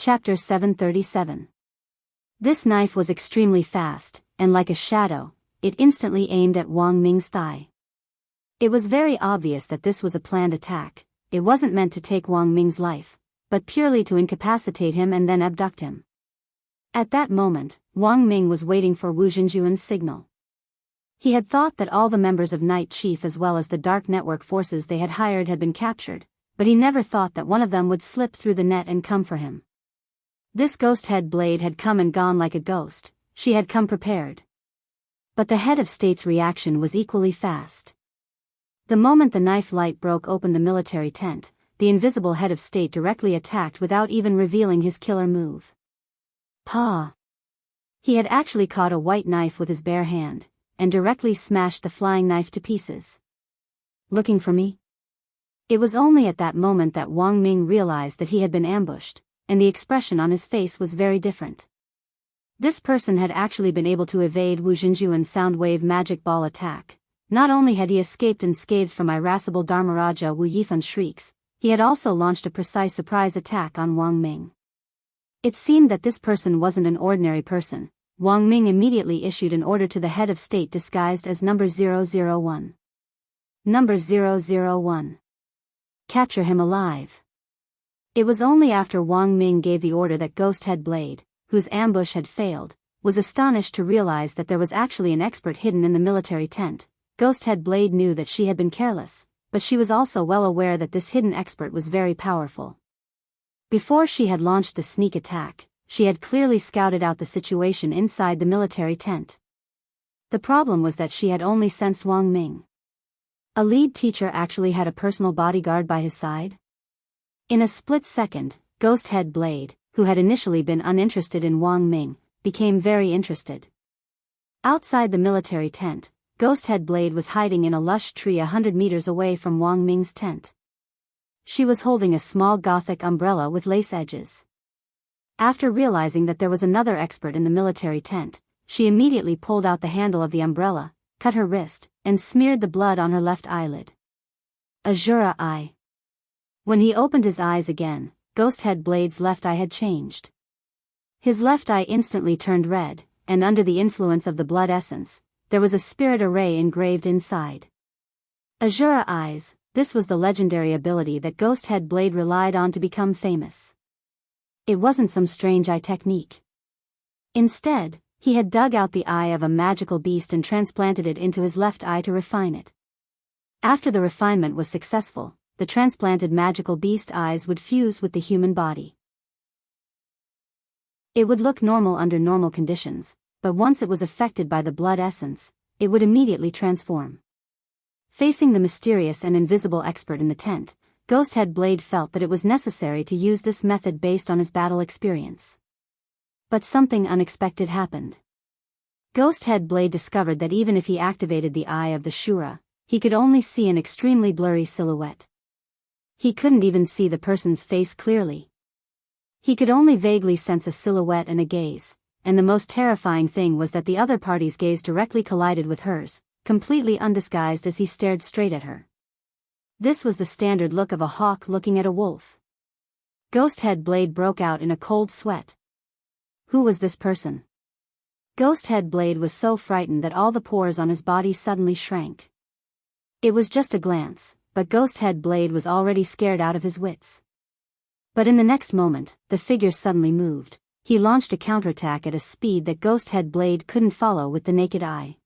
Chapter 737. This knife was extremely fast, and like a shadow, it instantly aimed at Wang Ming's thigh. It was very obvious that this was a planned attack. It wasn't meant to take Wang Ming's life, but purely to incapacitate him and then abduct him. At that moment, Wang Ming was waiting for Wu Zhenjuan's signal. He had thought that all the members of Night Chief as well as the dark network forces they had hired had been captured, but he never thought that one of them would slip through the net and come for him. This ghost head blade had come and gone like a ghost. She had come prepared. But the head of state's reaction was equally fast. The moment the knife light broke open the military tent, the invisible head of state directly attacked without even revealing his killer move. Pa! He had actually caught a white knife with his bare hand, and directly smashed the flying knife to pieces. Looking for me? It was only at that moment that Wang Ming realized that he had been ambushed, and the expression on his face was very different. This person had actually been able to evade Wu Zhenjuan's soundwave magic ball attack. Not only had he escaped unscathed from irascible Dharmaraja Wu Yifan's shrieks, he had also launched a precise surprise attack on Wang Ming. It seemed that this person wasn't an ordinary person. Wang Ming immediately issued an order to the head of state disguised as number 001. Number 001. Capture him alive. It was only after Wang Ming gave the order that Ghost Head Blade, whose ambush had failed, was astonished to realize that there was actually an expert hidden in the military tent. Ghost Head Blade knew that she had been careless, but she was also well aware that this hidden expert was very powerful. Before she had launched the sneak attack, she had clearly scouted out the situation inside the military tent. The problem was that she had only sensed Wang Ming. A lead teacher actually had a personal bodyguard by his side? In a split second, Ghost Head Blade, who had initially been uninterested in Wang Ming, became very interested. Outside the military tent, Ghost Head Blade was hiding in a lush tree 100 meters away from Wang Ming's tent. She was holding a small Gothic umbrella with lace edges. After realizing that there was another expert in the military tent, she immediately pulled out the handle of the umbrella, cut her wrist, and smeared the blood on her left eyelid. Azura eye. When he opened his eyes again, Ghost Head Blade's left eye had changed. His left eye instantly turned red, and under the influence of the blood essence, there was a spirit array engraved inside. Azura eyes, this was the legendary ability that Ghost Head Blade relied on to become famous. It wasn't some strange eye technique. Instead, he had dug out the eye of a magical beast and transplanted it into his left eye to refine it. After the refinement was successful, the transplanted magical beast eyes would fuse with the human body. It would look normal under normal conditions, but once it was affected by the blood essence, it would immediately transform. Facing the mysterious and invisible expert in the tent, Ghost Head Blade felt that it was necessary to use this method based on his battle experience. But something unexpected happened. Ghost Head Blade discovered that even if he activated the eye of the Shura, he could only see an extremely blurry silhouette. He couldn't even see the person's face clearly. He could only vaguely sense a silhouette and a gaze, and the most terrifying thing was that the other party's gaze directly collided with hers, completely undisguised as he stared straight at her. This was the standard look of a hawk looking at a wolf. Ghost Head Blade broke out in a cold sweat. Who was this person? Ghost Head Blade was so frightened that all the pores on his body suddenly shrank. It was just a glance, but Ghost Head Blade was already scared out of his wits. But in the next moment, the figure suddenly moved. He launched a counterattack at a speed that Ghost Head Blade couldn't follow with the naked eye.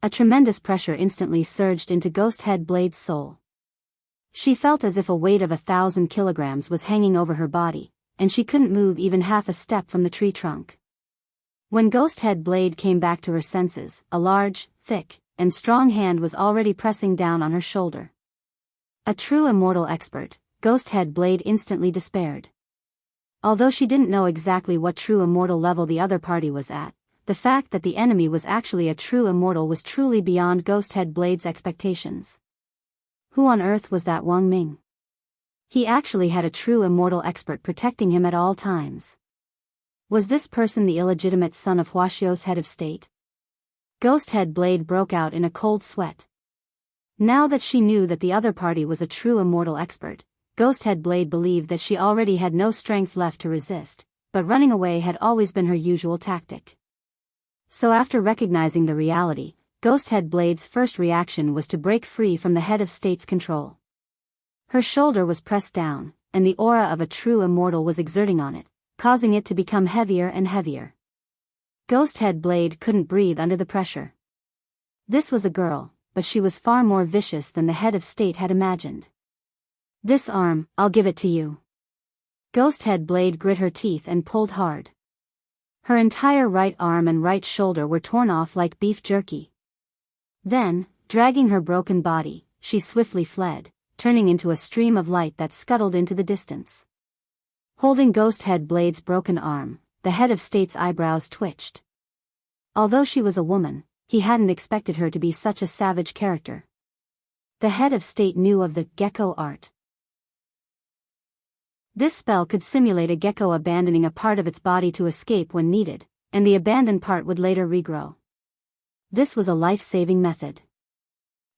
A tremendous pressure instantly surged into Ghost Head Blade's soul. She felt as if a weight of 1,000 kilograms was hanging over her body, and she couldn't move even half a step from the tree trunk. When Ghost Head Blade came back to her senses, a large, thick, and strong hand was already pressing down on her shoulder. A true immortal expert, Ghost Head Blade instantly despaired. Although she didn't know exactly what true immortal level the other party was at, the fact that the enemy was actually a true immortal was truly beyond Ghost Head Blade's expectations. Who on earth was that Wang Ming? He actually had a true immortal expert protecting him at all times. Was this person the illegitimate son of Huaxiu's head of state? Ghost Head Blade broke out in a cold sweat. Now that she knew that the other party was a true immortal expert, Ghost Head Blade believed that she already had no strength left to resist, but running away had always been her usual tactic. So after recognizing the reality, Ghost Head Blade's first reaction was to break free from the head of state's control. Her shoulder was pressed down, and the aura of a true immortal was exerting on it, causing it to become heavier and heavier. Ghost Head Blade couldn't breathe under the pressure. This was a girl, but she was far more vicious than the head of state had imagined. "This arm, I'll give it to you." Ghost Head Blade grit her teeth and pulled hard. Her entire right arm and right shoulder were torn off like beef jerky. Then, dragging her broken body, she swiftly fled, turning into a stream of light that scuttled into the distance. Holding Ghost Head Blade's broken arm, the head of state's eyebrows twitched. Although she was a woman, he hadn't expected her to be such a savage character. The head of state knew of the gecko art. This spell could simulate a gecko abandoning a part of its body to escape when needed, and the abandoned part would later regrow. This was a life-saving method.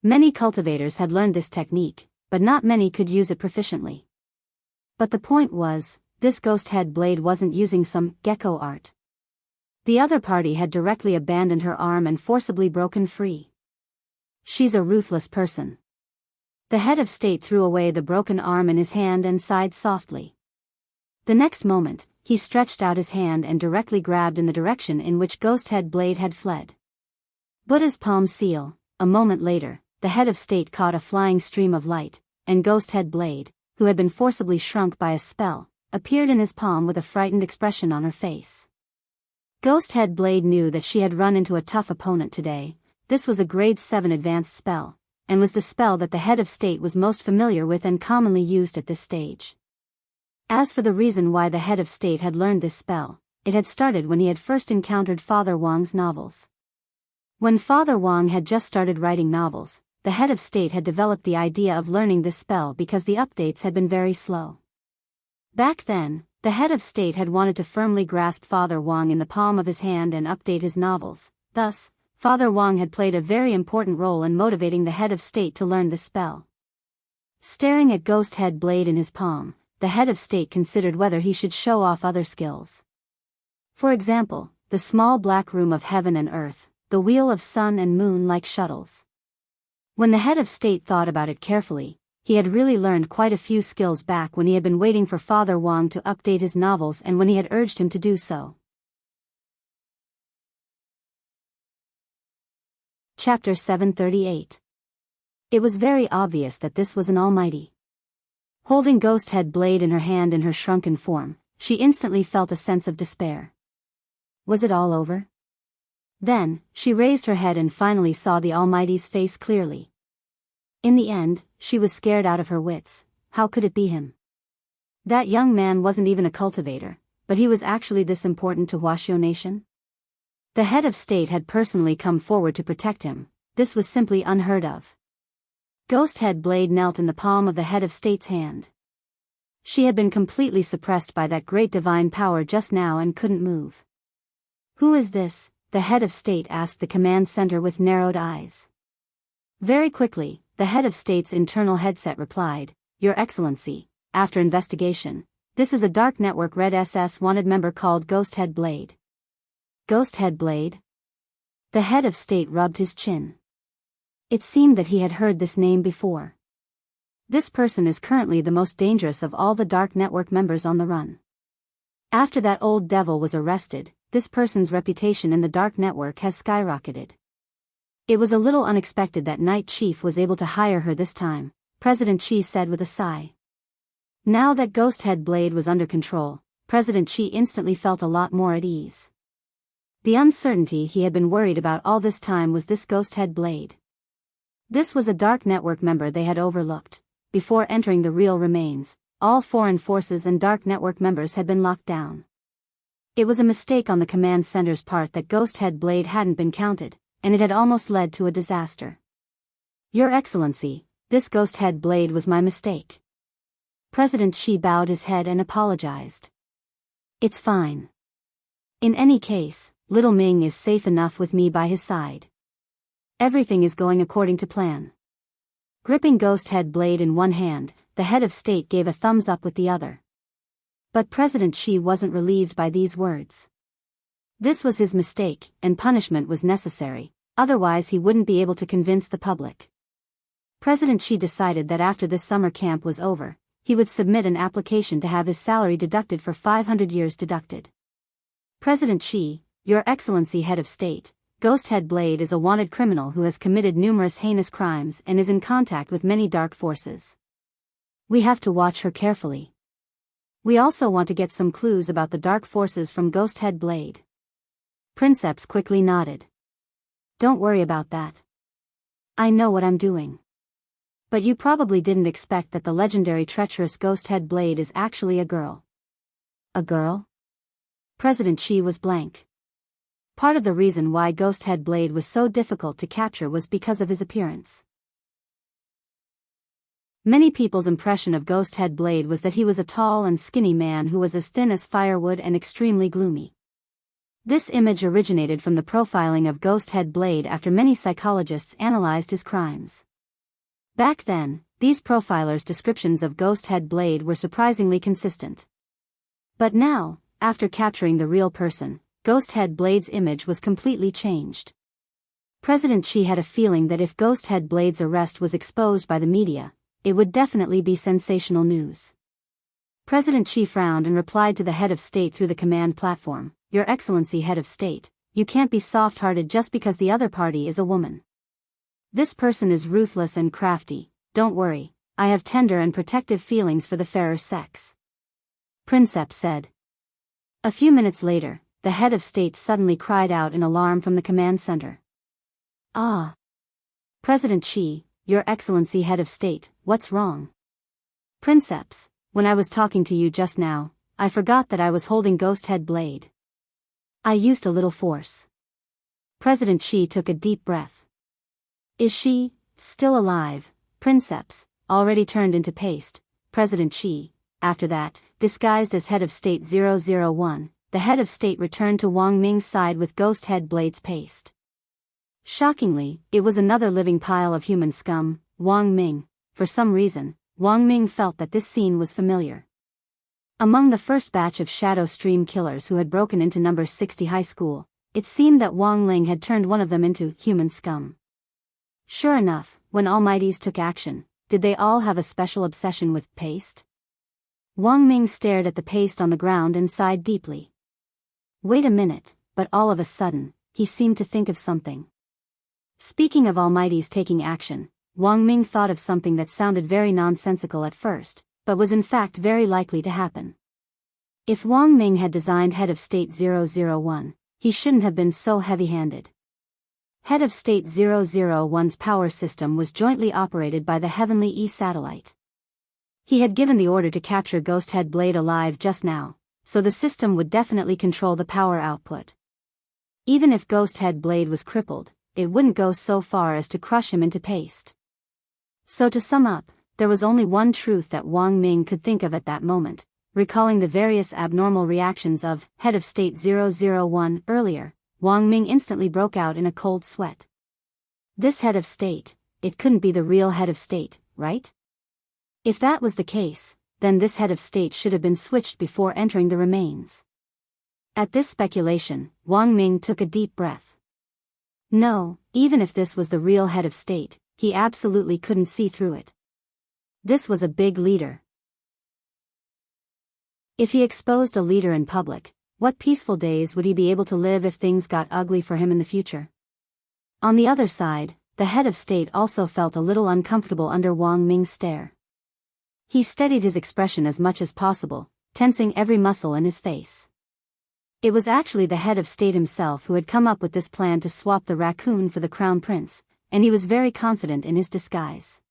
Many cultivators had learned this technique, but not many could use it proficiently. But the point was, this Ghost Head Blade wasn't using some gecko art. The other party had directly abandoned her arm and forcibly broken free. She's a ruthless person. The head of state threw away the broken arm in his hand and sighed softly. The next moment, he stretched out his hand and directly grabbed in the direction in which Ghost Head Blade had fled. Buddha's palm seal. A moment later, the head of state caught a flying stream of light, and Ghost Head Blade, who had been forcibly shrunk by a spell, appeared in his palm with a frightened expression on her face. Ghost Head Blade knew that she had run into a tough opponent today. This was a grade 7 advanced spell, and was the spell that the head of state was most familiar with and commonly used at this stage. As for the reason why the head of state had learned this spell, it had started when he had first encountered Father Wang's novels. When Father Wang had just started writing novels, the head of state had developed the idea of learning this spell because the updates had been very slow. Back then, the head of state had wanted to firmly grasp Father Wang in the palm of his hand and update his novels. Thus, Father Wang had played a very important role in motivating the head of state to learn this spell. Staring at Ghost Head Blade in his palm, the head of state considered whether he should show off other skills. For example, the small black room of heaven and earth, the wheel of sun and moon like shuttles. When the head of state thought about it carefully, he had really learned quite a few skills back when he had been waiting for Father Wang to update his novels and when he had urged him to do so. Chapter 738. It was very obvious that this was an almighty. Holding Ghost Head Blade in her hand in her shrunken form, she instantly felt a sense of despair. Was it all over? Then, she raised her head and finally saw the Almighty's face clearly. In the end, she was scared out of her wits. How could it be him? That young man wasn't even a cultivator, but he was actually this important to Huaxiao Nation? The head of state had personally come forward to protect him. This was simply unheard of. Ghost Head Blade knelt in the palm of the head of state's hand. She had been completely suppressed by that great divine power just now and couldn't move. "Who is this?" the head of state asked the command center with narrowed eyes. Very quickly, the head of state's internal headset replied, "Your Excellency, after investigation, this is a dark network Red SS wanted member called Ghost Head Blade." Ghost Head Blade? The head of state rubbed his chin. It seemed that he had heard this name before. This person is currently the most dangerous of all the dark network members on the run. After that old devil was arrested, this person's reputation in the dark network has skyrocketed. It was a little unexpected that Night Chief was able to hire her this time, President Chi said with a sigh. Now that Ghost Head Blade was under control, President Chi instantly felt a lot more at ease. The uncertainty he had been worried about all this time was this Ghost Head Blade. This was a dark network member they had overlooked. Before entering the real remains, all foreign forces and dark network members had been locked down. It was a mistake on the command center's part that Ghost Head Blade hadn't been counted, and it had almost led to a disaster. "Your Excellency, this Ghost Head Blade was my mistake." President Xi bowed his head and apologized. "It's fine. In any case, Little Ming is safe enough with me by his side. Everything is going according to plan." Gripping Ghost Head Blade in one hand, the head of state gave a thumbs up with the other. But President Xi wasn't relieved by these words. This was his mistake, and punishment was necessary, otherwise he wouldn't be able to convince the public. President Xi decided that after this summer camp was over, he would submit an application to have his salary deducted for 500 years deducted. President Xi, Your Excellency Head of State, Ghosthead Blade is a wanted criminal who has committed numerous heinous crimes and is in contact with many dark forces. We have to watch her carefully. We also want to get some clues about the dark forces from Ghosthead Blade. Princeps quickly nodded. Don't worry about that. I know what I'm doing. But you probably didn't expect that the legendary treacherous Ghosthead Blade is actually a girl. A girl? President Xi was blank. Part of the reason why Ghosthead Blade was so difficult to capture was because of his appearance. Many people's impression of Ghosthead Blade was that he was a tall and skinny man who was as thin as firewood and extremely gloomy. This image originated from the profiling of Ghosthead Blade after many psychologists analyzed his crimes. Back then, these profilers' descriptions of Ghosthead Blade were surprisingly consistent. But now, after capturing the real person, Ghosthead Blade's image was completely changed. President Xi had a feeling that if Ghosthead Blade's arrest was exposed by the media, it would definitely be sensational news. President Xi frowned and replied to the head of state through the command platform, Your Excellency Head of State, you can't be soft-hearted just because the other party is a woman. This person is ruthless and crafty, don't worry, I have tender and protective feelings for the fairer sex. Princeps said. A few minutes later, the head of state suddenly cried out in alarm from the command center. Ah! President Xi, Your Excellency Head of State, what's wrong? Princeps, when I was talking to you just now, I forgot that I was holding Ghosthead Blade. I used a little force. President Xi took a deep breath. Is she still alive? Princeps, already turned into paste. President Xi, after that, disguised as Head of State 001, the head of state returned to Wang Ming's side with Ghosthead Blade's paste. Shockingly, it was another living pile of human scum, Wang Ming. For some reason, Wang Ming felt that this scene was familiar. Among the first batch of Shadow Stream killers who had broken into number 60 high school, it seemed that Wang Ling had turned one of them into human scum. Sure enough, when Almighties took action, did they all have a special obsession with paste? Wang Ming stared at the paste on the ground and sighed deeply. Wait a minute, but all of a sudden, he seemed to think of something. Speaking of Almighties taking action, Wang Ming thought of something that sounded very nonsensical at first, but was in fact very likely to happen. If Wang Ming had designed Head of State 001, he shouldn't have been so heavy-handed. Head of State 001's power system was jointly operated by the Heavenly E satellite. He had given the order to capture Ghosthead Blade alive just now, so the system would definitely control the power output. Even if Ghosthead Blade was crippled, it wouldn't go so far as to crush him into paste. So to sum up, there was only one truth that Wang Ming could think of at that moment, recalling the various abnormal reactions of Head of State 001 earlier. Wang Ming instantly broke out in a cold sweat. This head of state, it couldn't be the real head of state, right? If that was the case, then this head of state should have been switched before entering the remains. At this speculation, Wang Ming took a deep breath. No, even if this was the real head of state, he absolutely couldn't see through it. This was a big leader. If he exposed a leader in public, what peaceful days would he be able to live if things got ugly for him in the future? On the other side, the head of state also felt a little uncomfortable under Wang Ming's stare. He steadied his expression as much as possible, tensing every muscle in his face. It was actually the head of state himself who had come up with this plan to swap the raccoon for the crown prince, and he was very confident in his disguise.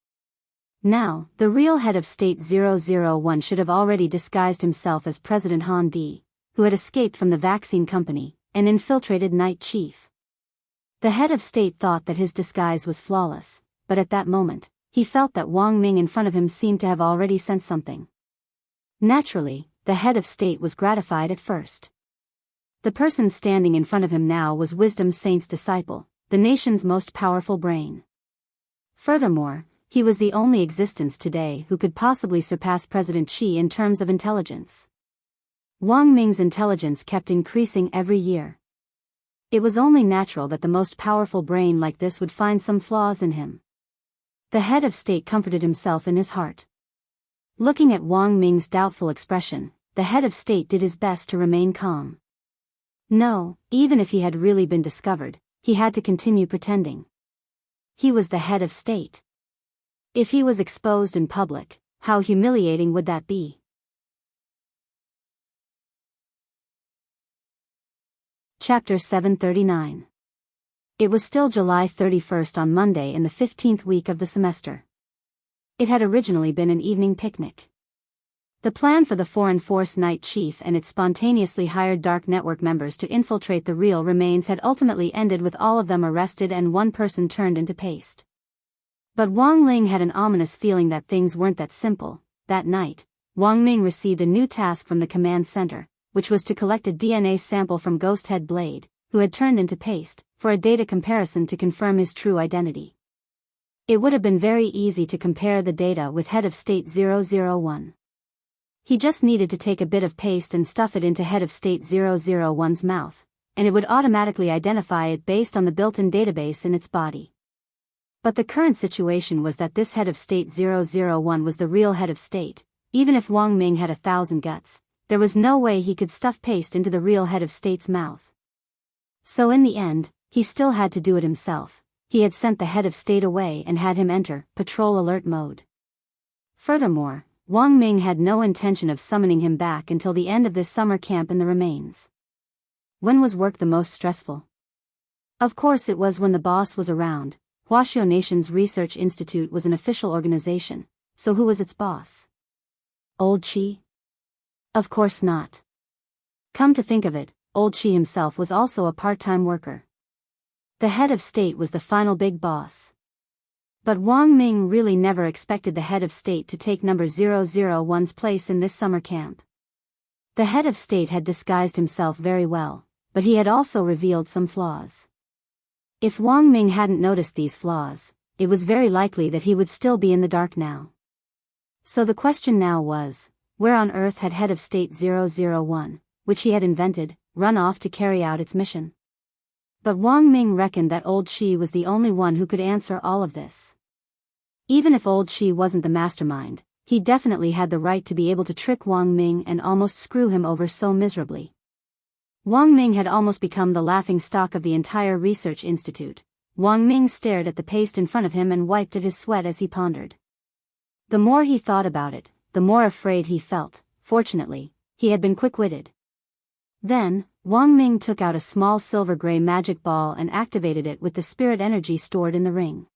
Now, the real head of state 001 should have already disguised himself as President Han Di, who had escaped from the vaccine company, and infiltrated Night Chief. The head of state thought that his disguise was flawless, but at that moment, he felt that Wang Ming in front of him seemed to have already sensed something. Naturally, the head of state was gratified at first. The person standing in front of him now was Wisdom Saint's disciple, the nation's most powerful brain. Furthermore, he was the only existence today who could possibly surpass President Qi in terms of intelligence. Wang Ming's intelligence kept increasing every year. It was only natural that the most powerful brain like this would find some flaws in him. The head of state comforted himself in his heart. Looking at Wang Ming's doubtful expression, the head of state did his best to remain calm. No, even if he had really been discovered, he had to continue pretending. He was the head of state. If he was exposed in public, how humiliating would that be? Chapter 739. It was still July 31st on Monday in the 15th week of the semester. It had originally been an evening picnic. The plan for the Foreign Force Night Chief and its spontaneously hired dark network members to infiltrate the real remains had ultimately ended with all of them arrested and one person turned into paste. But Wang Ling had an ominous feeling that things weren't that simple. That night, Wang Ming received a new task from the command center, which was to collect a DNA sample from Ghost Head Blade, who had turned into paste, for a data comparison to confirm his true identity. It would have been very easy to compare the data with Head of State 001. He just needed to take a bit of paste and stuff it into Head of State 001's mouth, and it would automatically identify it based on the built-in database in its body. But the current situation was that this Head of State 001 was the real Head of State. Even if Wang Ming had 1,000 guts, there was no way he could stuff paste into the real Head of State's mouth. So in the end, he still had to do it himself. He had sent the Head of State away and had him enter patrol alert mode. Furthermore, Wang Ming had no intention of summoning him back until the end of this summer camp in the remains. When was work the most stressful? Of course it was when the boss was around. Huaxiao Nation's Research Institute was an official organization, so who was its boss? Old Qi? Of course not. Come to think of it, Old Qi himself was also a part-time worker. The head of state was the final big boss. But Wang Ming really never expected the head of state to take number 001's place in this summer camp. The head of state had disguised himself very well, but he had also revealed some flaws. If Wang Ming hadn't noticed these flaws, it was very likely that he would still be in the dark now. So the question now was, where on earth had Head of State 001, which he had invented, run off to carry out its mission? But Wang Ming reckoned that Old Qi was the only one who could answer all of this. Even if Old Qi wasn't the mastermind, he definitely had the right to be able to trick Wang Ming and almost screw him over so miserably. Wang Ming had almost become the laughing stock of the entire research institute. Wang Ming stared at the paste in front of him and wiped at his sweat as he pondered. The more he thought about it, the more afraid he felt. Fortunately, he had been quick-witted. Then, Wang Ming took out a small silver-gray magic ball and activated it with the spirit energy stored in the ring.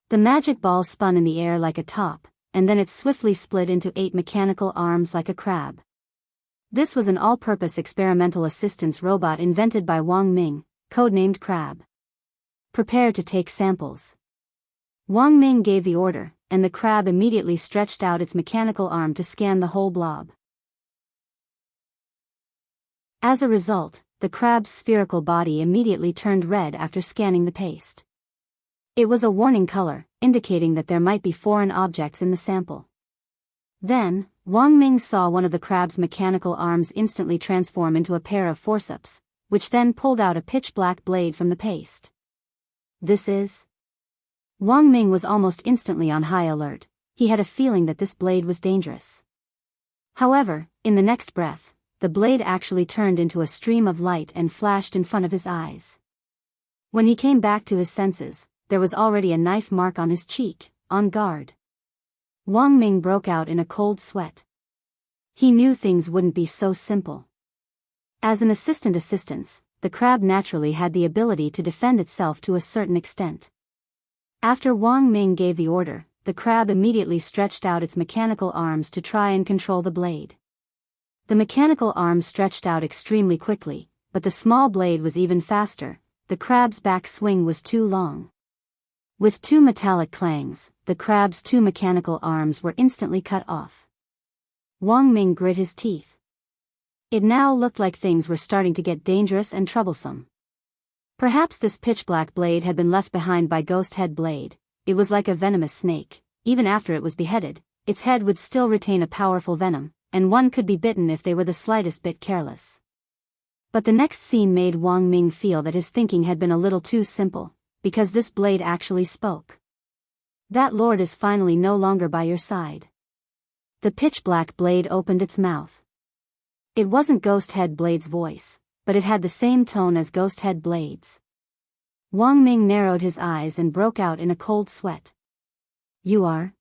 The magic ball spun in the air like a top, and then it swiftly split into 8 mechanical arms like a crab. This was an all-purpose experimental assistance robot invented by Wang Ming, codenamed Crab. Prepare to take samples. Wang Ming gave the order, and the crab immediately stretched out its mechanical arm to scan the whole blob. As a result, the crab's spherical body immediately turned red after scanning the paste. It was a warning color, indicating that there might be foreign objects in the sample. Then, Wang Ming saw one of the crab's mechanical arms instantly transform into a pair of forceps, which then pulled out a pitch-black blade from the paste. This is... Wang Ming was almost instantly on high alert. He had a feeling that this blade was dangerous. However, in the next breath, the blade actually turned into a stream of light and flashed in front of his eyes. When he came back to his senses, there was already a knife mark on his cheek, on guard. Wang Ming broke out in a cold sweat. He knew things wouldn't be so simple. As an assistance, the crab naturally had the ability to defend itself to a certain extent. After Wang Ming gave the order, the crab immediately stretched out its mechanical arms to try and control the blade. The mechanical arms stretched out extremely quickly, but the small blade was even faster. The crab's back swing was too long. With 2 metallic clangs, the crab's 2 mechanical arms were instantly cut off. Wang Ming grit his teeth. It now looked like things were starting to get dangerous and troublesome. Perhaps this pitch-black blade had been left behind by Ghost Head Blade. it was like a venomous snake. Even after it was beheaded, its head would still retain a powerful venom, and one could be bitten if they were the slightest bit careless. But the next scene made Wang Ming feel that his thinking had been a little too simple, because this blade actually spoke. That lord is finally no longer by your side. The pitch-black blade opened its mouth. It wasn't Ghost Head Blade's voice, but it had the same tone as Ghost Head Blade's. Wang Ming narrowed his eyes and broke out in a cold sweat. You are?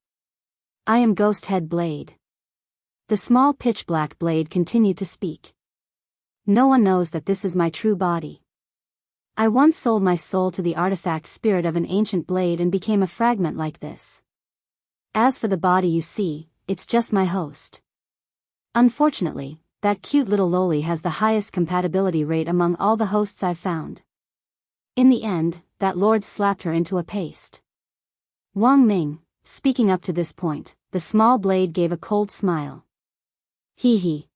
I am Ghost Head Blade. The small pitch-black blade continued to speak. No one knows that this is my true body. I once sold my soul to the artifact spirit of an ancient blade and became a fragment like this. As for the body you see, it's just my host. Unfortunately, that cute little loli has the highest compatibility rate among all the hosts I've found. In the end, that lord slapped her into a paste. Wang Ming, speaking up to this point, the small blade gave a cold smile. Hee hee.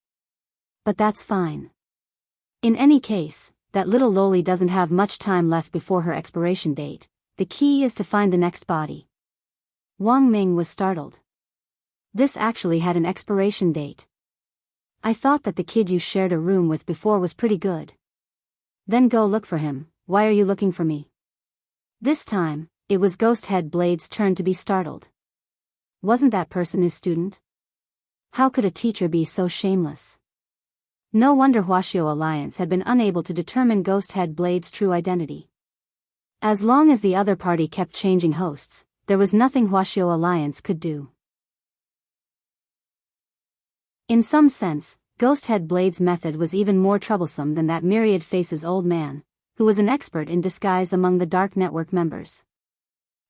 But that's fine. In any case, that little loli doesn't have much time left before her expiration date. The key is to find the next body. Wang Ming was startled. This actually had an expiration date. I thought that the kid you shared a room with before was pretty good. Then go look for him. Why are you looking for me? This time, it was Ghost Head Blade's turn to be startled. Wasn't that person his student? How could a teacher be so shameless? No wonder Huaxiao Alliance had been unable to determine Ghost Head Blade's true identity. As long as the other party kept changing hosts, there was nothing Huaxiao Alliance could do. In some sense, Ghost Head Blade's method was even more troublesome than that Myriad Faces old man, who was an expert in disguise among the Dark Network members.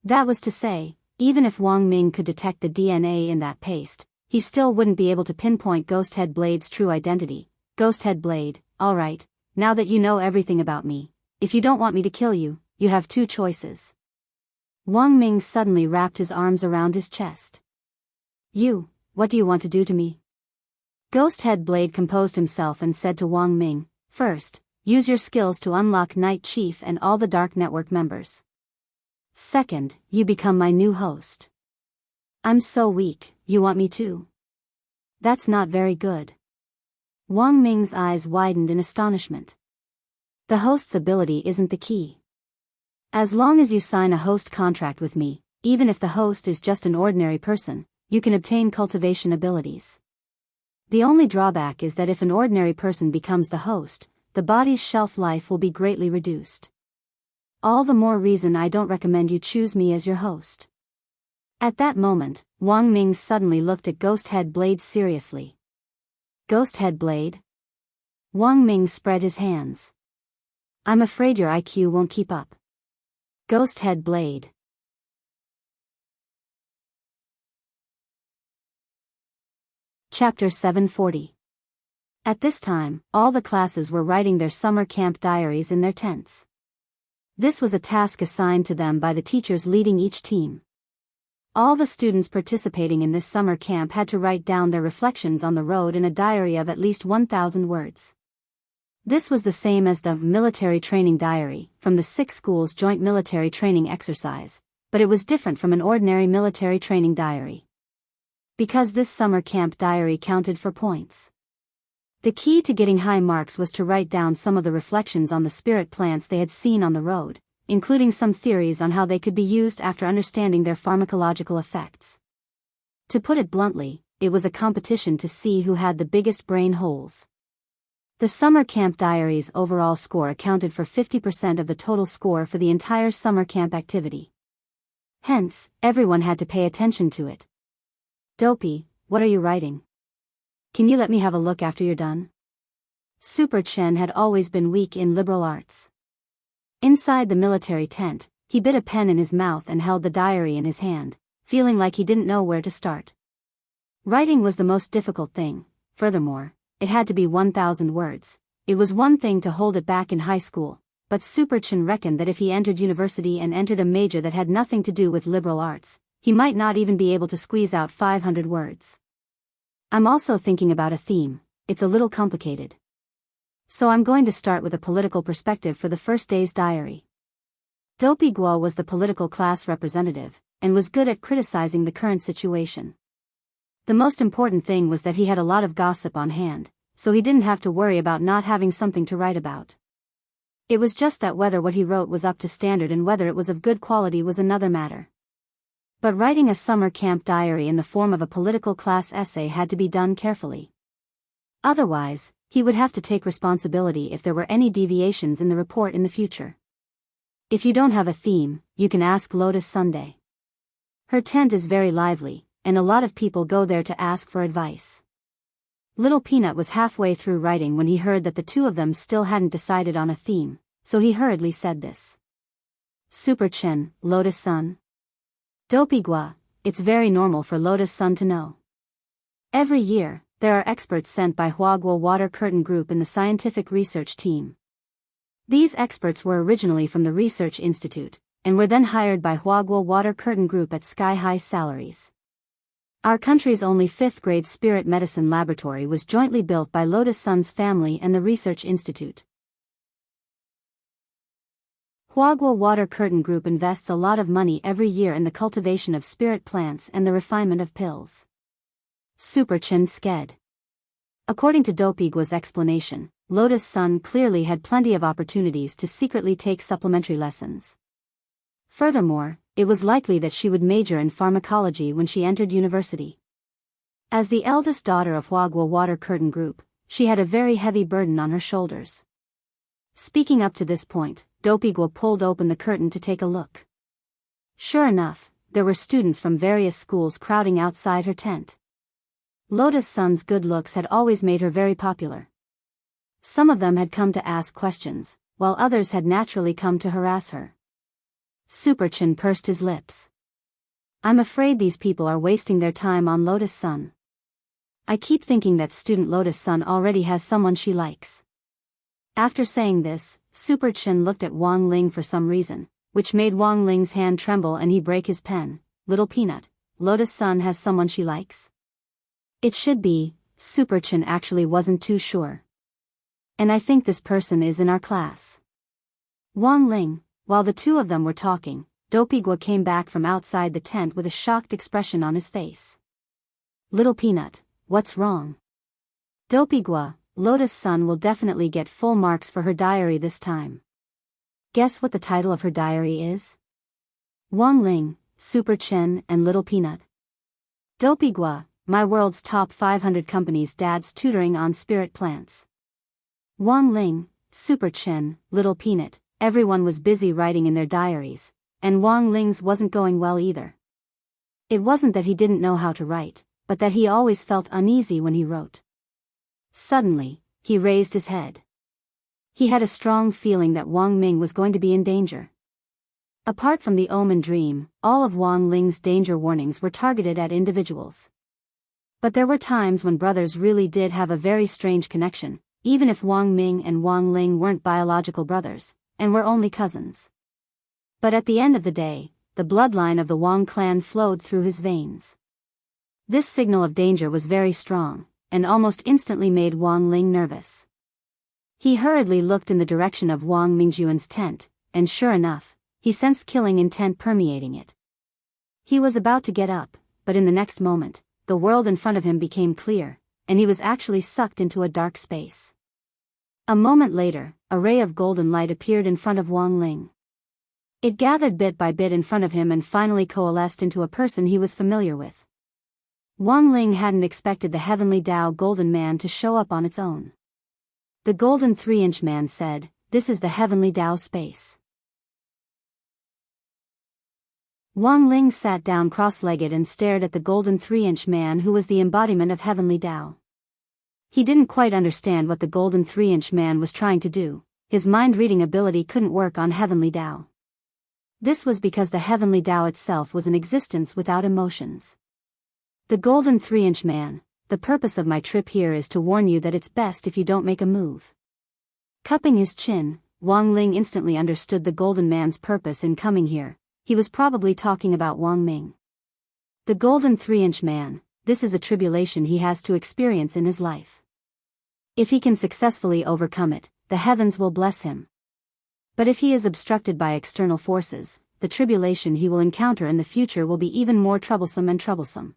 That was to say, even if Wang Ming could detect the DNA in that paste, he still wouldn't be able to pinpoint Ghost Head Blade's true identity. Ghost Head Blade, alright, now that you know everything about me, if you don't want me to kill you, you have two choices. Wang Ming suddenly wrapped his arms around his chest. What do you want to do to me? Ghost Head Blade composed himself and said to Wang Ming, first, use your skills to unlock Night Chief and all the Dark Network members. Second, you become my new host. I'm so weak, you want me to? That's not very good. Wang Ming's eyes widened in astonishment. The host's ability isn't the key. As long as you sign a host contract with me, even if the host is just an ordinary person, you can obtain cultivation abilities. The only drawback is that if an ordinary person becomes the host, the body's shelf life will be greatly reduced. All the more reason I don't recommend you choose me as your host. At that moment, Wang Ming suddenly looked at Ghost Head Blade seriously. Ghost Head Blade? Wang Ming spread his hands. I'm afraid your IQ won't keep up. Ghost Head Blade. Chapter 740. At this time, all the classes were writing their summer camp diaries in their tents. This was a task assigned to them by the teachers leading each team. All the students participating in this summer camp had to write down their reflections on the road in a diary of at least 1,000 words. This was the same as the military training diary from the 6 schools' joint military training exercise, but it was different from an ordinary military training diary. Because this summer camp diary counted for points. The key to getting high marks was to write down some of the reflections on the spirit plants they had seen on the road, including some theories on how they could be used after understanding their pharmacological effects. To put it bluntly, it was a competition to see who had the biggest brain holes. The summer camp diary's overall score accounted for 50% of the total score for the entire summer camp activity. Hence, everyone had to pay attention to it. Dopey, what are you writing? Can you let me have a look after you're done? Super Chen had always been weak in liberal arts. Inside the military tent, he bit a pen in his mouth and held the diary in his hand, feeling like he didn't know where to start. Writing was the most difficult thing. Furthermore, it had to be 1,000 words. It was one thing to hold it back in high school, but Super Chen reckoned that if he entered university and entered a major that had nothing to do with liberal arts, he might not even be able to squeeze out 500 words. I'm also thinking about a theme. It's a little complicated. So I'm going to start with a political perspective for the first day's diary. Dopey Guo was the political class representative, and was good at criticizing the current situation. The most important thing was that he had a lot of gossip on hand, so he didn't have to worry about not having something to write about. It was just that whether what he wrote was up to standard and whether it was of good quality was another matter. But writing a summer camp diary in the form of a political class essay had to be done carefully. Otherwise, he would have to take responsibility if there were any deviations in the report in the future. If you don't have a theme, you can ask Lotus Sunday. Her tent is very lively, and a lot of people go there to ask for advice. Little Peanut was halfway through writing when he heard that the two of them still hadn't decided on a theme, so he hurriedly said this. Super Chin, Lotus Sun. Dopigwa, it's very normal for Lotus Sun to know. Every year, there are experts sent by Huagua Water Curtain Group in the scientific research team. These experts were originally from the Research Institute, and were then hired by Huagua Water Curtain Group at sky-high salaries. Our country's only 5th-grade spirit medicine laboratory was jointly built by Lotus Sun's family and the Research Institute. Huagua Water Curtain Group invests a lot of money every year in the cultivation of spirit plants and the refinement of pills. Super Chin sked. According to Dopigwa's explanation, Lotus Sun clearly had plenty of opportunities to secretly take supplementary lessons. Furthermore, it was likely that she would major in pharmacology when she entered university. As the eldest daughter of Huagua Water Curtain Group, she had a very heavy burden on her shoulders. Speaking up to this point, Dopigwa pulled open the curtain to take a look. Sure enough, there were students from various schools crowding outside her tent. Lotus Sun's good looks had always made her very popular. Some of them had come to ask questions, while others had naturally come to harass her. Super Chin pursed his lips. I'm afraid these people are wasting their time on Lotus Sun. I keep thinking that student Lotus Sun already has someone she likes. After saying this, Super Chin looked at Wang Ling for some reason, which made Wang Ling's hand tremble and he break his pen. Little Peanut, Lotus Sun has someone she likes? It should be. Super Chin actually wasn't too sure. And I think this person is in our class. Wang Ling, while the two of them were talking, Dopigwa came back from outside the tent with a shocked expression on his face. Little Peanut, what's wrong? Dopigwa, Lotus Sun will definitely get full marks for her diary this time. Guess what the title of her diary is? Wang Ling, Super Chin and Little Peanut. Dopigwa, my world's top 500 companies dad's tutoring on spirit plants. Wang Ling, Super Chin, Little Peanut, everyone was busy writing in their diaries, and Wang Ling's wasn't going well either. It wasn't that he didn't know how to write, but that he always felt uneasy when he wrote. Suddenly, he raised his head. He had a strong feeling that Wang Ming was going to be in danger. Apart from the omen dream, all of Wang Ling's danger warnings were targeted at individuals. But there were times when brothers really did have a very strange connection, even if Wang Ming and Wang Ling weren't biological brothers, and were only cousins. But at the end of the day, the bloodline of the Wang clan flowed through his veins. This signal of danger was very strong, and almost instantly made Wang Ling nervous. He hurriedly looked in the direction of Wang Mingjuan's tent, and sure enough, he sensed killing intent permeating it. He was about to get up, but in the next moment, the world in front of him became clear, and he was actually sucked into a dark space. A moment later, a ray of golden light appeared in front of Wang Ling. It gathered bit by bit in front of him and finally coalesced into a person he was familiar with. Wang Ling hadn't expected the heavenly Tao Golden Man to show up on its own. The Golden 3-inch Man said, "This is the heavenly Tao space." Wang Ling sat down cross-legged and stared at the Golden 3-inch Man who was the embodiment of heavenly Tao. He didn't quite understand what the Golden 3-inch Man was trying to do. His mind-reading ability couldn't work on heavenly Tao. This was because the heavenly Tao itself was an existence without emotions. The Golden 3-inch Man, the purpose of my trip here is to warn you that it's best if you don't make a move. Cupping his chin, Wang Ling instantly understood the Golden Man's purpose in coming here. He was probably talking about Wang Ming. The Golden 3-inch Man, this is a tribulation he has to experience in his life. If he can successfully overcome it, the heavens will bless him. But if he is obstructed by external forces, the tribulation he will encounter in the future will be even more troublesome and troublesome.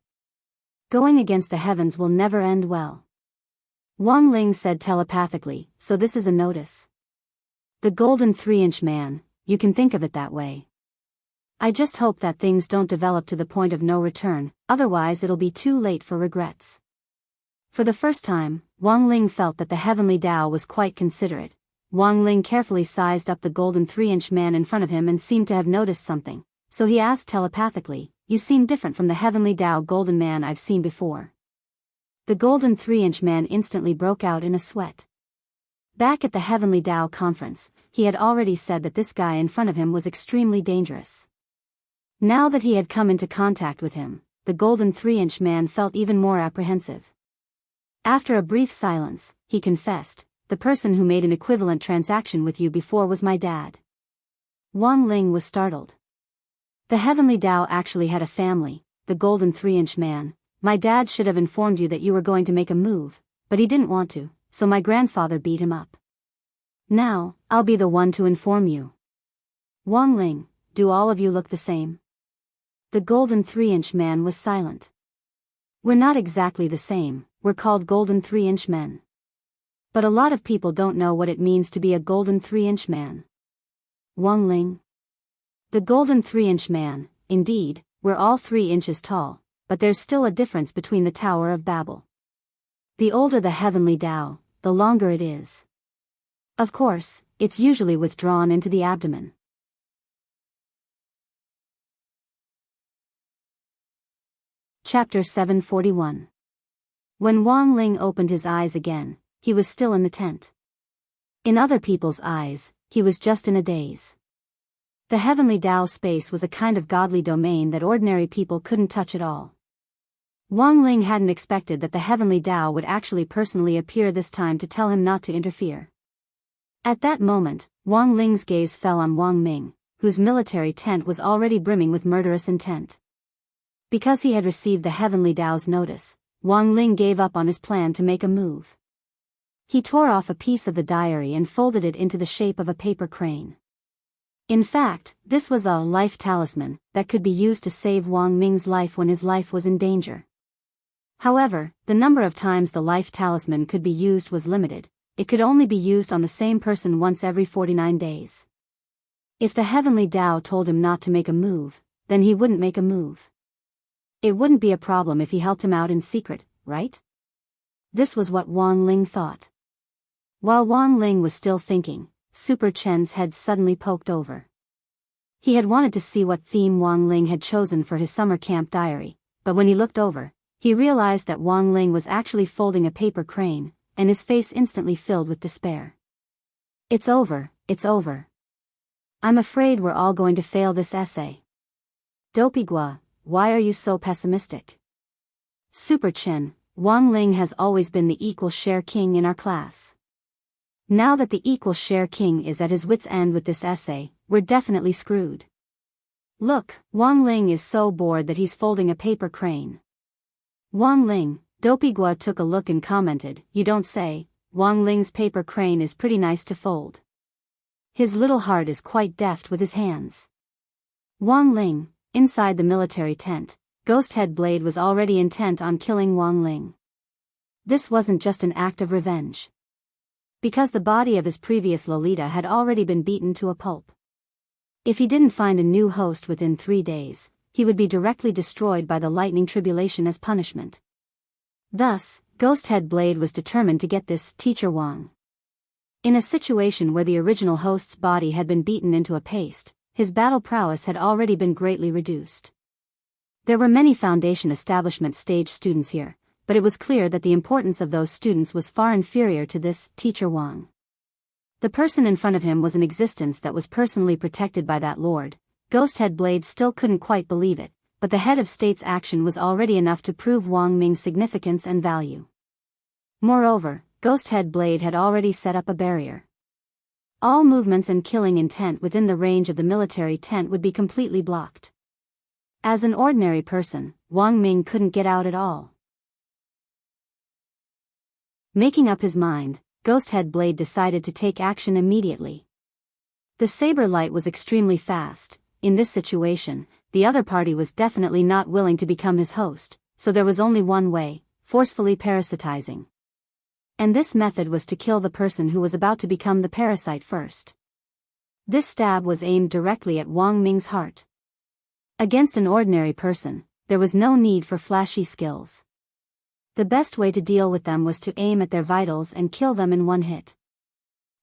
Going against the heavens will never end well. Wang Ling said telepathically, so this is a notice. The golden 3-inch man, you can think of it that way. I just hope that things don't develop to the point of no return, otherwise it'll be too late for regrets. For the first time, Wang Ling felt that the heavenly Tao was quite considerate. Wang Ling carefully sized up the golden 3-inch man in front of him and seemed to have noticed something, so he asked telepathically, you seem different from the heavenly Tao golden man I've seen before. The golden 3-inch man instantly broke out in a sweat. Back at the heavenly Tao conference, he had already said that this guy in front of him was extremely dangerous. Now that he had come into contact with him, the golden 3-inch man felt even more apprehensive. After a brief silence, he confessed, the person who made an equivalent transaction with you before was my dad. Wang Ling was startled. The heavenly Tao actually had a family, the golden 3-inch man. My dad should have informed you that you were going to make a move, but he didn't want to, so my grandfather beat him up. Now, I'll be the one to inform you. Wang Ling, do all of you look the same? The golden 3-inch man was silent. We're not exactly the same, we're called golden 3-inch men. But a lot of people don't know what it means to be a golden 3-inch man. Wang Ling. The golden 3-inch man, indeed, we're all 3 inches tall, but there's still a difference between the Tower of Babel. The older the heavenly Tao, the longer it is. Of course, it's usually withdrawn into the abdomen. Chapter 741. When Wang Ling opened his eyes again, he was still in the tent. In other people's eyes, he was just in a daze. The heavenly Tao space was a kind of godly domain that ordinary people couldn't touch at all. Wang Ling hadn't expected that the heavenly Tao would actually personally appear this time to tell him not to interfere. At that moment, Wang Ling's gaze fell on Wang Ming, whose military tent was already brimming with murderous intent. Because he had received the heavenly Tao's notice, Wang Ling gave up on his plan to make a move. He tore off a piece of the diary and folded it into the shape of a paper crane. In fact, this was a life talisman that could be used to save Wang Ming's life when his life was in danger. However, the number of times the life talisman could be used was limited. It could only be used on the same person once every 49 days. If the heavenly Tao told him not to make a move, then he wouldn't make a move. It wouldn't be a problem if he helped him out in secret, right? This was what Wang Ling thought. While Wang Ling was still thinking, Super Chen's head suddenly poked over. He had wanted to see what theme Wang Ling had chosen for his summer camp diary, but when he looked over, he realized that Wang Ling was actually folding a paper crane, and his face instantly filled with despair. It's over, it's over. I'm afraid we're all going to fail this essay. Dopigua, why are you so pessimistic? Super Chen, Wang Ling has always been the equal share king in our class. Now that the equal share king is at his wit's end with this essay, we're definitely screwed. Look, Wang Ling is so bored that he's folding a paper crane. Wang Ling, Dopigua took a look and commented, you don't say, Wang Ling's paper crane is pretty nice to fold. His little heart is quite deft with his hands. Wang Ling, inside the military tent, Ghost Head Blade was already intent on killing Wang Ling. This wasn't just an act of revenge. Because the body of his previous Lolita had already been beaten to a pulp. If he didn't find a new host within 3 days, he would be directly destroyed by the lightning tribulation as punishment. Thus, Ghost Head Blade was determined to get this Teacher Wang. In a situation where the original host's body had been beaten into a paste, his battle prowess had already been greatly reduced. There were many Foundation Establishment stage students here, but it was clear that the importance of those students was far inferior to this Teacher Wang. The person in front of him was an existence that was personally protected by that lord. Ghost Head Blade still couldn't quite believe it, but the head of state's action was already enough to prove Wang Ming's significance and value. Moreover, Ghost Head Blade had already set up a barrier. All movements and killing intent within the range of the military tent would be completely blocked. As an ordinary person, Wang Ming couldn't get out at all. Making up his mind, Ghost Head Blade decided to take action immediately. The saber light was extremely fast, in this situation, the other party was definitely not willing to become his host, so there was only one way: forcefully parasitizing. And this method was to kill the person who was about to become the parasite first. This stab was aimed directly at Wang Ming's heart. Against an ordinary person, there was no need for flashy skills. The best way to deal with them was to aim at their vitals and kill them in one hit.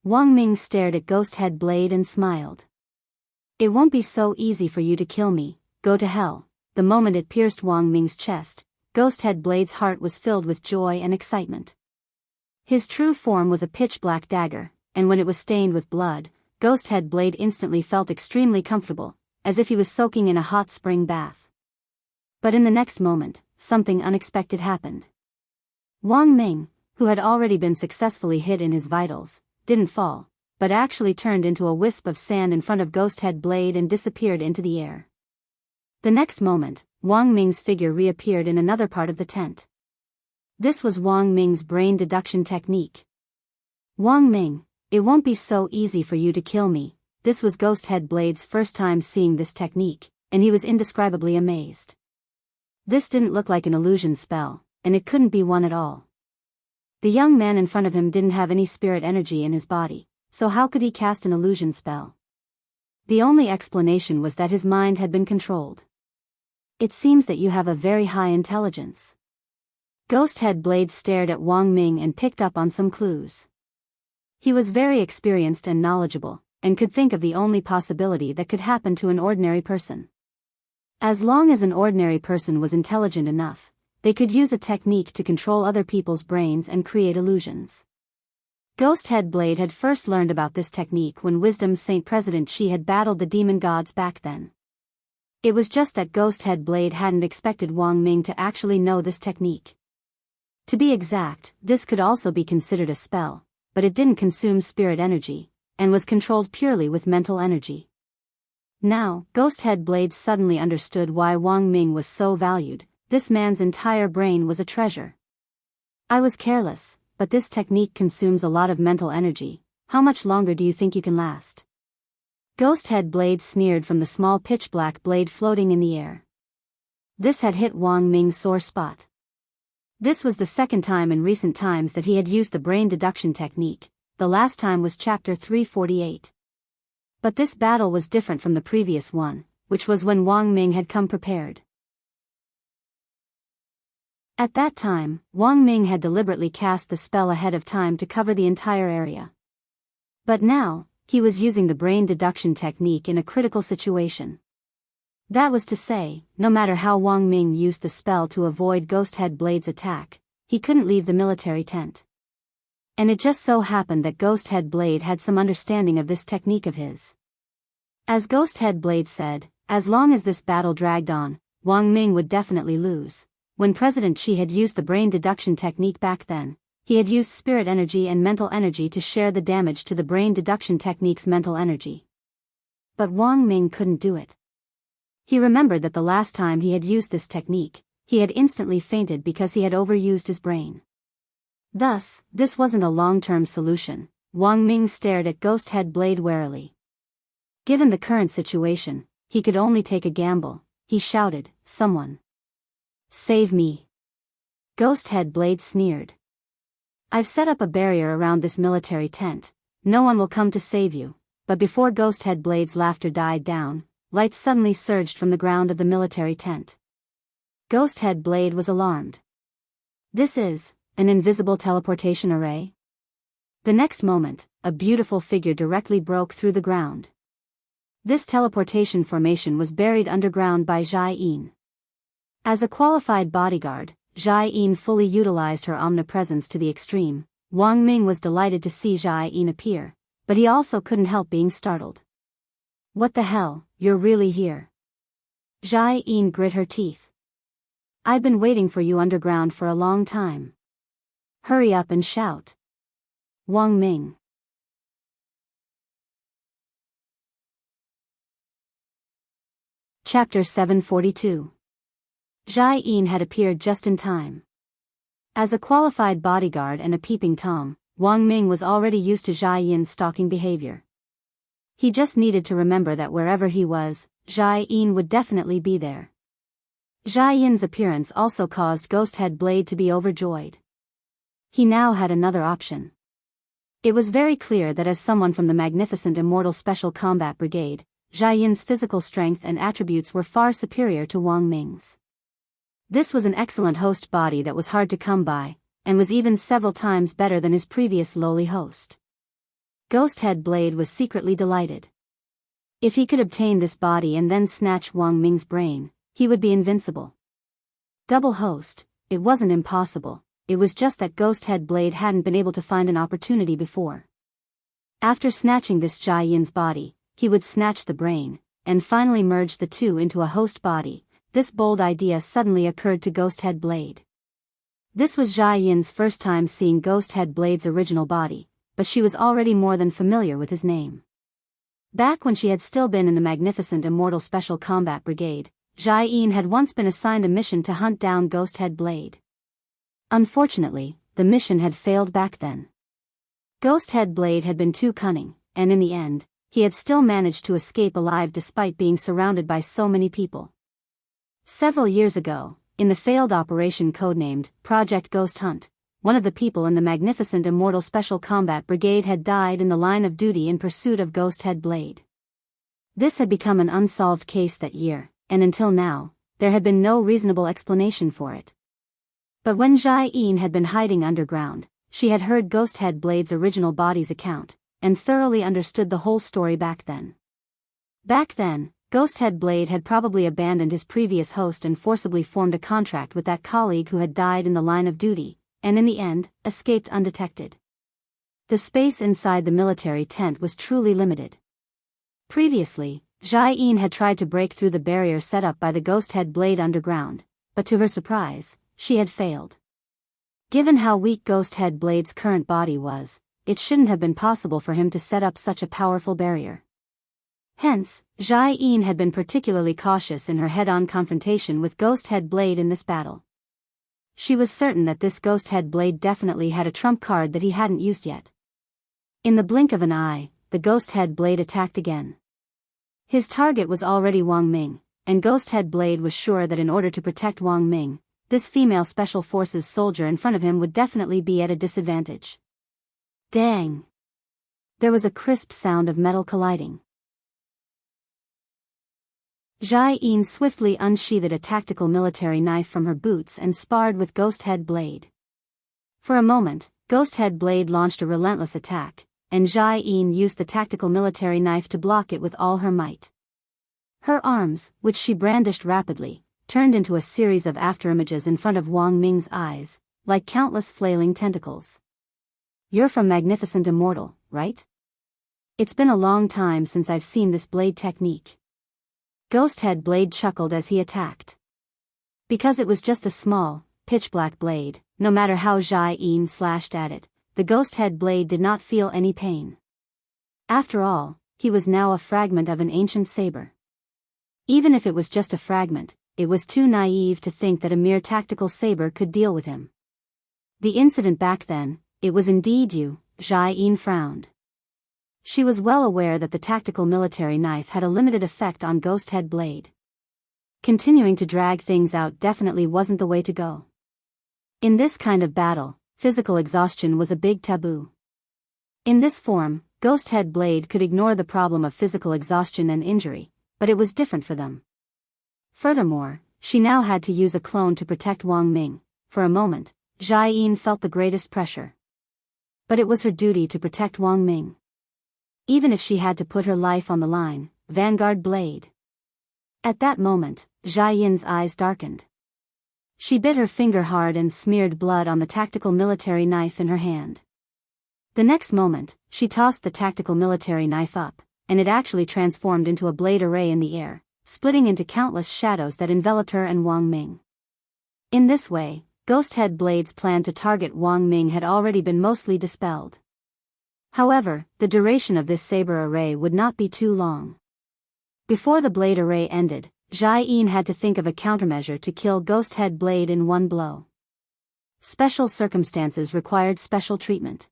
Wang Ming stared at Ghost Head Blade and smiled. "It won't be so easy for you to kill me, go to hell." The moment it pierced Wang Ming's chest, Ghost Head Blade's heart was filled with joy and excitement. His true form was a pitch-black dagger, and when it was stained with blood, Ghost Head Blade instantly felt extremely comfortable, as if he was soaking in a hot spring bath. But in the next moment, something unexpected happened. Wang Ming, who had already been successfully hit in his vitals, didn't fall, but actually turned into a wisp of sand in front of Ghost Head Blade and disappeared into the air. The next moment, Wang Ming's figure reappeared in another part of the tent. This was Wang Ming's brain deduction technique. "Wang Ming, it won't be so easy for you to kill me." This was Ghost Head Blade's first time seeing this technique, and he was indescribably amazed. This didn't look like an illusion spell, and it couldn't be one at all. The young man in front of him didn't have any spirit energy in his body, so how could he cast an illusion spell? The only explanation was that his mind had been controlled. "It seems that you have a very high intelligence." Ghost Head Blade stared at Wang Ming and picked up on some clues. He was very experienced and knowledgeable, and could think of the only possibility that could happen to an ordinary person. As long as an ordinary person was intelligent enough, they could use a technique to control other people's brains and create illusions. Ghost Head Blade had first learned about this technique when Wisdom's Saint President Shi had battled the demon gods back then. It was just that Ghost Head Blade hadn't expected Wang Ming to actually know this technique. To be exact, this could also be considered a spell, but it didn't consume spirit energy, and was controlled purely with mental energy. Now, Ghost Head Blade suddenly understood why Wang Ming was so valued. This man's entire brain was a treasure. "I was careless, but this technique consumes a lot of mental energy. How much longer do you think you can last?" Ghost Head Blade sneered from the small pitch-black blade floating in the air. This had hit Wang Ming's sore spot. This was the second time in recent times that he had used the brain deduction technique. The last time was chapter 348. But this battle was different from the previous one, which was when Wang Ming had come prepared. At that time, Wang Ming had deliberately cast the spell ahead of time to cover the entire area. But now, he was using the brain deduction technique in a critical situation. That was to say, no matter how Wang Ming used the spell to avoid Ghost Head Blade's attack, he couldn't leave the military tent. And it just so happened that Ghost Head Blade had some understanding of this technique of his. As Ghost Head Blade said, as long as this battle dragged on, Wang Ming would definitely lose. When President Shi had used the brain deduction technique back then, he had used spirit energy and mental energy to share the damage to the brain deduction technique's mental energy. But Wang Ming couldn't do it. He remembered that the last time he had used this technique, he had instantly fainted because he had overused his brain. Thus, this wasn't a long-term solution. Wang Ming stared at Ghost Head Blade warily. Given the current situation, he could only take a gamble. He shouted, "Someone! Save me!" Ghost Head Blade sneered. "I've set up a barrier around this military tent. No one will come to save you." But before Ghost Head Blade's laughter died down, lights suddenly surged from the ground of the military tent. Ghost Head Blade was alarmed. "This is an invisible teleportation array?" The next moment, a beautiful figure directly broke through the ground. This teleportation formation was buried underground by Jai Yin. As a qualified bodyguard, Jai Yin fully utilized her omnipresence to the extreme. Wang Ming was delighted to see Jai Yin appear, but he also couldn't help being startled. "What the hell, you're really here?" Jai Yin grit her teeth. "I've been waiting for you underground for a long time. Hurry up and shout." Wang Ming. Chapter 742. Jai Yin had appeared just in time. As a qualified bodyguard and a peeping Tom, Wang Ming was already used to Jai Yin's stalking behavior. He just needed to remember that wherever he was, Jia Yin would definitely be there. Jia Yin's appearance also caused Ghosthead Blade to be overjoyed. He now had another option. It was very clear that as someone from the magnificent Immortal Special Combat Brigade, Jia Yin's physical strength and attributes were far superior to Wang Ming's. This was an excellent host body that was hard to come by, and was even several times better than his previous lowly host. Ghosthead Blade was secretly delighted. If he could obtain this body and then snatch Wang Ming's brain, he would be invincible. Double host, it wasn't impossible, it was just that Ghosthead Blade hadn't been able to find an opportunity before. After snatching this Jia Yin's body, he would snatch the brain, and finally merge the two into a host body. This bold idea suddenly occurred to Ghosthead Blade. This was Jia Yin's first time seeing Ghosthead Blade's original body, but she was already more than familiar with his name. Back when she had still been in the magnificent Immortal Special Combat Brigade, Jia Yin had once been assigned a mission to hunt down Ghosthead Blade. Unfortunately, the mission had failed back then. Ghosthead Blade had been too cunning, and in the end, he had still managed to escape alive despite being surrounded by so many people. Several years ago, in the failed operation codenamed Project Ghost Hunt, one of the people in the magnificent Immortal Special Combat Brigade had died in the line of duty in pursuit of Ghosthead Blade. This had become an unsolved case that year, and until now, there had been no reasonable explanation for it. But when Jia Yin had been hiding underground, she had heard Ghosthead Blade's original body's account, and thoroughly understood the whole story back then. Back then, Ghosthead Blade had probably abandoned his previous host and forcibly formed a contract with that colleague who had died in the line of duty, and in the end, escaped undetected. The space inside the military tent was truly limited. Previously, Jia Yin had tried to break through the barrier set up by the Ghosthead Blade underground, but to her surprise, she had failed. Given how weak Ghosthead Blade's current body was, it shouldn't have been possible for him to set up such a powerful barrier. Hence, Jia Yin had been particularly cautious in her head-on confrontation with Ghosthead Blade in this battle. She was certain that this Ghosthead Blade definitely had a trump card that he hadn't used yet. In the blink of an eye, the Ghosthead Blade attacked again. His target was already Wang Ming, and Ghosthead Blade was sure that in order to protect Wang Ming, this female Special Forces soldier in front of him would definitely be at a disadvantage. Dang! There was a crisp sound of metal colliding. Jia Yin swiftly unsheathed a tactical military knife from her boots and sparred with Ghosthead Blade. For a moment, Ghosthead Blade launched a relentless attack, and Jia Yin used the tactical military knife to block it with all her might. Her arms, which she brandished rapidly, turned into a series of afterimages in front of Wang Ming's eyes, like countless flailing tentacles. "You're from Magnificent Immortal, right? It's been a long time since I've seen this blade technique." Ghosthead Blade chuckled as he attacked. Because it was just a small, pitch-black blade, no matter how Jia Yin slashed at it, the Ghosthead Blade did not feel any pain. After all, he was now a fragment of an ancient saber. Even if it was just a fragment, it was too naive to think that a mere tactical saber could deal with him. The incident back then, it was indeed you, Jia Yin frowned. She was well aware that the tactical military knife had a limited effect on Ghosthead Blade. Continuing to drag things out definitely wasn't the way to go. In this kind of battle, physical exhaustion was a big taboo. In this form, Ghosthead Blade could ignore the problem of physical exhaustion and injury, but it was different for them. Furthermore, she now had to use a clone to protect Wang Ming. For a moment, Jia Yin felt the greatest pressure. But it was her duty to protect Wang Ming. Even if she had to put her life on the line, Vanguard Blade. At that moment, Jia Yin's eyes darkened. She bit her finger hard and smeared blood on the tactical military knife in her hand. The next moment, she tossed the tactical military knife up, and it actually transformed into a blade array in the air, splitting into countless shadows that enveloped her and Wang Ming. In this way, Ghosthead Blade's plan to target Wang Ming had already been mostly dispelled. However, the duration of this saber array would not be too long. Before the blade array ended, Jia Yin had to think of a countermeasure to kill Ghosthead Blade in one blow. Special circumstances required special treatment.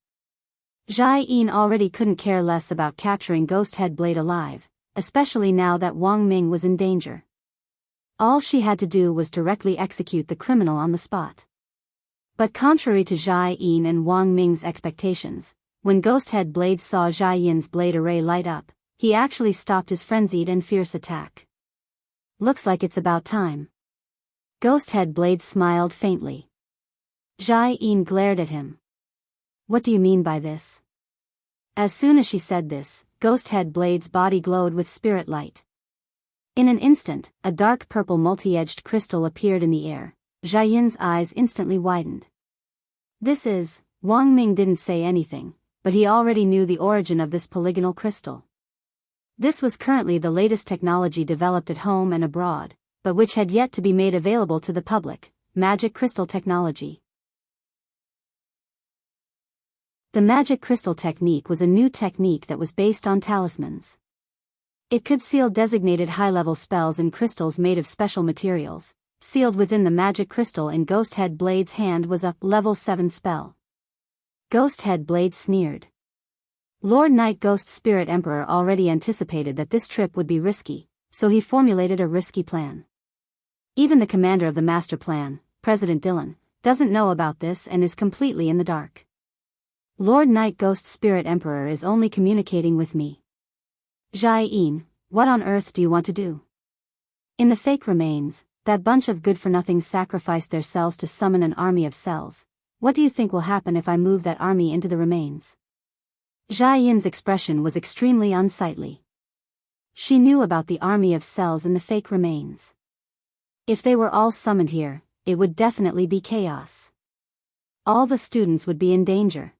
Jia Yin already couldn't care less about capturing Ghosthead Blade alive, especially now that Wang Ming was in danger. All she had to do was directly execute the criminal on the spot. But contrary to Zhai Yin and Wang Ming's expectations, when Ghosthead Blade saw Zhai Yin's blade array light up, he actually stopped his frenzied and fierce attack. Looks like it's about time. Ghosthead Blade smiled faintly. Zhai Yin glared at him. What do you mean by this? As soon as she said this, Ghosthead Blade's body glowed with spirit light. In an instant, a dark purple multi-edged crystal appeared in the air. Zhai Yin's eyes instantly widened. This is... Wang Ming didn't say anything, but he already knew the origin of this polygonal crystal. This was currently the latest technology developed at home and abroad, but which had yet to be made available to the public: magic crystal technology. The magic crystal technique was a new technique that was based on talismans. It could seal designated high-level spells in crystals made of special materials. Sealed within the magic crystal in Ghosthead Blade's hand was a level 7 spell. Ghosthead Blade sneered. Lord Night Ghost Spirit Emperor already anticipated that this trip would be risky, so he formulated a risky plan. Even the commander of the master plan, President Dylan, doesn't know about this and is completely in the dark. Lord Night Ghost Spirit Emperor is only communicating with me. Zhai Yin, what on earth do you want to do? In the fake remains, that bunch of good-for-nothings sacrificed their cells to summon an army of cells. What do you think will happen if I move that army into the remains? Zhai Yin's expression was extremely unsightly. She knew about the army of cells in the fake remains. If they were all summoned here, it would definitely be chaos. All the students would be in danger.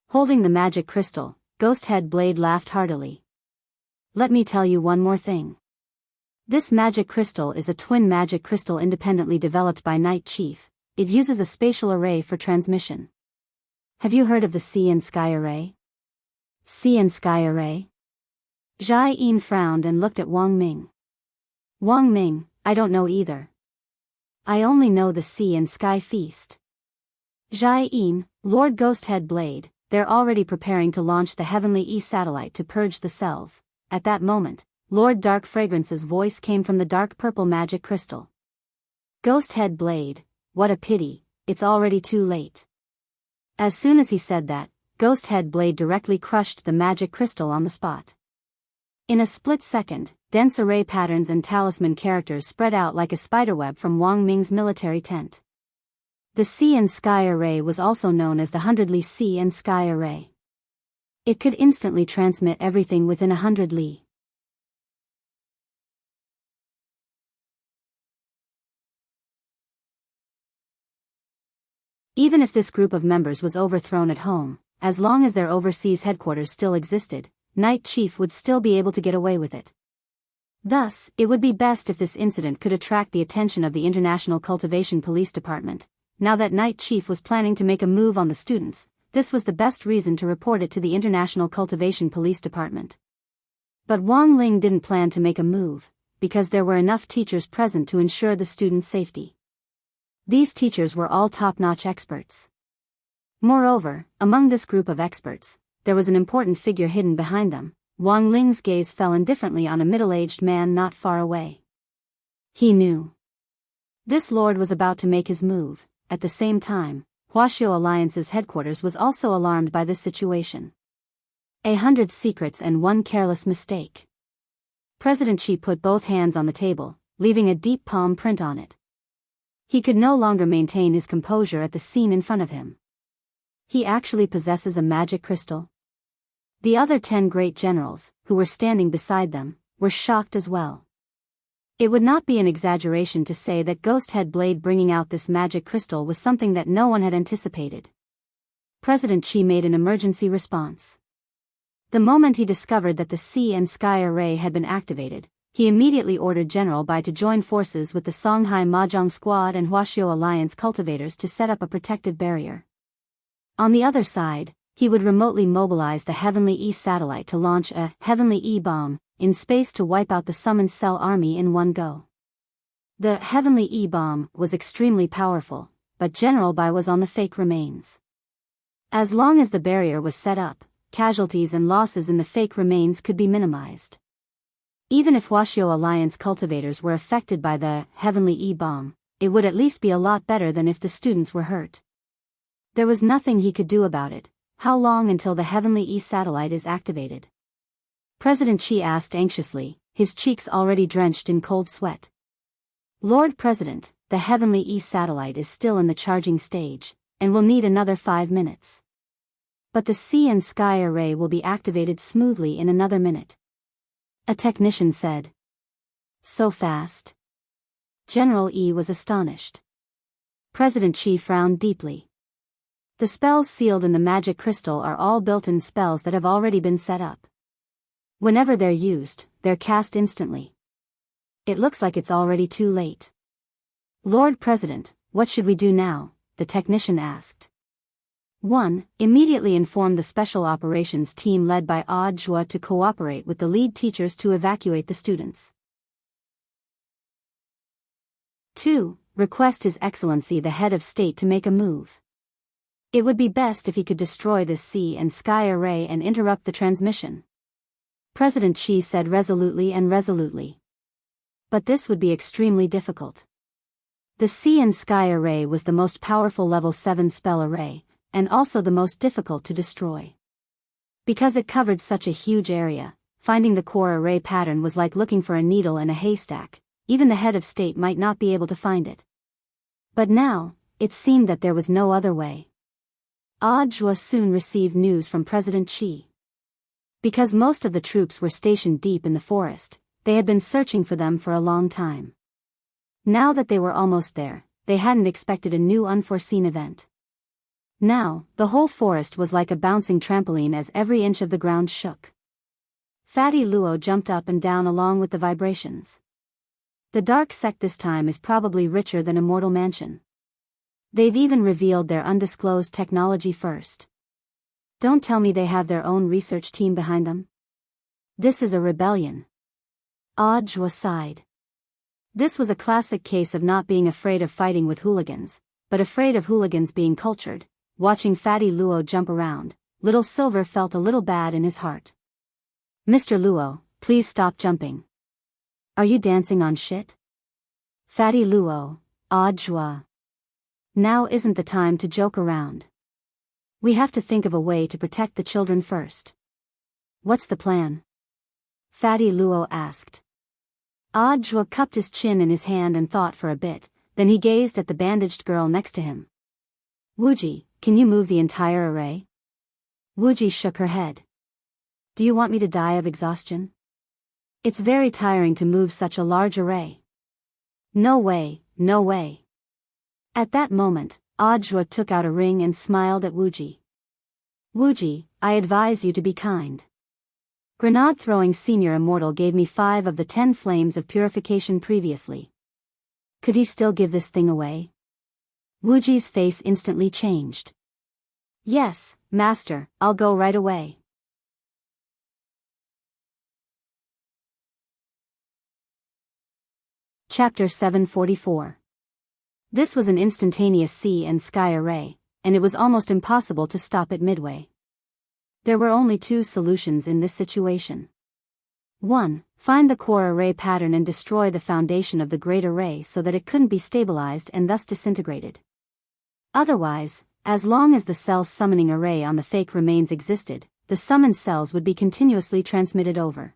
Holding the magic crystal, Ghosthead Blade laughed heartily. Let me tell you one more thing. This magic crystal is a twin magic crystal independently developed by Night Chief. It uses a spatial array for transmission. Have you heard of the Sea and Sky Array? Sea and Sky Array? Zhai Yin frowned and looked at Wang Ming. Wang Ming, I don't know either. I only know the Sea and Sky Feast. Zhai Yin, Lord Ghosthead Blade, they're already preparing to launch the Heavenly E satellite to purge the cells. At that moment, Lord Dark Fragrance's voice came from the dark purple magic crystal. Ghosthead Blade, what a pity, it's already too late. As soon as he said that, Ghosthead Blade directly crushed the magic crystal on the spot. In a split second, dense array patterns and talisman characters spread out like a spiderweb from Wang Ming's military tent. The Sea and Sky Array was also known as the 100 Li Sea and Sky Array. It could instantly transmit everything within 100 li. Even if this group of members was overthrown at home, as long as their overseas headquarters still existed, Night Chief would still be able to get away with it. Thus, it would be best if this incident could attract the attention of the International Cultivation Police Department. Now that Night Chief was planning to make a move on the students, this was the best reason to report it to the International Cultivation Police Department. But Wang Ling didn't plan to make a move, because there were enough teachers present to ensure the students' safety. These teachers were all top-notch experts. Moreover, among this group of experts, there was an important figure hidden behind them. Wang Ling's gaze fell indifferently on a middle-aged man not far away. He knew. This lord was about to make his move. At the same time, Huaxiao Alliance's headquarters was also alarmed by this situation. 100 secrets and one careless mistake. President Xi put both hands on the table, leaving a deep palm print on it. He could no longer maintain his composure at the scene in front of him. He actually possesses a magic crystal? The other 10 great generals, who were standing beside them, were shocked as well. It would not be an exaggeration to say that Ghosthead Blade bringing out this magic crystal was something that no one had anticipated. President Xi made an emergency response. The moment he discovered that the Sea and Sky Array had been activated, he immediately ordered General Bai to join forces with the Songhai Mahjong Squad and Huaxiao Alliance cultivators to set up a protective barrier. On the other side, he would remotely mobilize the Heavenly E satellite to launch a Heavenly E bomb in space to wipe out the summoned cell army in one go. The Heavenly E bomb was extremely powerful, but General Bai was on the fake remains. As long as the barrier was set up, casualties and losses in the fake remains could be minimized. Even if Washio Alliance cultivators were affected by the Heavenly E-bomb, it would at least be a lot better than if the students were hurt. There was nothing he could do about it. How long until the Heavenly E satellite is activated? President Chi asked anxiously, his cheeks already drenched in cold sweat. Lord President, the Heavenly E satellite is still in the charging stage, and will need another 5 minutes. But the sea and sky array will be activated smoothly in another minute. A technician said. So fast? General E was astonished. President Chi frowned deeply. The spells sealed in the magic crystal are all built-in spells that have already been set up. Whenever they're used, they're cast instantly. It looks like it's already too late. Lord President, what should we do now? The technician asked. 1. Immediately inform the Special Operations Team led by Audiobook to cooperate with the lead teachers to evacuate the students. 2. Request His Excellency the Head of State to make a move. It would be best if he could destroy this sea and sky array and interrupt the transmission. President Chi said resolutely. But this would be extremely difficult. The sea and sky array was the most powerful level 7 spell array, and also the most difficult to destroy. Because it covered such a huge area, finding the core array pattern was like looking for a needle in a haystack. Even the head of state might not be able to find it. But now, it seemed that there was no other way. Audiobook soon received news from President Chi. Because most of the troops were stationed deep in the forest, they had been searching for them for a long time. Now that they were almost there, they hadn't expected a new unforeseen event. Now, the whole forest was like a bouncing trampoline as every inch of the ground shook. Fatty Luo jumped up and down along with the vibrations. The dark sect this time is probably richer than Immortal Mansion. They've even revealed their undisclosed technology first. Don't tell me they have their own research team behind them. This is a rebellion. Audiobook sighed. This was a classic case of not being afraid of fighting with hooligans, but afraid of hooligans being cultured. Watching Fatty Luo jump around, Little Silver felt a little bad in his heart. Mr. Luo, please stop jumping. Are you dancing on shit? Fatty Luo, Audiobook. Now isn't the time to joke around. We have to think of a way to protect the children first. What's the plan? Fatty Luo asked. Audiobook cupped his chin in his hand and thought for a bit, then he gazed at the bandaged girl next to him. Wuji, can you move the entire array? Wuji shook her head. Do you want me to die of exhaustion? It's very tiring to move such a large array. No way, no way. At that moment, Audiobook took out a ring and smiled at Wuji. Wuji, I advise you to be kind. Grenade-throwing Senior Immortal gave me 5 of the 10 flames of purification previously. Could he still give this thing away? Wuji's face instantly changed. Yes, Master, I'll go right away. Chapter 744. This was an instantaneous sea and sky array, and it was almost impossible to stop it midway. There were only 2 solutions in this situation. 1. Find the core array pattern and destroy the foundation of the great array so that it couldn't be stabilized and thus disintegrated. Otherwise, as long as the cell summoning array on the fake remains existed, the summoned cells would be continuously transmitted over.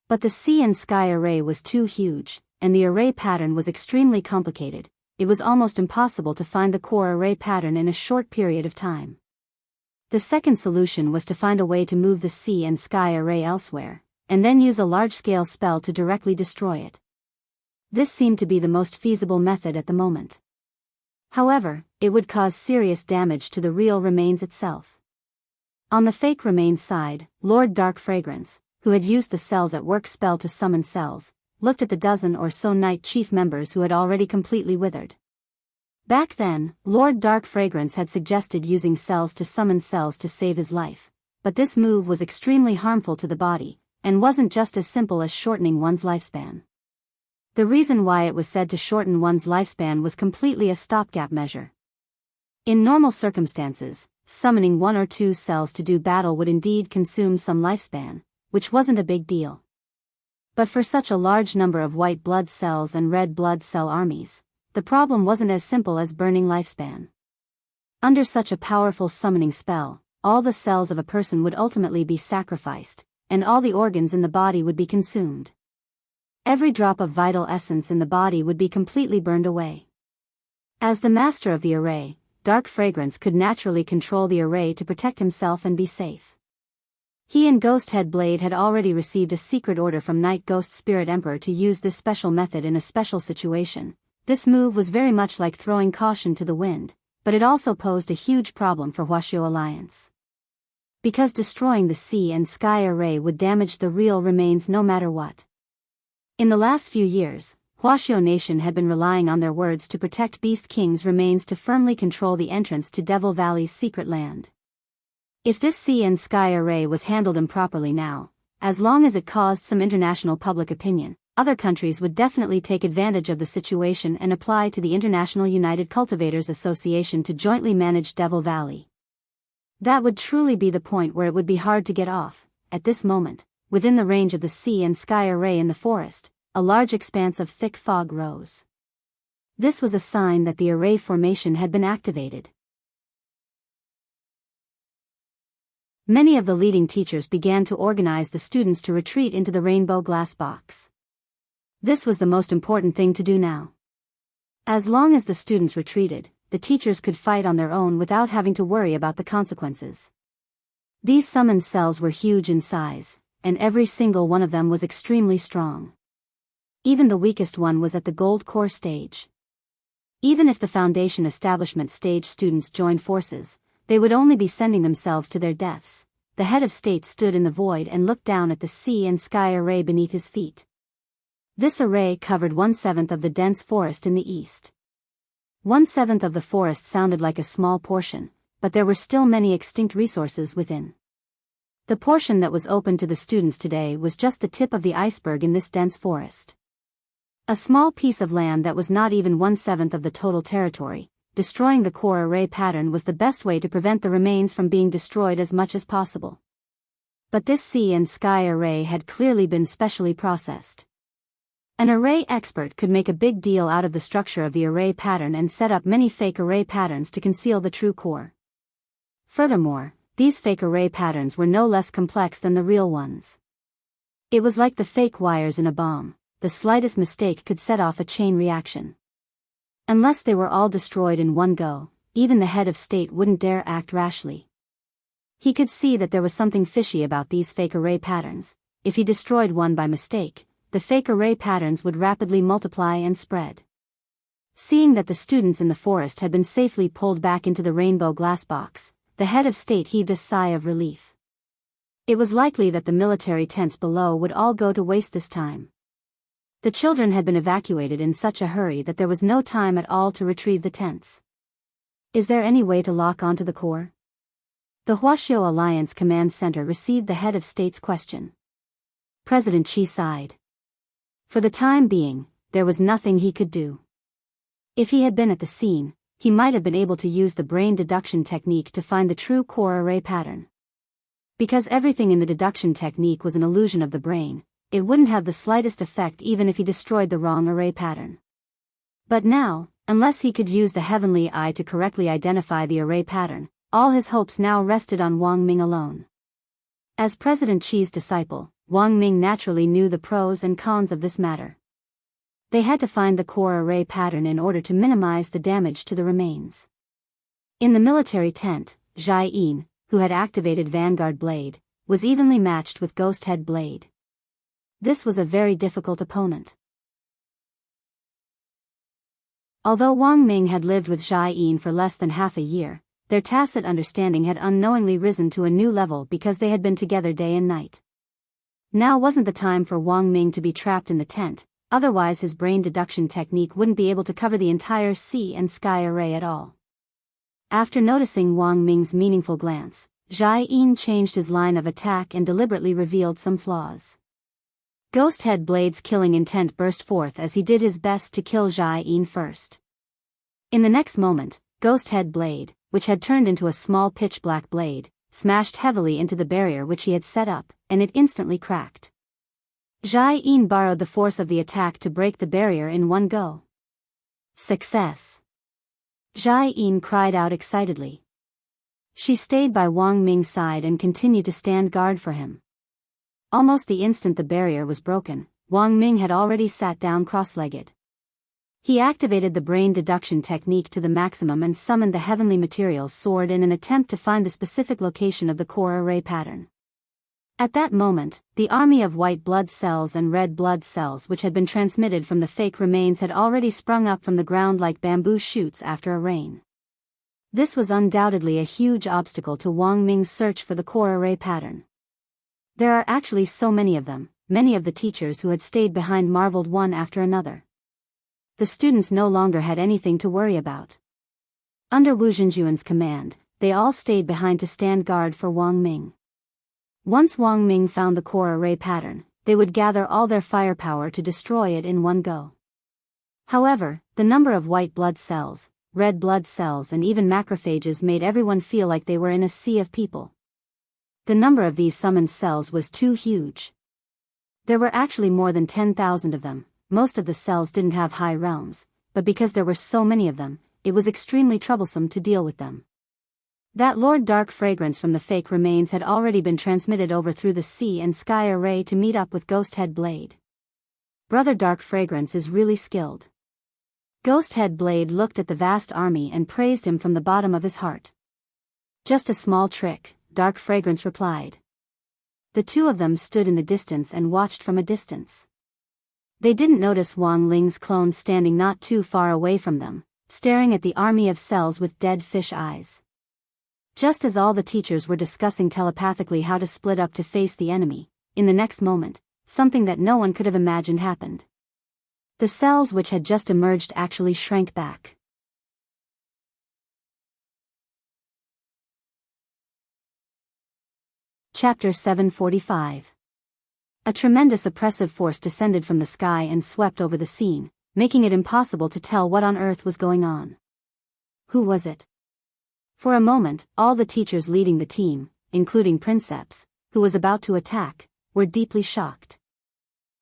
But the sea and sky array was too huge, and the array pattern was extremely complicated. It was almost impossible to find the core array pattern in a short period of time. The second solution was to find a way to move the sea and sky array elsewhere, and then use a large-scale spell to directly destroy it. This seemed to be the most feasible method at the moment. However, it would cause serious damage to the real remains itself. On the fake remains side, Lord Dark Fragrance, who had used the cells at work spell to summon cells, looked at the dozen or so Night Chief members who had already completely withered. Back then, Lord Dark Fragrance had suggested using cells to summon cells to save his life, but this move was extremely harmful to the body, and wasn't just as simple as shortening one's lifespan. The reason why it was said to shorten one's lifespan was completely a stopgap measure. In normal circumstances, summoning 1 or 2 cells to do battle would indeed consume some lifespan, which wasn't a big deal. But for such a large number of white blood cells and red blood cell armies, the problem wasn't as simple as burning lifespan. Under such a powerful summoning spell, all the cells of a person would ultimately be sacrificed, and all the organs in the body would be consumed. Every drop of vital essence in the body would be completely burned away. As the master of the array, Dark Fragrance could naturally control the array to protect himself and be safe. He and Ghosthead Blade had already received a secret order from Night Ghost Spirit Emperor to use this special method in a special situation. This move was very much like throwing caution to the wind, but it also posed a huge problem for Huaxiao Alliance. Because destroying the sea and sky array would damage the real remains no matter what. In the last few years, Huaxiao Nation had been relying on their words to protect Beast King's remains to firmly control the entrance to Devil Valley's secret land. If this sea and sky array was handled improperly now, as long as it caused some international public opinion, other countries would definitely take advantage of the situation and apply to the International United Cultivators Association to jointly manage Devil Valley. That would truly be the point where it would be hard to get off. At this moment, within the range of the sea and sky array in the forest, a large expanse of thick fog rose. This was a sign that the array formation had been activated. Many of the leading teachers began to organize the students to retreat into the rainbow glass box. This was the most important thing to do now. As long as the students retreated, the teachers could fight on their own without having to worry about the consequences. These summoned cells were huge in size, and every single one of them was extremely strong. Even the weakest one was at the gold core stage. Even if the Foundation Establishment stage students joined forces, they would only be sending themselves to their deaths. The head of state stood in the void and looked down at the sea and sky array beneath his feet. This array covered 1/7 of the dense forest in the east. 1/7 of the forest sounded like a small portion, but there were still many extinct resources within. The portion that was open to the students today was just the tip of the iceberg in this dense forest. A small piece of land that was not even 1/7 of the total territory. Destroying the core array pattern was the best way to prevent the remains from being destroyed as much as possible. But this sea and sky array had clearly been specially processed. An array expert could make a big deal out of the structure of the array pattern and set up many fake array patterns to conceal the true core. Furthermore, these fake array patterns were no less complex than the real ones. It was like the fake wires in a bomb. The slightest mistake could set off a chain reaction. Unless they were all destroyed in one go, even the head of state wouldn't dare act rashly. He could see that there was something fishy about these fake array patterns. If he destroyed one by mistake, the fake array patterns would rapidly multiply and spread. Seeing that the students in the forest had been safely pulled back into the rainbow glass box, the head of state heaved a sigh of relief. It was likely that the military tents below would all go to waste this time. The children had been evacuated in such a hurry that there was no time at all to retrieve the tents. Is there any way to lock onto the core? The Huaxiao Alliance Command Center received the head of state's question. President Qi sighed. For the time being, there was nothing he could do. If he had been at the scene, he might have been able to use the brain deduction technique to find the true core array pattern. Because everything in the deduction technique was an illusion of the brain, it wouldn't have the slightest effect even if he destroyed the wrong array pattern. But now, unless he could use the heavenly eye to correctly identify the array pattern, all his hopes now rested on Wang Ming alone. As President Qi's disciple, Wang Ming naturally knew the pros and cons of this matter. They had to find the core array pattern in order to minimize the damage to the remains. In the military tent, Zhai Yin, who had activated Vanguard Blade, was evenly matched with Ghosthead Blade. This was a very difficult opponent. Although Wang Ming had lived with Zhai Yin for less than half a year, their tacit understanding had unknowingly risen to a new level because they had been together day and night. Now wasn't the time for Wang Ming to be trapped in the tent, otherwise his brain deduction technique wouldn't be able to cover the entire sea and sky array at all. After noticing Wang Ming's meaningful glance, Zhai Yin changed his line of attack and deliberately revealed some flaws. Ghosthead Blade's killing intent burst forth as he did his best to kill Zhai Yin first. In the next moment, Ghosthead Blade, which had turned into a small pitch-black blade, smashed heavily into the barrier which he had set up, and it instantly cracked. Jai Yin borrowed the force of the attack to break the barrier in one go. Success! Jai Yin cried out excitedly. She stayed by Wang Ming's side and continued to stand guard for him. Almost the instant the barrier was broken, Wang Ming had already sat down cross-legged. He activated the brain deduction technique to the maximum and summoned the heavenly materials sword in an attempt to find the specific location of the core array pattern. At that moment, the army of white blood cells and red blood cells which had been transmitted from the fake remains had already sprung up from the ground like bamboo shoots after a rain. This was undoubtedly a huge obstacle to Wang Ming's search for the core array pattern. There are actually so many of them, many of the teachers who had stayed behind marveled one after another. The students no longer had anything to worry about. Under Wu Zhenjuan's command, they all stayed behind to stand guard for Wang Ming. Once Wang Ming found the core array pattern, they would gather all their firepower to destroy it in one go. However, the number of white blood cells, red blood cells and even macrophages made everyone feel like they were in a sea of people. The number of these summoned cells was too huge. There were actually more than 10,000 of them. Most of the cells didn't have high realms, but because there were so many of them, it was extremely troublesome to deal with them. That Lord Dark Fragrance from the fake remains had already been transmitted over through the sea and sky array to meet up with Ghost Head Blade. Brother Dark Fragrance is really skilled. Ghost Head Blade looked at the vast army and praised him from the bottom of his heart. Just a small trick, Dark Fragrance replied. The two of them stood in the distance and watched from a distance. They didn't notice Wang Ling's clone standing not too far away from them, staring at the army of cells with dead fish eyes. Just as all the teachers were discussing telepathically how to split up to face the enemy, in the next moment, something that no one could have imagined happened. The cells which had just emerged actually shrank back. Chapter 745. A tremendous oppressive force descended from the sky and swept over the scene, making it impossible to tell what on earth was going on. Who was it? For a moment, all the teachers leading the team, including Princeps, who was about to attack, were deeply shocked.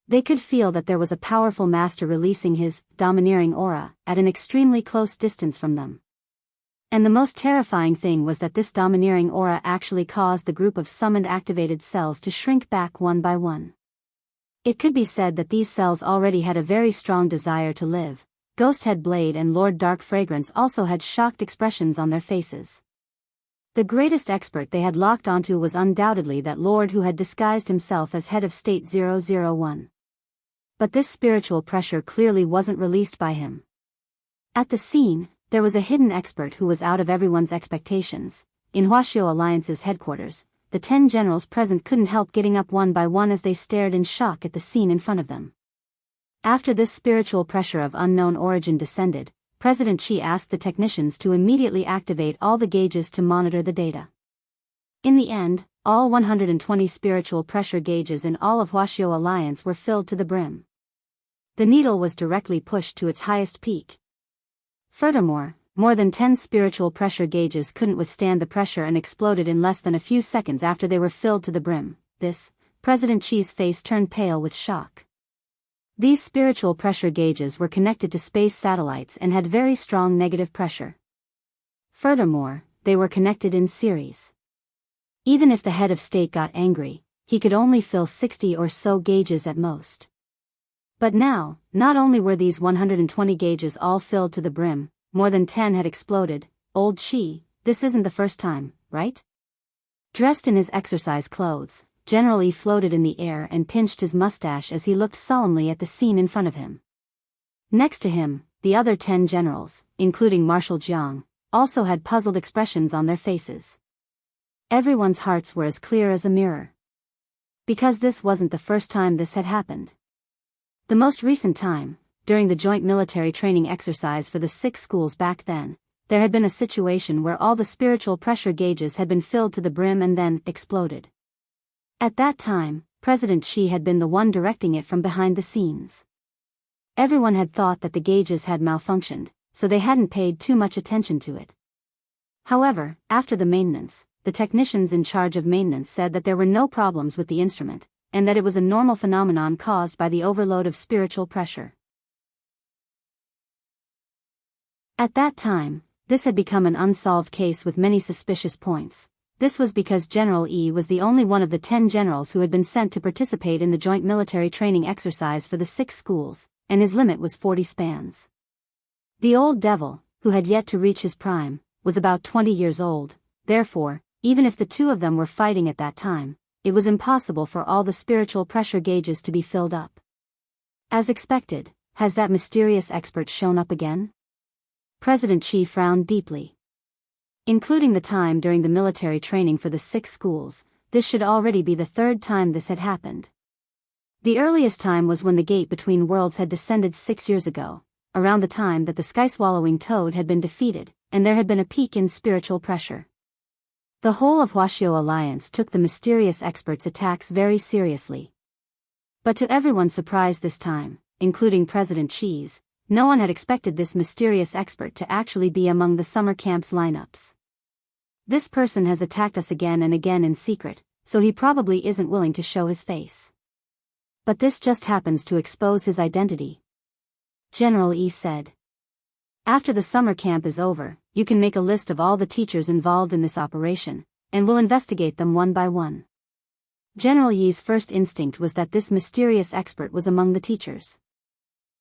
They could feel that there was a powerful master releasing his domineering aura at an extremely close distance from them. And the most terrifying thing was that this domineering aura actually caused the group of summoned activated cells to shrink back one by one. It could be said that these cells already had a very strong desire to live. Ghost Head Blade and Lord Dark Fragrance also had shocked expressions on their faces. The greatest expert they had locked onto was undoubtedly that Lord who had disguised himself as head of State 001. But this spiritual pressure clearly wasn't released by him. At the scene, there was a hidden expert who was out of everyone's expectations. In Huaxiao Alliance's headquarters, the 10 generals present couldn't help getting up one by one as they stared in shock at the scene in front of them. After this spiritual pressure of unknown origin descended, President Qi asked the technicians to immediately activate all the gauges to monitor the data. In the end, all 120 spiritual pressure gauges in all of Huaxiao Alliance were filled to the brim. The needle was directly pushed to its highest peak. Furthermore, more than 10 spiritual pressure gauges couldn't withstand the pressure and exploded in less than a few seconds after they were filled to the brim. President Qi's face turned pale with shock. These spiritual pressure gauges were connected to space satellites and had very strong negative pressure. Furthermore, they were connected in series. Even if the head of state got angry, he could only fill 60 or so gauges at most. But now, not only were these 120 gauges all filled to the brim, more than 10 had exploded. Old Qi, this isn't the first time, right? Dressed in his exercise clothes, General Yi floated in the air and pinched his mustache as he looked solemnly at the scene in front of him. Next to him, the other 10 generals, including Marshal Jiang, also had puzzled expressions on their faces. Everyone's hearts were as clear as a mirror. Because this wasn't the first time this had happened. The most recent time, during the joint military training exercise for the 6 schools back then, there had been a situation where all the spiritual pressure gauges had been filled to the brim and then exploded. At that time, President Qi had been the one directing it from behind the scenes. Everyone had thought that the gauges had malfunctioned, so they hadn't paid too much attention to it. However, after the maintenance, the technicians in charge of maintenance said that there were no problems with the instrument, and that it was a normal phenomenon caused by the overload of spiritual pressure. At that time, this had become an unsolved case with many suspicious points. This was because General E was the only one of the 10 generals who had been sent to participate in the joint military training exercise for the 6 schools, and his limit was 40 spans. The old devil, who had yet to reach his prime, was about 20 years old. Therefore, even if the two of them were fighting at that time, it was impossible for all the spiritual pressure gauges to be filled up. As expected, has that mysterious expert shown up again? President Xi frowned deeply. Including the time during the military training for the 6 schools, this should already be the 3rd time this had happened. The earliest time was when the gate between worlds had descended 6 years ago, around the time that the sky-swallowing toad had been defeated, and there had been a peak in spiritual pressure. The whole of Huaxiao Alliance took the mysterious expert's attacks very seriously. But to everyone's surprise this time, including President Xi's, no one had expected this mysterious expert to actually be among the summer camp's lineups. This person has attacked us again and again in secret, so he probably isn't willing to show his face. But this just happens to expose his identity. General E said. After the summer camp is over, you can make a list of all the teachers involved in this operation, and we'll investigate them one by one. General Yi's first instinct was that this mysterious expert was among the teachers.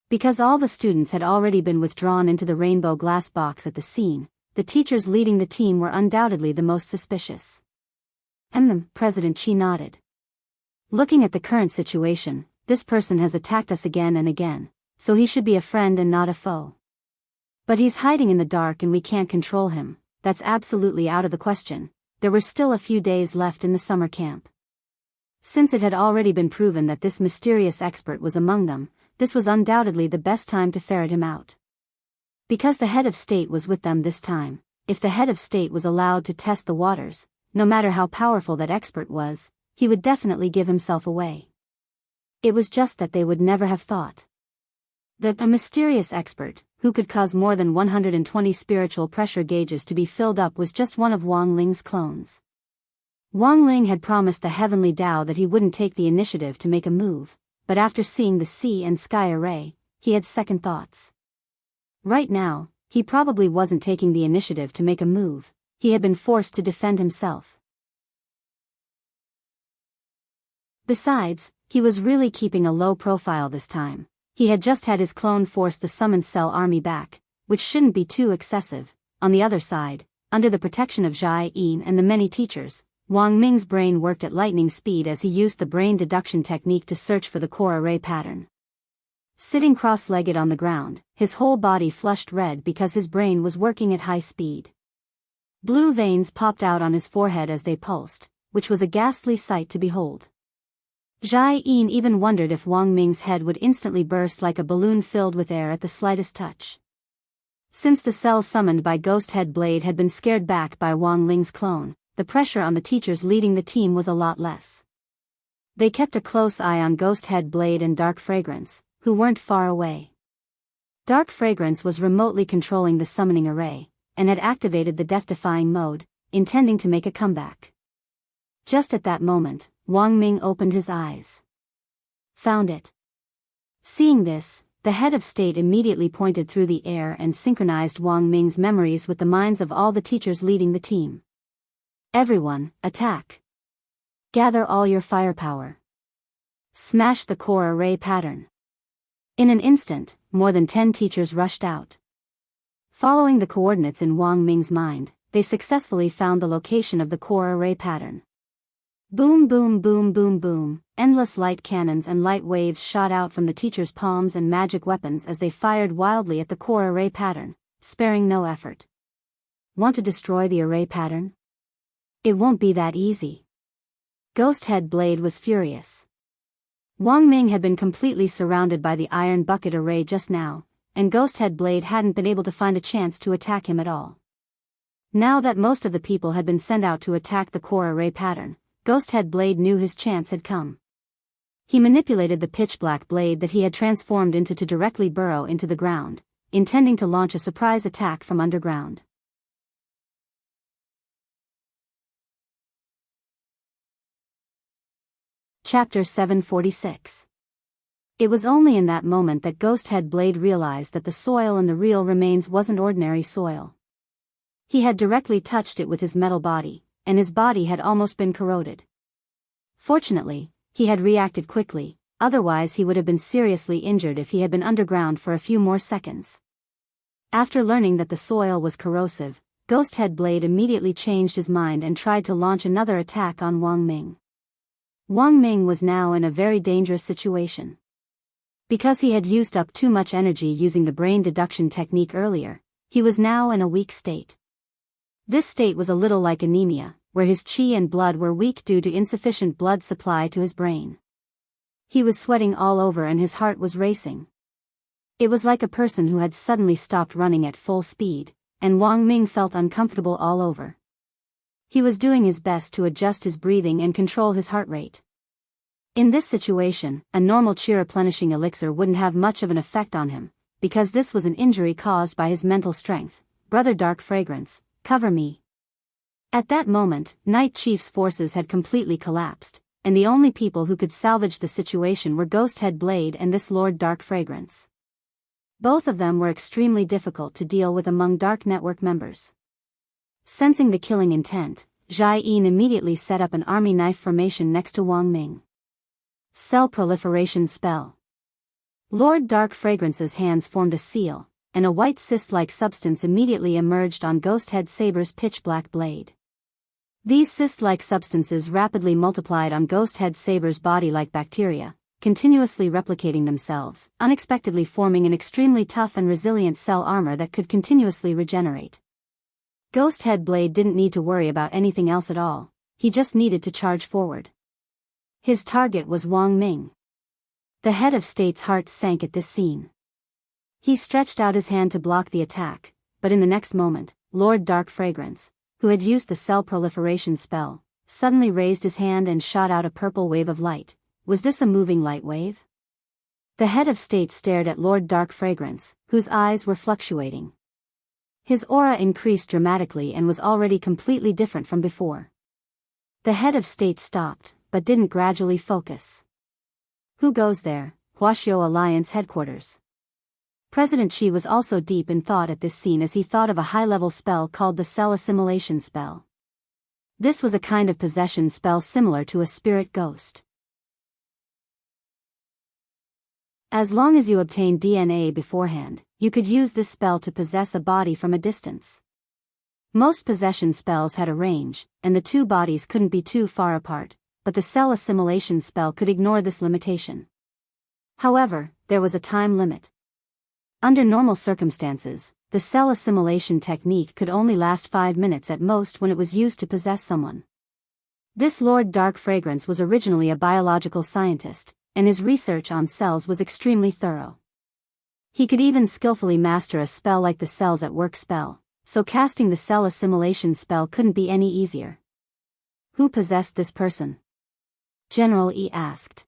Because all the students had already been withdrawn into the rainbow glass box at the scene, the teachers leading the team were undoubtedly the most suspicious. President Xi nodded. Looking at the current situation, this person has attacked us again and again, so he should be a friend and not a foe. But he's hiding in the dark and we can't control him. That's absolutely out of the question. There were still a few days left in the summer camp. Since it had already been proven that this mysterious expert was among them, this was undoubtedly the best time to ferret him out. Because the head of state was with them this time, if the head of state was allowed to test the waters, no matter how powerful that expert was, he would definitely give himself away. It was just that they would never have thought. A mysterious expert, who could cause more than 120 spiritual pressure gauges to be filled up, was just one of Wang Ling's clones. Wang Ling had promised the heavenly Tao that he wouldn't take the initiative to make a move, but after seeing the sea and sky array, he had second thoughts. Right now, he probably wasn't taking the initiative to make a move, he had been forced to defend himself. Besides, he was really keeping a low profile this time. He had just had his clone force the summoned cell army back, which shouldn't be too excessive. On the other side, under the protection of Zhai Yin and the many teachers, Wang Ming's brain worked at lightning speed as he used the brain deduction technique to search for the core array pattern. Sitting cross-legged on the ground, his whole body flushed red because his brain was working at high speed. Blue veins popped out on his forehead as they pulsed, which was a ghastly sight to behold. Zhai Yin even wondered if Wang Ming's head would instantly burst like a balloon filled with air at the slightest touch. Since the cell summoned by Ghost Head Blade had been scared back by Wang Ling's clone, the pressure on the teachers leading the team was a lot less. They kept a close eye on Ghost Head Blade and Dark Fragrance, who weren't far away. Dark Fragrance was remotely controlling the summoning array, and had activated the death-defying mode, intending to make a comeback. Just at that moment, Wang Ming opened his eyes. Found it. Seeing this, the head of state immediately pointed through the air and synchronized Wang Ming's memories with the minds of all the teachers leading the team. Everyone, attack. Gather all your firepower. Smash the core array pattern. In an instant, more than 10 teachers rushed out. Following the coordinates in Wang Ming's mind, they successfully found the location of the core array pattern. Boom boom boom boom boom, endless light cannons and light waves shot out from the teachers' palms and magic weapons as they fired wildly at the core array pattern, sparing no effort. Want to destroy the array pattern? It won't be that easy. Ghost Head Blade was furious. Wang Ming had been completely surrounded by the iron bucket array just now, and Ghost Head Blade hadn't been able to find a chance to attack him at all. Now that most of the people had been sent out to attack the core array pattern, Ghost Head Blade knew his chance had come. He manipulated the pitch-black blade that he had transformed into to directly burrow into the ground, intending to launch a surprise attack from underground. Chapter 746. It was only in that moment that Ghosthead Blade realized that the soil in the real remains wasn't ordinary soil. He had directly touched it with his metal body, and his body had almost been corroded. Fortunately, he had reacted quickly, otherwise he would have been seriously injured if he had been underground for a few more seconds. After learning that the soil was corrosive, Ghosthead Blade immediately changed his mind and tried to launch another attack on Wang Ming. Wang Ming was now in a very dangerous situation. Because he had used up too much energy using the brain deduction technique earlier, he was now in a weak state. This state was a little like anemia, where his qi and blood were weak due to insufficient blood supply to his brain. He was sweating all over and his heart was racing. It was like a person who had suddenly stopped running at full speed, and Wang Ming felt uncomfortable all over. He was doing his best to adjust his breathing and control his heart rate. In this situation, a normal qi replenishing elixir wouldn't have much of an effect on him, because this was an injury caused by his mental strength. Brother Dark Fragrance, cover me. At that moment, Night Chief's forces had completely collapsed, and the only people who could salvage the situation were Ghosthead Blade and this Lord Dark Fragrance. Both of them were extremely difficult to deal with among Dark Network members. Sensing the killing intent, Jai Yin immediately set up an army knife formation next to Wang Ming. Cell proliferation spell. Lord Dark Fragrance's hands formed a seal, and a white cyst-like substance immediately emerged on Ghosthead Saber's pitch-black blade. These cyst-like substances rapidly multiplied on Ghosthead Saber's body like bacteria, continuously replicating themselves, unexpectedly forming an extremely tough and resilient cell armor that could continuously regenerate. Ghosthead Blade didn't need to worry about anything else at all, he just needed to charge forward. His target was Wang Ming. The head of state's heart sank at this scene. He stretched out his hand to block the attack, but in the next moment, Lord Dark Fragrance, who had used the cell proliferation spell, suddenly raised his hand and shot out a purple wave of light. Was this a moving light wave? The head of state stared at Lord Dark Fragrance, whose eyes were fluctuating. His aura increased dramatically and was already completely different from before. The head of state stopped, but didn't gradually focus. Who goes there? Huaxiao Alliance headquarters. President Qi was also deep in thought at this scene as he thought of a high-level spell called the Cell Assimilation Spell. This was a kind of possession spell similar to a spirit ghost. As long as you obtained DNA beforehand, you could use this spell to possess a body from a distance. Most possession spells had a range, and the two bodies couldn't be too far apart, but the cell assimilation spell could ignore this limitation. However, there was a time limit. Under normal circumstances, the cell assimilation technique could only last 5 minutes at most when it was used to possess someone. This Lord Dark Fragrance was originally a biological scientist, and his research on cells was extremely thorough. He could even skillfully master a spell like the Cells at Work spell, so casting the cell assimilation spell couldn't be any easier. Who possessed this person? General Yi asked.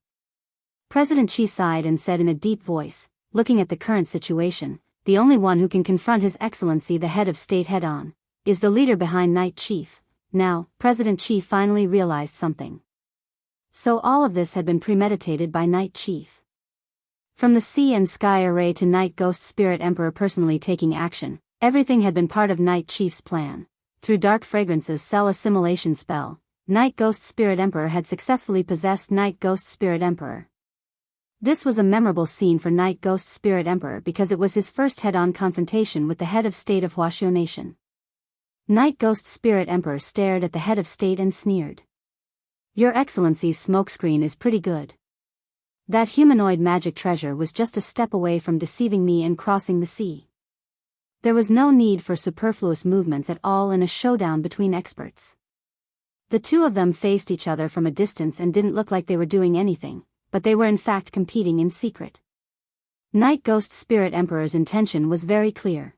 President Qi sighed and said in a deep voice, looking at the current situation, the only one who can confront His Excellency the head of state head-on, is the leader behind Night Chief. Now, President Qi finally realized something. So all of this had been premeditated by Night Chief. From the sea and sky array to Night Ghost Spirit Emperor personally taking action, everything had been part of Night Chief's plan. Through Dark Fragrance's cell assimilation spell, Night Ghost Spirit Emperor had successfully possessed Night Ghost Spirit Emperor. This was a memorable scene for Night Ghost Spirit Emperor because it was his first head-on confrontation with the head of state of Huaxiao Nation. Night Ghost Spirit Emperor stared at the head of state and sneered. Your Excellency's smokescreen is pretty good. That humanoid magic treasure was just a step away from deceiving me and crossing the sea. There was no need for superfluous movements at all in a showdown between experts. The two of them faced each other from a distance and didn't look like they were doing anything, but they were in fact competing in secret. Night Ghost Spirit Emperor's intention was very clear.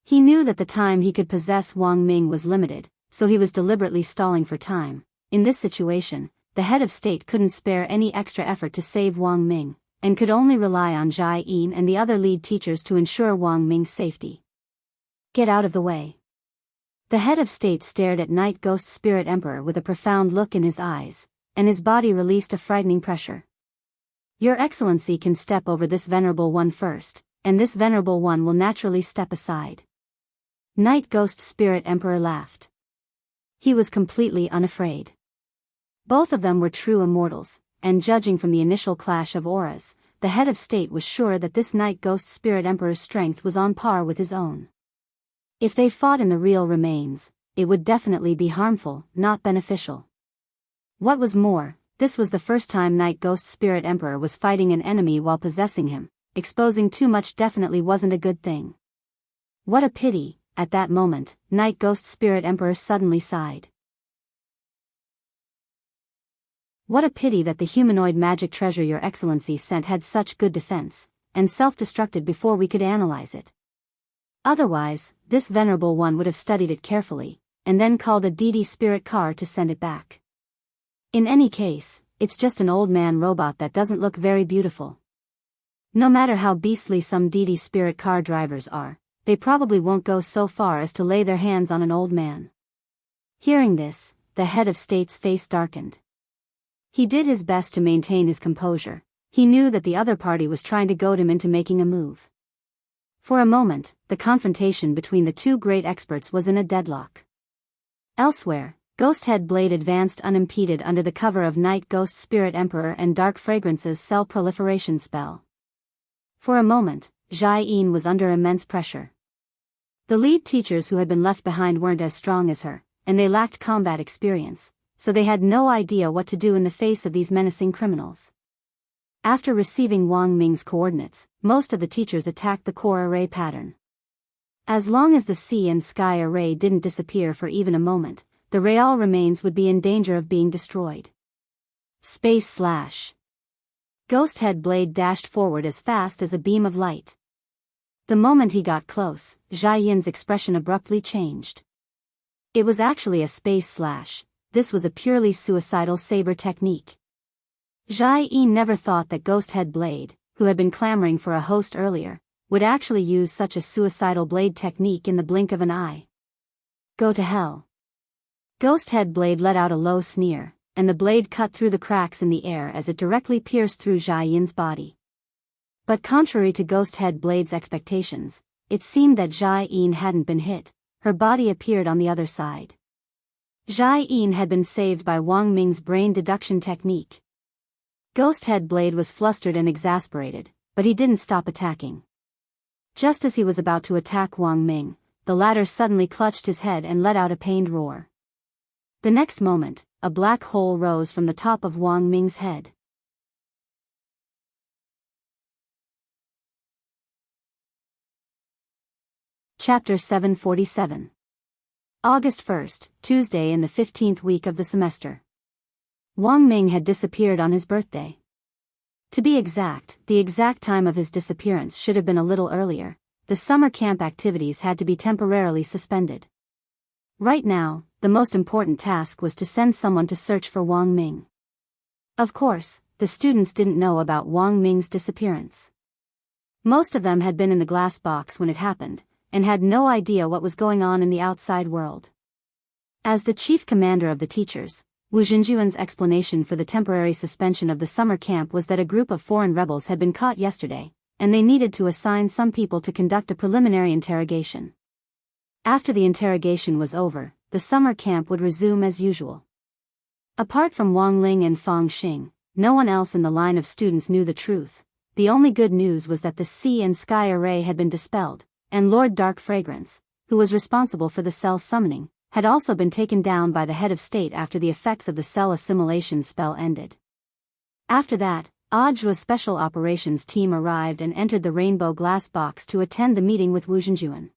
He knew that the time he could possess Wang Ming was limited, so he was deliberately stalling for time. In this situation, the head of state couldn't spare any extra effort to save Wang Ming, and could only rely on Jai Yin and the other lead teachers to ensure Wang Ming's safety. Get out of the way. The head of state stared at Night Ghost Spirit Emperor with a profound look in his eyes, and his body released a frightening pressure. Your Excellency can step over this venerable one first, and this venerable one will naturally step aside. Night Ghost Spirit Emperor laughed. He was completely unafraid. Both of them were true immortals, and judging from the initial clash of auras, the head of state was sure that this Night Ghost Spirit Emperor's strength was on par with his own. If they fought in the real remains, it would definitely be harmful, not beneficial. What was more, this was the first time Night Ghost Spirit Emperor was fighting an enemy while possessing him. Exposing too much definitely wasn't a good thing. What a pity. At that moment, Night Ghost Spirit Emperor suddenly sighed. What a pity that the humanoid magic treasure Your Excellency sent had such good defense, and self-destructed before we could analyze it. Otherwise, this venerable one would have studied it carefully, and then called a DD spirit car to send it back. In any case, it's just an old man robot that doesn't look very beautiful. No matter how beastly some DD spirit car drivers are, they probably won't go so far as to lay their hands on an old man. Hearing this, the head of state's face darkened. He did his best to maintain his composure. He knew that the other party was trying to goad him into making a move. For a moment, the confrontation between the two great experts was in a deadlock. Elsewhere, Ghost Head Blade advanced unimpeded under the cover of Night Ghost Spirit Emperor and Dark Fragrance's cell proliferation spell. For a moment, Jai-in was under immense pressure. The lead teachers who had been left behind weren't as strong as her, and they lacked combat experience, so they had no idea what to do in the face of these menacing criminals. After receiving Wang Ming's coordinates, most of the teachers attacked the core array pattern. As long as the sea and sky array didn't disappear for even a moment, the real remains would be in danger of being destroyed. Space Slash. Ghost Head Blade dashed forward as fast as a beam of light. The moment he got close, Jia-yin's expression abruptly changed. It was actually a space slash. This was a purely suicidal saber technique. Jia-yin never thought that Ghost Head Blade, who had been clamoring for a host earlier, would actually use such a suicidal blade technique in the blink of an eye. Go to hell. Ghost Head Blade let out a low sneer, and the blade cut through the cracks in the air as it directly pierced through Jia-yin's body. But contrary to Ghost Head Blade's expectations, it seemed that Jia-yin hadn't been hit. Her body appeared on the other side. Jia-yin had been saved by Wang Ming's brain deduction technique. Ghost Head Blade was flustered and exasperated, but he didn't stop attacking. Just as he was about to attack Wang Ming, the latter suddenly clutched his head and let out a pained roar. The next moment, a black hole rose from the top of Wang Ming's head. Chapter 747. August 1st, Tuesday in the 15th week of the semester. Wang Ming had disappeared on his birthday. To be exact, the exact time of his disappearance should have been a little earlier. The summer camp activities had to be temporarily suspended. Right now, the most important task was to send someone to search for Wang Ming. Of course, the students didn't know about Wang Ming's disappearance. Most of them had been in the glass box when it happened, and had no idea what was going on in the outside world. As the chief commander of the teachers, Wu Zhenjuan's explanation for the temporary suspension of the summer camp was that a group of foreign rebels had been caught yesterday, and they needed to assign some people to conduct a preliminary interrogation. After the interrogation was over, the summer camp would resume as usual. Apart from Wang Ling and Fang Xing, no one else in the line of students knew the truth. The only good news was that the sea and sky array had been dispelled, and Lord Dark Fragrance, who was responsible for the cell summoning, had also been taken down by the head of state after the effects of the cell assimilation spell ended. After that, Audiobook's special operations team arrived and entered the rainbow glass box to attend the meeting with Wu Zhenjuan.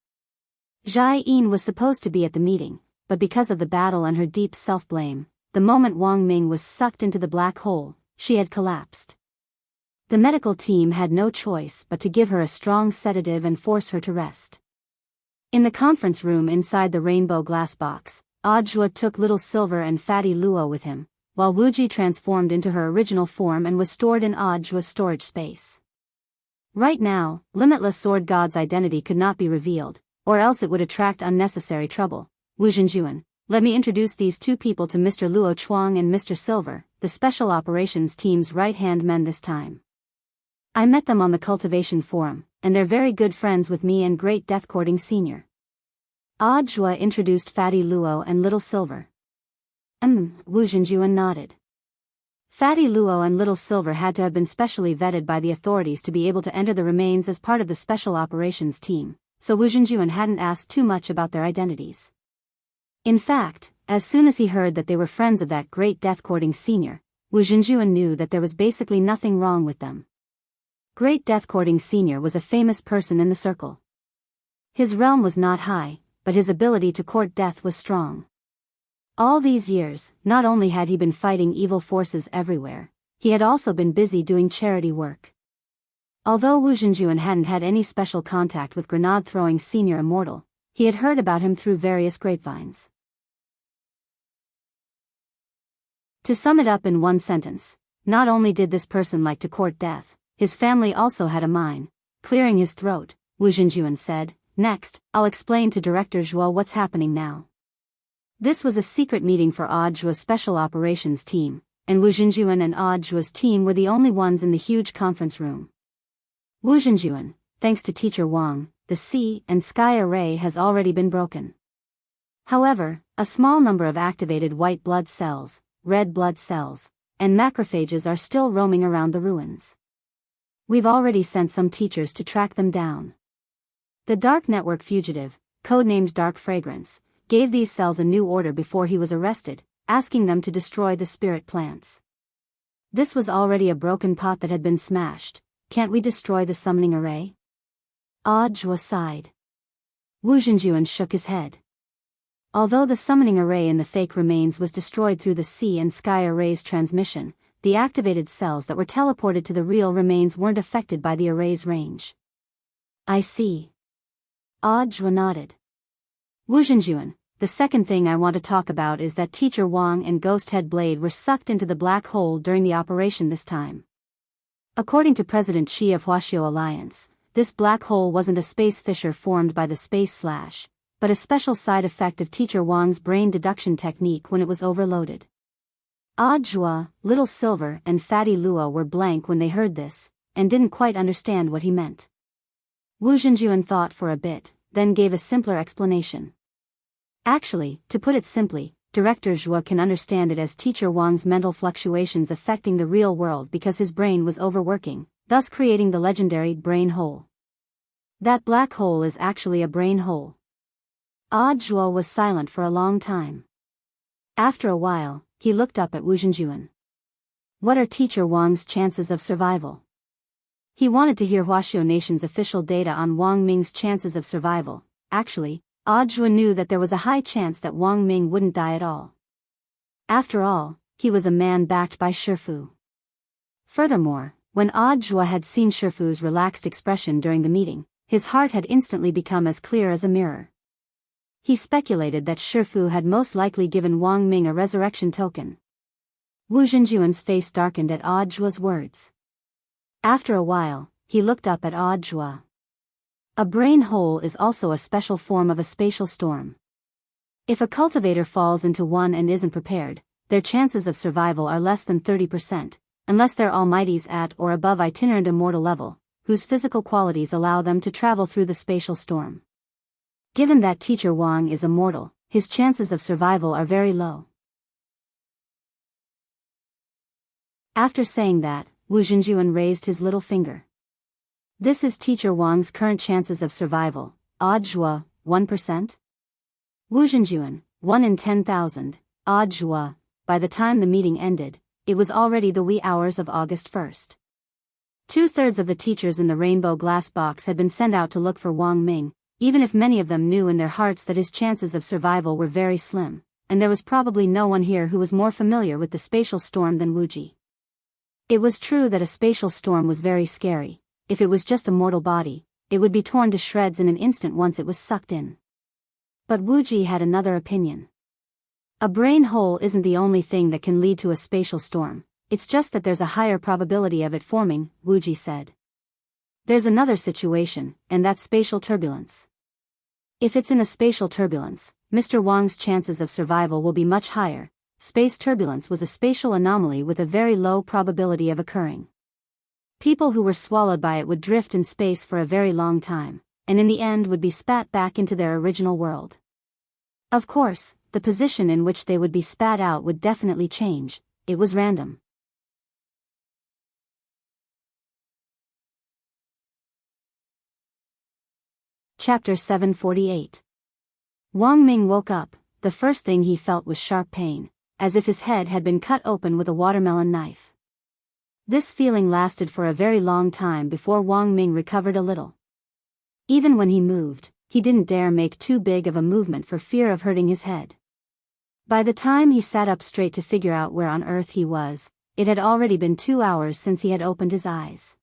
Jia-yin was supposed to be at the meeting, but because of the battle and her deep self-blame, the moment Wang Ming was sucked into the black hole, she had collapsed. The medical team had no choice but to give her a strong sedative and force her to rest. In the conference room inside the rainbow glass box, Audiobook took little Silver and Fatty Luo with him, while Wuji transformed into her original form and was stored in Audiobook's storage space. Right now, Limitless Sword God's identity could not be revealed, or else it would attract unnecessary trouble. Wu Zhenjuan, let me introduce these two people to Mr. Luo Chuang and Mr. Silver, the Special Operations Team's right-hand men this time. I met them on the Cultivation Forum, and they're very good friends with me and Great Death Courting Senior. Odd Zhua introduced Fatty Luo and Little Silver. Wu Zhenjuan nodded. Fatty Luo and Little Silver had to have been specially vetted by the authorities to be able to enter the remains as part of the Special Operations Team, so Wu Zhenjuan hadn't asked too much about their identities. In fact, as soon as he heard that they were friends of that Great Death Courting Senior, Wu Zhenjuan knew that there was basically nothing wrong with them. Great Death Courting Senior was a famous person in the circle. His realm was not high, but his ability to court death was strong. All these years, not only had he been fighting evil forces everywhere, he had also been busy doing charity work. Although Wu Zhenjuan hadn't had any special contact with grenade-throwing Senior Immortal, he had heard about him through various grapevines. To sum it up in one sentence, not only did this person like to court death, his family also had a mine. Clearing his throat, Wu Zhenjuan said, "Next, I'll explain to Director Zhuo what's happening now." This was a secret meeting for Odd Zhuo's Special Operations Team, and Wu Zhenjuan and Odd Zhuo's team were the only ones in the huge conference room. Wu Zhenjuan, thanks to Teacher Wang, the sea and sky array has already been broken. However, a small number of activated white blood cells, red blood cells, and macrophages are still roaming around the ruins. We've already sent some teachers to track them down. The Dark Network fugitive, codenamed Dark Fragrance, gave these cells a new order before he was arrested, asking them to destroy the spirit plants. This was already a broken pot that had been smashed. Can't we destroy the summoning array? Odd Zhuo sighed. Wu Zhenjuan shook his head. Although the summoning array in the fake remains was destroyed through the sea and sky array's transmission, the activated cells that were teleported to the real remains weren't affected by the array's range. I see. Odd Zhuo nodded. Wu Zhenjuan, the second thing I want to talk about is that Teacher Wang and Ghost Head Blade were sucked into the black hole during the operation this time. According to President Qi of Huaxiao Alliance, this black hole wasn't a space fissure formed by the space slash, but a special side effect of Teacher Wang's brain deduction technique when it was overloaded. Odd Zhuo, Little Silver and Fatty Luo were blank when they heard this, and didn't quite understand what he meant. Wu Zhenjuan thought for a bit, then gave a simpler explanation. Actually, to put it simply, Director Zhuo can understand it as Teacher Wang's mental fluctuations affecting the real world because his brain was overworking, thus creating the legendary brain hole. That black hole is actually a brain hole. Odd Zhuo was silent for a long time. After a while, he looked up at Wu Zhenjuan. What are Teacher Wang's chances of survival? He wanted to hear Huaxiao Nation's official data on Wang Ming's chances of survival. Actually, Odd Zhuo knew that there was a high chance that Wang Ming wouldn't die at all. After all, he was a man backed by Shifu. Furthermore, when Odd Zhuo had seen Shifu's relaxed expression during the meeting, his heart had instantly become as clear as a mirror. He speculated that Shifu had most likely given Wang Ming a resurrection token. Wu Zhenjuan's face darkened at Odd Zhuo's words. After a while, he looked up at Odd Zhuo. A brain hole is also a special form of a spatial storm. If a cultivator falls into one and isn't prepared, their chances of survival are less than 30%, unless they're almighties at or above itinerant immortal level, whose physical qualities allow them to travel through the spatial storm. Given that Teacher Wang is immortal, his chances of survival are very low. After saying that, Wu Zhenjuan raised his little finger. This is Teacher Wang's current chances of survival. Odd Zhuo, 1%? Wu Zhenjuan, 1 in 10,000. Odd Zhuo. By the time the meeting ended, it was already the wee hours of August 1st. 2/3 of the teachers in the rainbow glass box had been sent out to look for Wang Ming, even if many of them knew in their hearts that his chances of survival were very slim, and there was probably no one here who was more familiar with the spatial storm than Wu Ji. It was true that a spatial storm was very scary. If it was just a mortal body, it would be torn to shreds in an instant once it was sucked in. But Wu Ji had another opinion. A brain hole isn't the only thing that can lead to a spatial storm, it's just that there's a higher probability of it forming, Wu Ji said. There's another situation, and that's spatial turbulence. If it's in a spatial turbulence, Mr. Wang's chances of survival will be much higher. Space turbulence was a spatial anomaly with a very low probability of occurring. People who were swallowed by it would drift in space for a very long time, and in the end would be spat back into their original world. Of course, the position in which they would be spat out would definitely change. It was random. Chapter 748. Wang Ming woke up. The first thing he felt was sharp pain, as if his head had been cut open with a watermelon knife. This feeling lasted for a very long time before Wang Ming recovered a little. Even when he moved, he didn't dare make too big of a movement for fear of hurting his head. By the time he sat up straight to figure out where on earth he was, it had already been 2 hours since he had opened his eyes.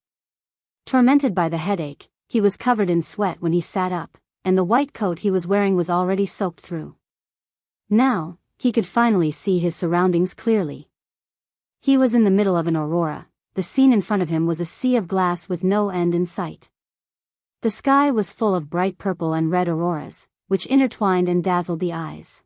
Tormented by the headache, he was covered in sweat when he sat up, and the white coat he was wearing was already soaked through. Now, he could finally see his surroundings clearly. He was in the middle of an aurora. The scene in front of him was a sea of glass with no end in sight. The sky was full of bright purple and red auroras, which intertwined and dazzled the eyes.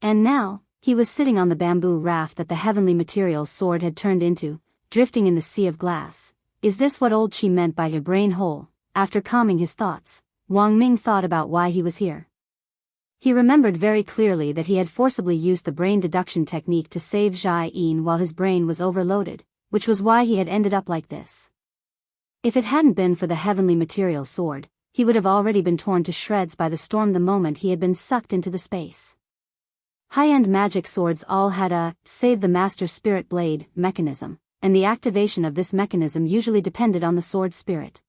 And now, he was sitting on the bamboo raft that the heavenly materials sword had turned into, drifting in the sea of glass. Is this what old Qi meant by a brain hole? After calming his thoughts, Wang Ming thought about why he was here. He remembered very clearly that he had forcibly used the brain deduction technique to save Zhai Yin while his brain was overloaded, which was why he had ended up like this. If it hadn't been for the heavenly material sword, he would have already been torn to shreds by the storm the moment he had been sucked into the space. High-end magic swords all had a save the master spirit blade mechanism, and the activation of this mechanism usually depended on the sword spirit.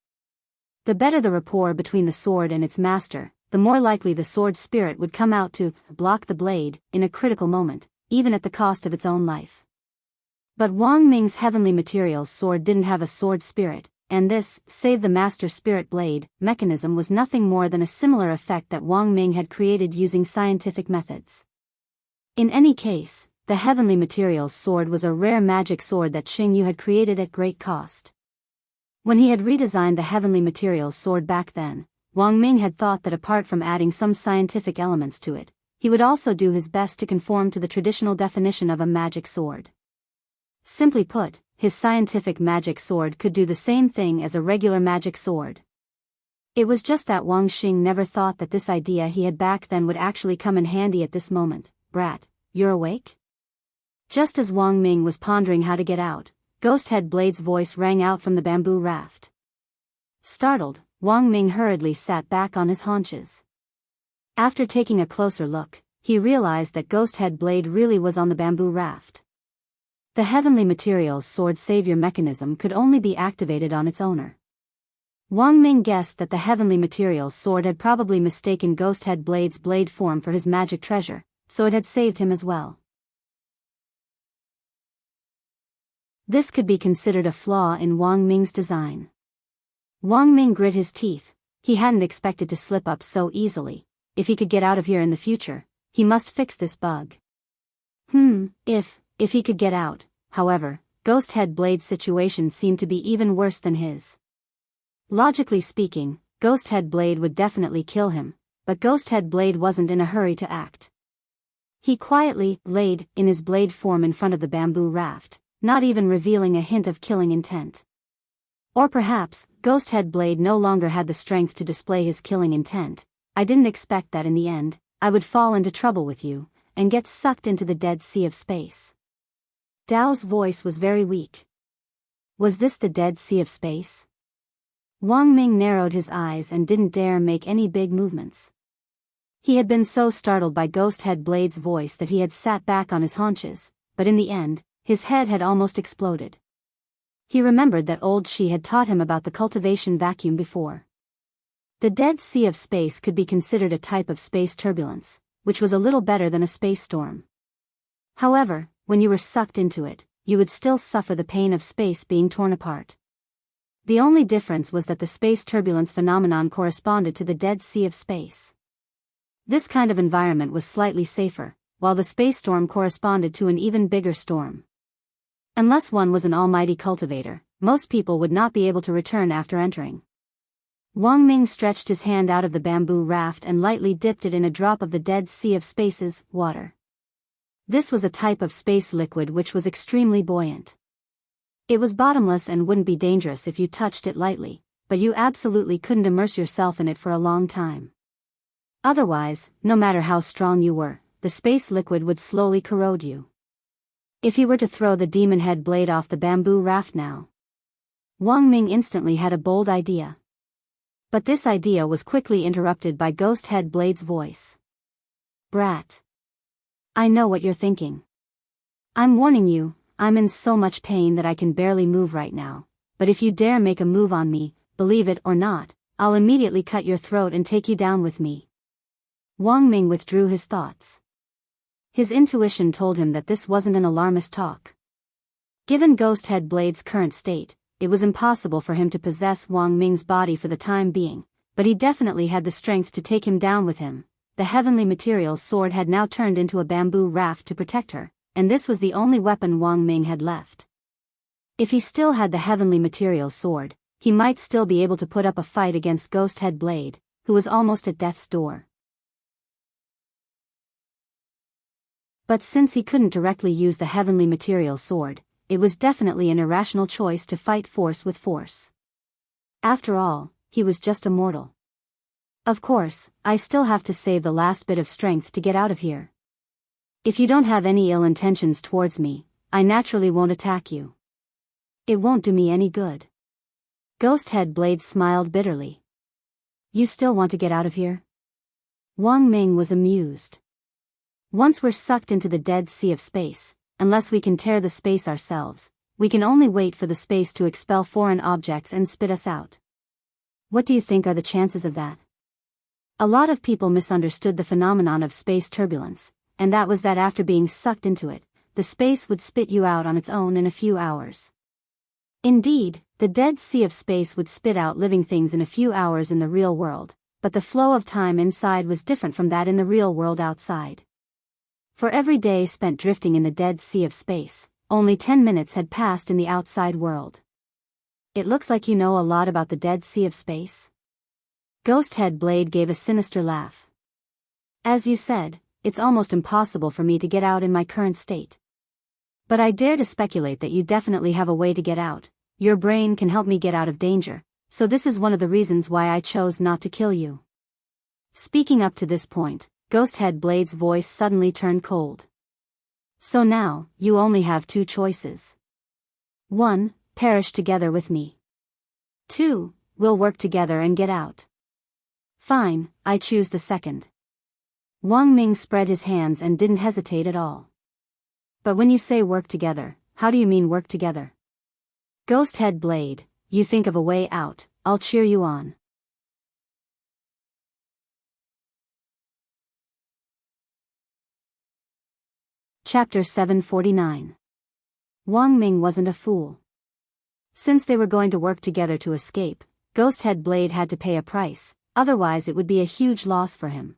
The better the rapport between the sword and its master, the more likely the sword spirit would come out to block the blade in a critical moment, even at the cost of its own life. But Wang Ming's heavenly materials sword didn't have a sword spirit, and this save the master spirit blade mechanism was nothing more than a similar effect that Wang Ming had created using scientific methods. In any case, the heavenly materials sword was a rare magic sword that Xing Yu had created at great cost. When he had redesigned the heavenly materials sword back then, Wang Ming had thought that apart from adding some scientific elements to it, he would also do his best to conform to the traditional definition of a magic sword. Simply put, his scientific magic sword could do the same thing as a regular magic sword. It was just that Wang Xing never thought that this idea he had back then would actually come in handy at this moment. Brat, you're awake? Just as Wang Ming was pondering how to get out, Ghost Head Blade's voice rang out from the bamboo raft. Startled, Wang Ming hurriedly sat back on his haunches. After taking a closer look, he realized that Ghost Head Blade really was on the bamboo raft. The heavenly materials sword savior mechanism could only be activated on its owner. Wang Ming guessed that the heavenly materials sword had probably mistaken Ghost Head Blade's blade form for his magic treasure, so it had saved him as well. This could be considered a flaw in Wang Ming's design. Wang Ming grit his teeth. He hadn't expected to slip up so easily. If he could get out of here in the future, he must fix this bug. If he could get out, however, Ghost Head Blade's situation seemed to be even worse than his. Logically speaking, Ghost Head Blade would definitely kill him, but Ghost Head Blade wasn't in a hurry to act. He quietly laid in his blade form in front of the bamboo raft, not even revealing a hint of killing intent. Or perhaps, Ghost Head Blade no longer had the strength to display his killing intent. I didn't expect that in the end, I would fall into trouble with you, and get sucked into the dead sea of space. Dao's voice was very weak. Was this the dead sea of space? Wang Ming narrowed his eyes and didn't dare make any big movements. He had been so startled by Ghost Head Blade's voice that he had sat back on his haunches, but in the end, his head had almost exploded. He remembered that old Shi had taught him about the cultivation vacuum before. The dead sea of space could be considered a type of space turbulence, which was a little better than a space storm. However, when you were sucked into it, you would still suffer the pain of space being torn apart. The only difference was that the space turbulence phenomenon corresponded to the dead sea of space. This kind of environment was slightly safer, while the space storm corresponded to an even bigger storm. Unless one was an almighty cultivator, most people would not be able to return after entering. Wang Ming stretched his hand out of the bamboo raft and lightly dipped it in a drop of the Dead Sea of Space's water. This was a type of space liquid which was extremely buoyant. It was bottomless and wouldn't be dangerous if you touched it lightly, but you absolutely couldn't immerse yourself in it for a long time. Otherwise, no matter how strong you were, the space liquid would slowly corrode you. If he were to throw the demon head blade off the bamboo raft now. Wang Ming instantly had a bold idea. But this idea was quickly interrupted by Ghost Head Blade's voice. Brat. I know what you're thinking. I'm warning you, I'm in so much pain that I can barely move right now, but if you dare make a move on me, believe it or not, I'll immediately cut your throat and take you down with me. Wang Ming withdrew his thoughts. His intuition told him that this wasn't an alarmist talk. Given Ghost Head Blade's current state, it was impossible for him to possess Wang Ming's body for the time being, but he definitely had the strength to take him down with him. The heavenly materials sword had now turned into a bamboo raft to protect her, and this was the only weapon Wang Ming had left. If he still had the heavenly materials sword, he might still be able to put up a fight against Ghost Head Blade, who was almost at death's door. But since he couldn't directly use the heavenly materials sword, it was definitely an irrational choice to fight force with force. After all, he was just a mortal. Of course, I still have to save the last bit of strength to get out of here. If you don't have any ill intentions towards me, I naturally won't attack you. It won't do me any good. Ghost Head Blade smiled bitterly. You still want to get out of here? Wang Ming was amused. Once we're sucked into the Dead Sea of Space, unless we can tear the space ourselves, we can only wait for the space to expel foreign objects and spit us out. What do you think are the chances of that? A lot of people misunderstood the phenomenon of space turbulence, and that was that after being sucked into it, the space would spit you out on its own in a few hours. Indeed, the Dead Sea of Space would spit out living things in a few hours in the real world, but the flow of time inside was different from that in the real world outside. For every day spent drifting in the Dead Sea of Space, only 10 minutes had passed in the outside world. It looks like you know a lot about the Dead Sea of Space. Ghost Head Blade gave a sinister laugh. As you said, it's almost impossible for me to get out in my current state. But I dare to speculate that you definitely have a way to get out. Your brain can help me get out of danger, so this is one of the reasons why I chose not to kill you. Speaking up to this point, Ghost Head Blade's voice suddenly turned cold. So now, you only have two choices. 1. Perish together with me. 2. We'll work together and get out. Fine, I choose the second. Wang Ming spread his hands and didn't hesitate at all. But when you say work together, how do you mean work together? Ghost Head Blade, you think of a way out, I'll cheer you on. Chapter 749. Wang Ming wasn't a fool. Since they were going to work together to escape, Ghost Head Blade had to pay a price, otherwise it would be a huge loss for him.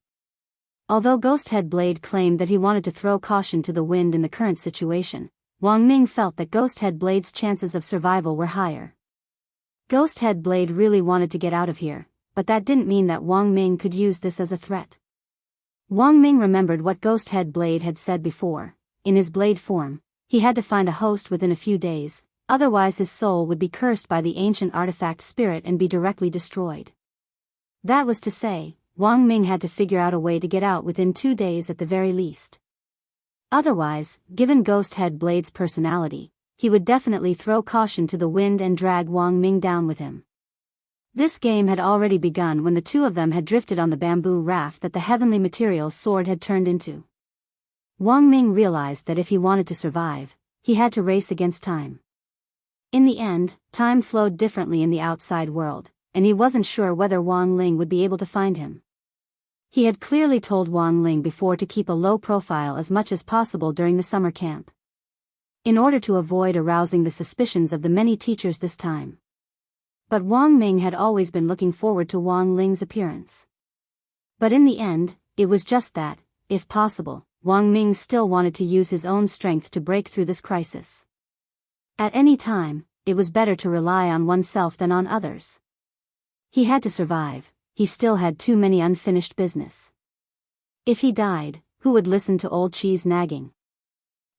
Although Ghost Head Blade claimed that he wanted to throw caution to the wind in the current situation, Wang Ming felt that Ghost Head Blade's chances of survival were higher. Ghost Head Blade really wanted to get out of here, but that didn't mean that Wang Ming could use this as a threat. Wang Ming remembered what Ghost Head Blade had said before. In his blade form, he had to find a host within a few days, otherwise his soul would be cursed by the ancient artifact spirit and be directly destroyed. That was to say, Wang Ming had to figure out a way to get out within 2 days at the very least. Otherwise, given Ghost Head Blade's personality, he would definitely throw caution to the wind and drag Wang Ming down with him. This game had already begun when the two of them had drifted on the bamboo raft that the heavenly materials sword had turned into. Wang Ming realized that if he wanted to survive, he had to race against time. In the end, time flowed differently in the outside world, and he wasn't sure whether Wang Ling would be able to find him. He had clearly told Wang Ling before to keep a low profile as much as possible during the summer camp, in order to avoid arousing the suspicions of the many teachers this time. But Wang Ming had always been looking forward to Wang Ling's appearance. But in the end, it was just that, if possible, Wang Ming still wanted to use his own strength to break through this crisis. At any time, it was better to rely on oneself than on others. He had to survive, he still had too many unfinished business. If he died, who would listen to old Chi's nagging?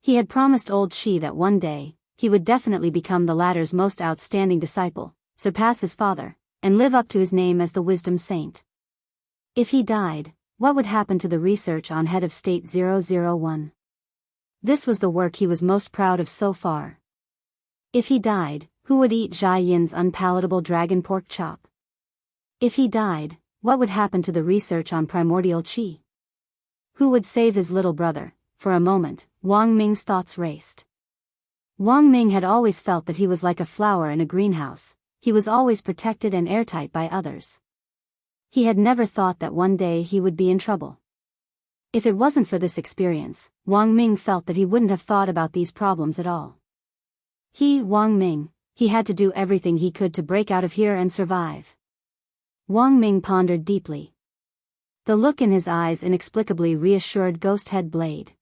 He had promised old Chi that one day, he would definitely become the latter's most outstanding disciple, surpass his father, and live up to his name as the wisdom saint. If he died, what would happen to the research on Head of State 001? This was the work he was most proud of so far. If he died, who would eat Jia Yin's unpalatable dragon pork chop? If he died, what would happen to the research on primordial qi? Who would save his little brother? For a moment, Wang Ming's thoughts raced. Wang Ming had always felt that he was like a flower in a greenhouse, he was always protected and airtight by others. He had never thought that one day he would be in trouble. If it wasn't for this experience, Wang Ming felt that he wouldn't have thought about these problems at all. Wang Ming, he had to do everything he could to break out of here and survive. Wang Ming pondered deeply. The look in his eyes inexplicably reassured Ghost Head Blade.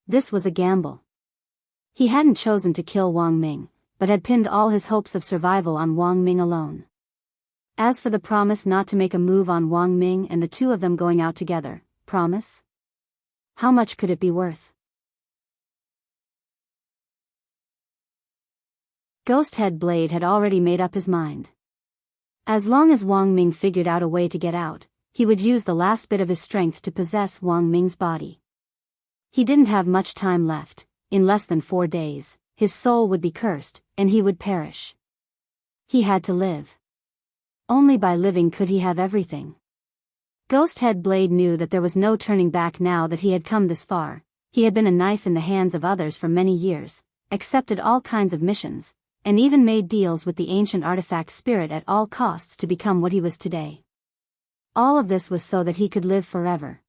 This was a gamble. He hadn't chosen to kill Wang Ming, but had pinned all his hopes of survival on Wang Ming alone. As for the promise not to make a move on Wang Ming and the two of them going out together, promise? How much could it be worth? Ghost Head Blade had already made up his mind. As long as Wang Ming figured out a way to get out, he would use the last bit of his strength to possess Wang Ming's body. He didn't have much time left. In less than 4 days, his soul would be cursed, and he would perish. He had to live. Only by living could he have everything. Ghost Head Blade knew that there was no turning back now that he had come this far. He had been a knife in the hands of others for many years, accepted all kinds of missions, and even made deals with the ancient artifact spirit at all costs to become what he was today. All of this was so that he could live forever.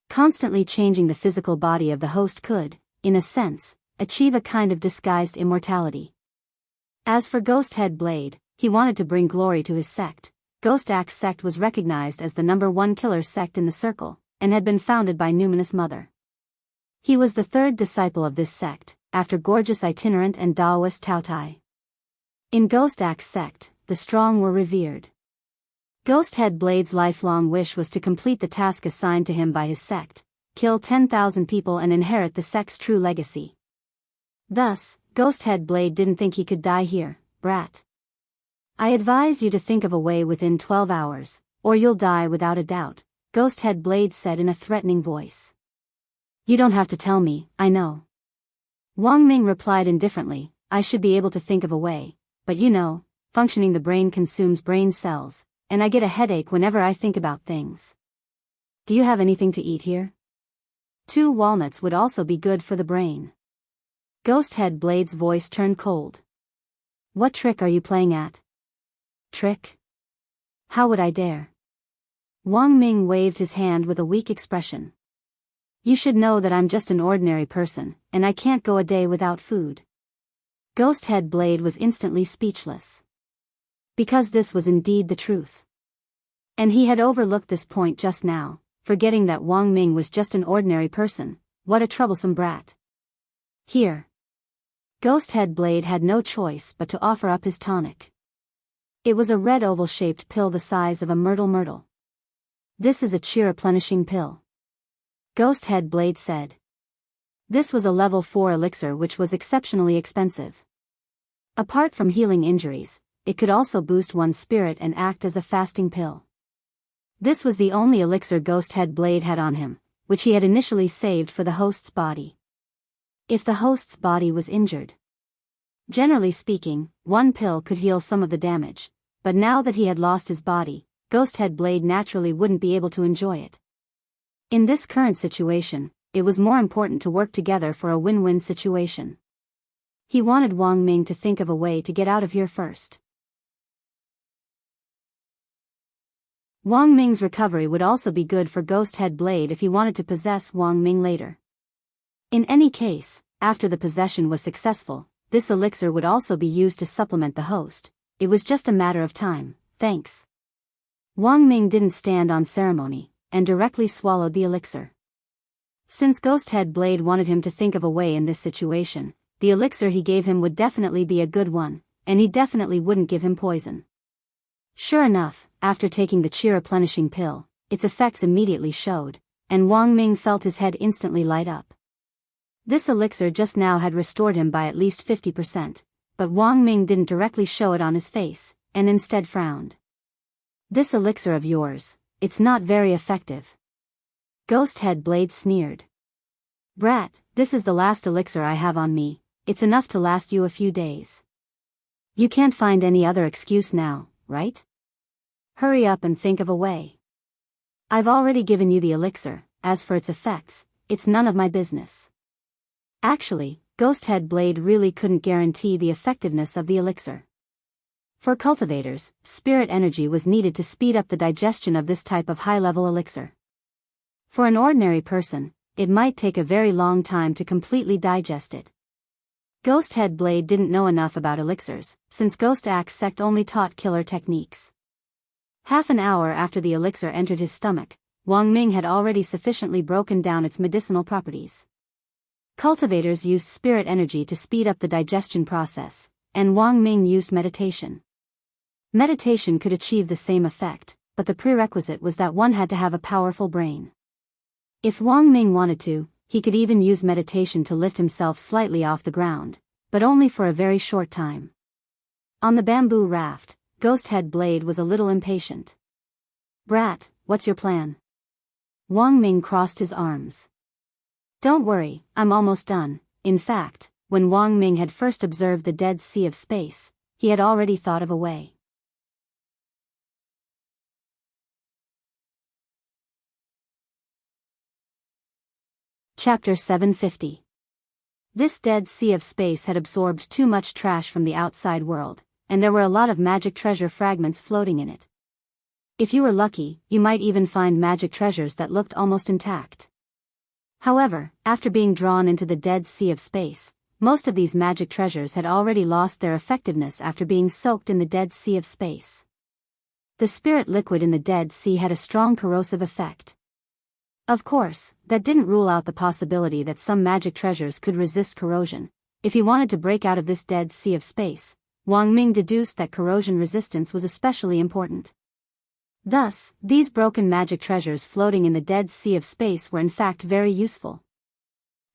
Constantly changing the physical body of the host could, in a sense, achieve a kind of disguised immortality. As for Ghost Head Blade, he wanted to bring glory to his sect. Ghost Axe sect was recognized as the #1 killer sect in the circle, and had been founded by Numinous Mother. He was the third disciple of this sect, after Gorgeous Itinerant and Daoist Taotai. In Ghost Axe sect, the strong were revered. Ghost Head Blade's lifelong wish was to complete the task assigned to him by his sect, kill 10,000 people and inherit the sect's true legacy. Thus, Ghost Head Blade didn't think he could die here, brat. I advise you to think of a way within 12 hours, or you'll die without a doubt, Ghost Head Blade said in a threatening voice. You don't have to tell me, I know. Wang Ming replied indifferently, I should be able to think of a way, but you know, functioning the brain consumes brain cells, and I get a headache whenever I think about things. Do you have anything to eat here? 2 walnuts would also be good for the brain. Ghost Head Blade's voice turned cold. What trick are you playing at? Trick? How would I dare? Wang Ming waved his hand with a weak expression. You should know that I'm just an ordinary person, and I can't go a day without food. Ghost Head Blade was instantly speechless. Because this was indeed the truth. And he had overlooked this point just now, forgetting that Wang Ming was just an ordinary person. What a troublesome brat. Here. Ghost Head Blade had no choice but to offer up his tonic. It was a red oval-shaped pill the size of a myrtle. This is a cheer-replenishing pill. Ghost Head Blade said. This was a level 4 elixir which was exceptionally expensive. Apart from healing injuries, it could also boost one's spirit and act as a fasting pill. This was the only elixir Ghost Head Blade had on him, which he had initially saved for the host's body. If the host's body was injured. Generally speaking, one pill could heal some of the damage, but now that he had lost his body, Ghost Head Blade naturally wouldn't be able to enjoy it. In this current situation, it was more important to work together for a win-win situation. He wanted Wang Ming to think of a way to get out of here first. Wang Ming's recovery would also be good for Ghost Head Blade if he wanted to possess Wang Ming later. In any case, after the possession was successful, this elixir would also be used to supplement the host. It was just a matter of time, thanks. Wang Ming didn't stand on ceremony, and directly swallowed the elixir. Since Ghost Head Blade wanted him to think of a way in this situation, the elixir he gave him would definitely be a good one, and he definitely wouldn't give him poison. Sure enough, after taking the chi-replenishing pill, its effects immediately showed, and Wang Ming felt his head instantly light up. This elixir just now had restored him by at least 50%, but Wang Ming didn't directly show it on his face, and instead frowned. This elixir of yours, it's not very effective. Ghost Head Blade sneered. Brat, this is the last elixir I have on me, it's enough to last you a few days. You can't find any other excuse now, right? Hurry up and think of a way. I've already given you the elixir, as for its effects, it's none of my business. Actually, Ghost Head Blade really couldn't guarantee the effectiveness of the elixir. For cultivators, spirit energy was needed to speed up the digestion of this type of high-level elixir. For an ordinary person, it might take a very long time to completely digest it. Ghost Head Blade didn't know enough about elixirs, since Ghost Axe sect only taught killer techniques. Half an hour after the elixir entered his stomach, Wang Ming had already sufficiently broken down its medicinal properties. Cultivators used spirit energy to speed up the digestion process, and Wang Ming used meditation. Meditation could achieve the same effect, but the prerequisite was that one had to have a powerful brain. If Wang Ming wanted to, he could even use meditation to lift himself slightly off the ground, but only for a very short time. On the bamboo raft, Ghost Head Blade was a little impatient. Brat, what's your plan? Wang Ming crossed his arms. Don't worry, I'm almost done. In fact, when Wang Ming had first observed the Dead Sea of Space, he had already thought of a way. Chapter 750. This Dead Sea of Space had absorbed too much trash from the outside world, and there were a lot of magic treasure fragments floating in it. If you were lucky, you might even find magic treasures that looked almost intact. However, after being drawn into the Dead Sea of Space, most of these magic treasures had already lost their effectiveness after being soaked in the Dead Sea of Space. The spirit liquid in the Dead Sea had a strong corrosive effect. Of course, that didn't rule out the possibility that some magic treasures could resist corrosion. If he wanted to break out of this Dead Sea of Space, Wang Ming deduced that corrosion resistance was especially important. Thus, these broken magic treasures floating in the Dead Sea of Space were in fact very useful.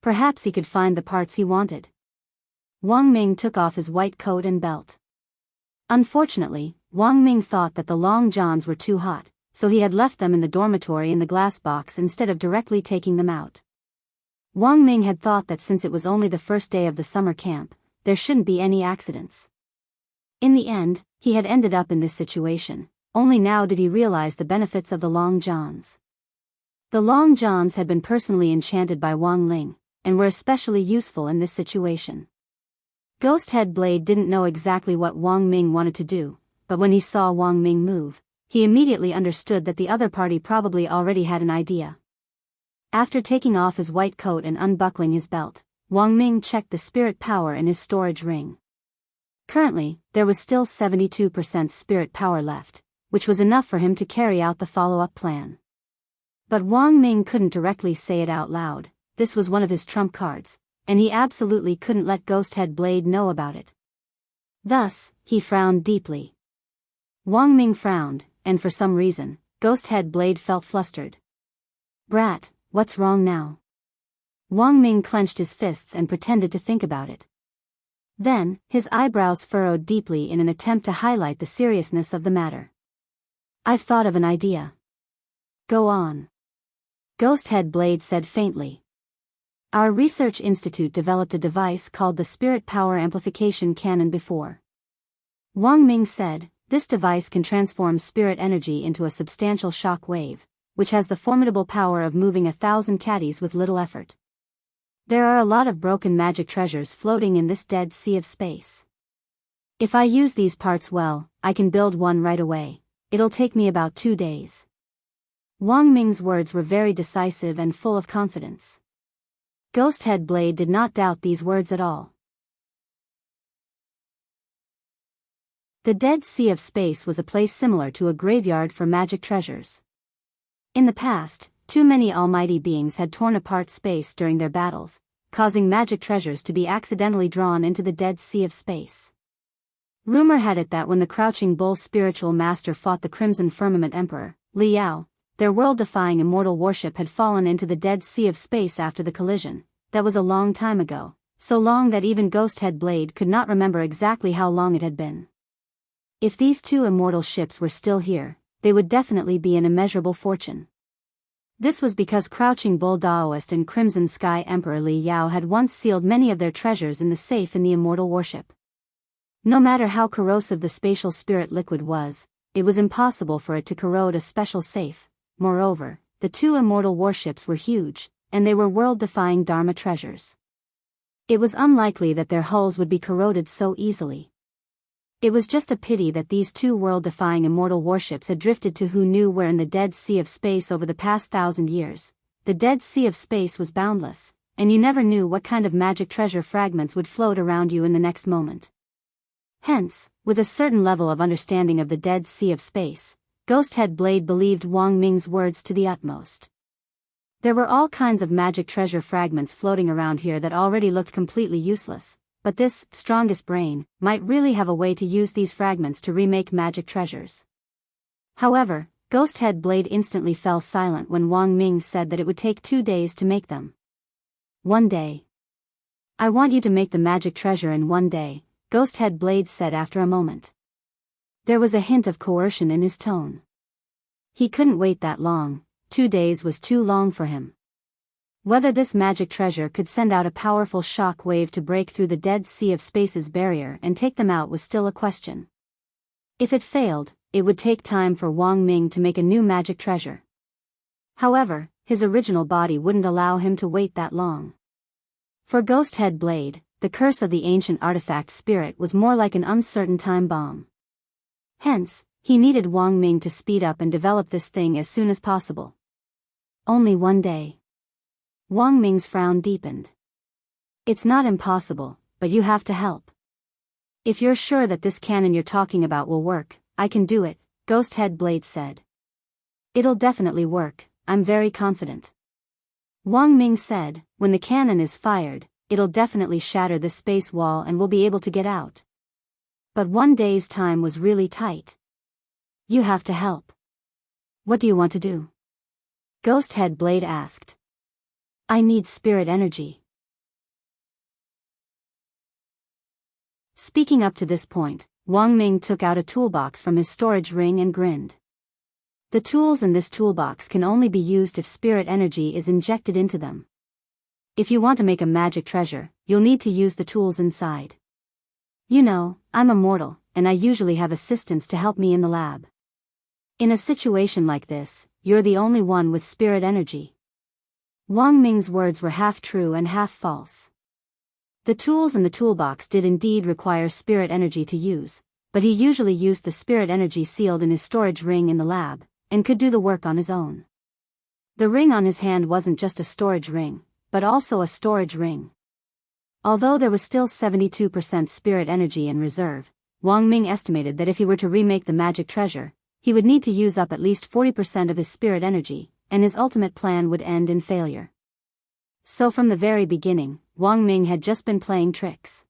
Perhaps he could find the parts he wanted. Wang Ming took off his white coat and belt. Unfortunately, Wang Ming thought that the long johns were too hot, so he had left them in the dormitory in the glass box instead of directly taking them out. Wang Ming had thought that since it was only the first day of the summer camp, there shouldn't be any accidents. In the end, he had ended up in this situation. Only now did he realize the benefits of the long johns. The long johns had been personally enchanted by Wang Ling, and were especially useful in this situation. Ghost Head Blade didn't know exactly what Wang Ming wanted to do, but when he saw Wang Ming move, he immediately understood that the other party probably already had an idea. After taking off his white coat and unbuckling his belt, Wang Ming checked the spirit power in his storage ring. Currently, there was still 72% spirit power left, which was enough for him to carry out the follow-up plan. But Wang Ming couldn't directly say it out loud. This was one of his trump cards, and he absolutely couldn't let Ghost Head Blade know about it. Thus, he frowned deeply. Wang Ming frowned, and for some reason, Ghost Head Blade felt flustered. Brat, what's wrong now? Wang Ming clenched his fists and pretended to think about it. Then, his eyebrows furrowed deeply in an attempt to highlight the seriousness of the matter. I've thought of an idea. Go on. Ghost Head Blade said faintly. Our research institute developed a device called the Spirit Power Amplification Cannon before. Wang Ming said, this device can transform spirit energy into a substantial shock wave, which has the formidable power of moving 1,000 caddies with little effort. There are a lot of broken magic treasures floating in this Dead Sea of Space. If I use these parts well, I can build one right away. It'll take me about 2 days. Wang Ming's words were very decisive and full of confidence. Ghost Head Blade did not doubt these words at all. The Dead Sea of Space was a place similar to a graveyard for magic treasures. In the past, too many almighty beings had torn apart space during their battles, causing magic treasures to be accidentally drawn into the Dead Sea of Space. Rumor had it that when the Crouching Bull's spiritual master fought the Crimson Firmament Emperor, Liao, their world-defying immortal warship had fallen into the dead sea of space after the collision. That was a long time ago, so long that even Ghosthead Blade could not remember exactly how long it had been. If these two immortal ships were still here, they would definitely be an immeasurable fortune. This was because Crouching Bull Daoist and Crimson Sky Emperor Li Yao had once sealed many of their treasures in the safe in the immortal warship. No matter how corrosive the spatial spirit liquid was, it was impossible for it to corrode a special safe. Moreover, the two immortal warships were huge, and they were world-defying Dharma treasures. It was unlikely that their hulls would be corroded so easily. It was just a pity that these two world-defying immortal warships had drifted to who knew where in the dead sea of space over the past 1,000 years. The dead sea of space was boundless, and you never knew what kind of magic treasure fragments would float around you in the next moment. Hence, with a certain level of understanding of the dead sea of space, Ghosthead Blade believed Wang Ming's words to the utmost. There were all kinds of magic treasure fragments floating around here that already looked completely useless, but this strongest brain might really have a way to use these fragments to remake magic treasures. However, Ghosthead Blade instantly fell silent when Wang Ming said that it would take 2 days to make them. 1 day. I want you to make the magic treasure in 1 day, Ghosthead Blade said after a moment. There was a hint of coercion in his tone. He couldn't wait that long. 2 days was too long for him. Whether this magic treasure could send out a powerful shock wave to break through the dead sea of space's barrier and take them out was still a question. If it failed, it would take time for Wang Ming to make a new magic treasure. However, his original body wouldn't allow him to wait that long. For Ghosthead Blade, the curse of the ancient artifact spirit was more like an uncertain time bomb. Hence, he needed Wang Ming to speed up and develop this thing as soon as possible. Only 1 day. Wang Ming's frown deepened. It's not impossible, but you have to help. If you're sure that this cannon you're talking about will work, I can do it, Ghosthead Blade said. It'll definitely work, I'm very confident. Wang Ming said, when the cannon is fired, it'll definitely shatter this space wall and we'll be able to get out. But 1 day's time was really tight. You have to help. What do you want to do? Ghosthead Blade asked. I need spirit energy. Speaking up to this point, Wang Ming took out a toolbox from his storage ring and grinned. The tools in this toolbox can only be used if spirit energy is injected into them. If you want to make a magic treasure, you'll need to use the tools inside. You know, I'm a mortal, and I usually have assistants to help me in the lab. In a situation like this, you're the only one with spirit energy. Wang Ming's words were half true and half false. The tools in the toolbox did indeed require spirit energy to use, but he usually used the spirit energy sealed in his storage ring in the lab, and could do the work on his own. The ring on his hand wasn't just a storage ring, but also a storage ring. Although there was still 72% spirit energy in reserve, Wang Ming estimated that if he were to remake the magic treasure, he would need to use up at least 40% of his spirit energy, and his ultimate plan would end in failure. So from the very beginning, Wang Ming had just been playing tricks.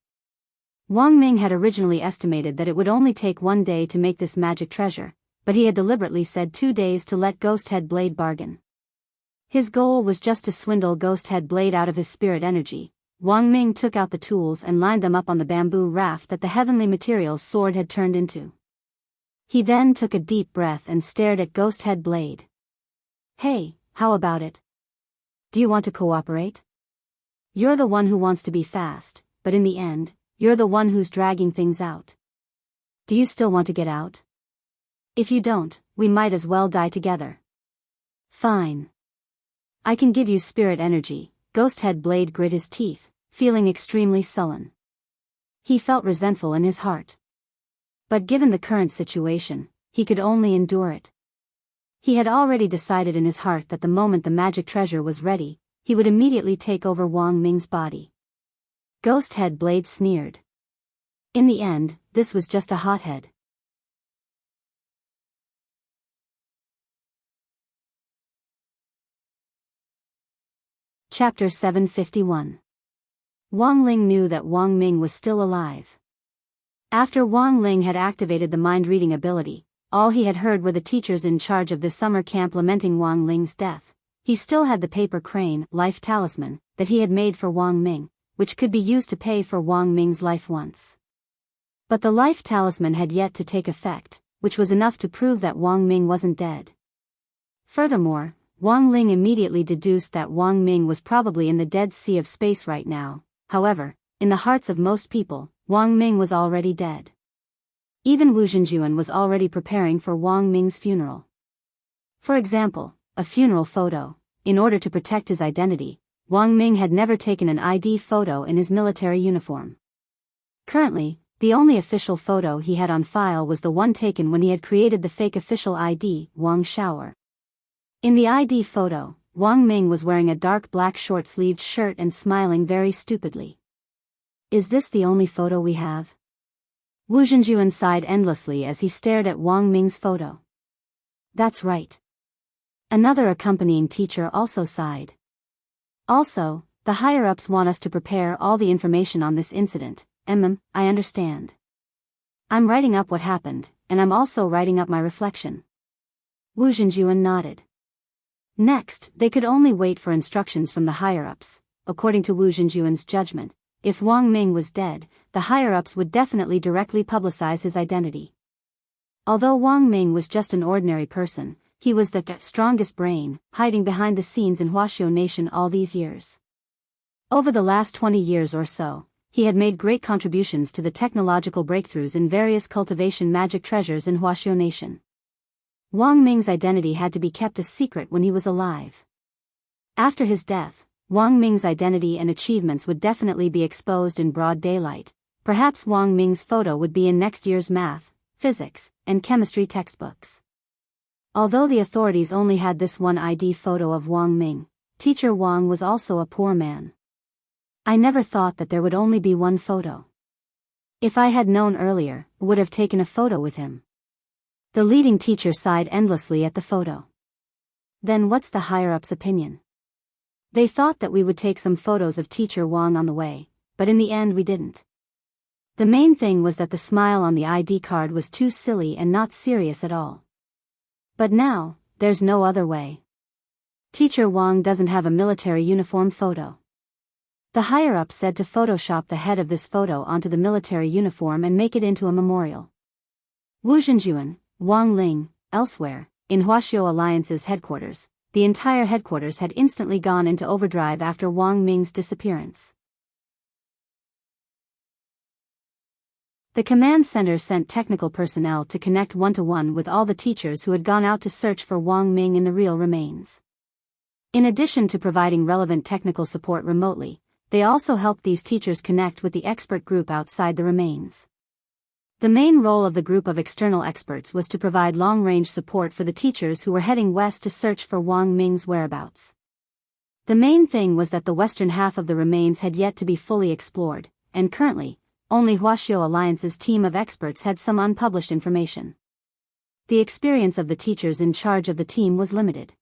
Wang Ming had originally estimated that it would only take 1 day to make this magic treasure, but he had deliberately said 2 days to let Ghosthead Blade bargain. His goal was just to swindle Ghosthead Blade out of his spirit energy. Wang Ming took out the tools and lined them up on the bamboo raft that the heavenly materials sword had turned into. He then took a deep breath and stared at Ghosthead Blade. Hey, how about it? Do you want to cooperate? You're the one who wants to be fast, but in the end, you're the one who's dragging things out. Do you still want to get out? If you don't, we might as well die together. Fine. I can give you spirit energy. Ghosthead Blade grit his teeth, feeling extremely sullen. He felt resentful in his heart. But given the current situation, he could only endure it. He had already decided in his heart that the moment the magic treasure was ready, he would immediately take over Wang Ming's body. Ghosthead Blade sneered. In the end, this was just a hothead. Chapter 751. Wang Ling knew that Wang Ming was still alive. After Wang Ling had activated the mind-reading ability, all he had heard were the teachers in charge of the summer camp lamenting Wang Ling's death. He still had the paper crane, life talisman, that he had made for Wang Ming, which could be used to pay for Wang Ming's life once. But the life talisman had yet to take effect, which was enough to prove that Wang Ming wasn't dead. Furthermore, Wang Ling immediately deduced that Wang Ming was probably in the Dead Sea of space right now. However, in the hearts of most people, Wang Ming was already dead. Even Wu Zhenjuan was already preparing for Wang Ming's funeral. For example, a funeral photo. In order to protect his identity, Wang Ming had never taken an ID photo in his military uniform. Currently, the only official photo he had on file was the one taken when he had created the fake official ID, Wang Shower. In the ID photo, Wang Ming was wearing a dark black short-sleeved shirt and smiling very stupidly. Is this the only photo we have? Wu Zhenjuan sighed endlessly as he stared at Wang Ming's photo. That's right. Another accompanying teacher also sighed. Also, the higher-ups want us to prepare all the information on this incident. I understand. I'm writing up what happened, and I'm also writing up my reflection. Wu Zhenjuan nodded. Next, they could only wait for instructions from the higher-ups. According to Wu Zhenjuan's judgment, if Wang Ming was dead, the higher-ups would definitely directly publicize his identity. Although Wang Ming was just an ordinary person, he was the strongest brain, hiding behind the scenes in Huaxiao Nation all these years. Over the last 20 years or so, he had made great contributions to the technological breakthroughs in various cultivation magic treasures in Huaxiao Nation. Wang Ming's identity had to be kept a secret when he was alive. After his death, Wang Ming's identity and achievements would definitely be exposed in broad daylight. Perhaps Wang Ming's photo would be in next year's math, physics, and chemistry textbooks. Although the authorities only had this one ID photo of Wang Ming, Teacher Wang was also a poor man. I never thought that there would only be one photo. If I had known earlier, I would have taken a photo with him. The leading teacher sighed endlessly at the photo. Then what's the higher-ups' opinion? They thought that we would take some photos of Teacher Wang on the way, but in the end we didn't. The main thing was that the smile on the ID card was too silly and not serious at all. But now, there's no other way. Teacher Wang doesn't have a military uniform photo. The higher-up said to Photoshop the head of this photo onto the military uniform and make it into a memorial. Wu Zhenjuan, Wang Ling, elsewhere, in Huaxiao Alliance's headquarters, the entire headquarters had instantly gone into overdrive after Wang Ming's disappearance. The command center sent technical personnel to connect one-to-one with all the teachers who had gone out to search for Wang Ming in the real remains. In addition to providing relevant technical support remotely, they also helped these teachers connect with the expert group outside the remains. The main role of the group of external experts was to provide long-range support for the teachers who were heading west to search for Wang Ming's whereabouts. The main thing was that the western half of the remains had yet to be fully explored, and currently, only Huaxiao Alliance's team of experts had some unpublished information. The experience of the teachers in charge of the team was limited.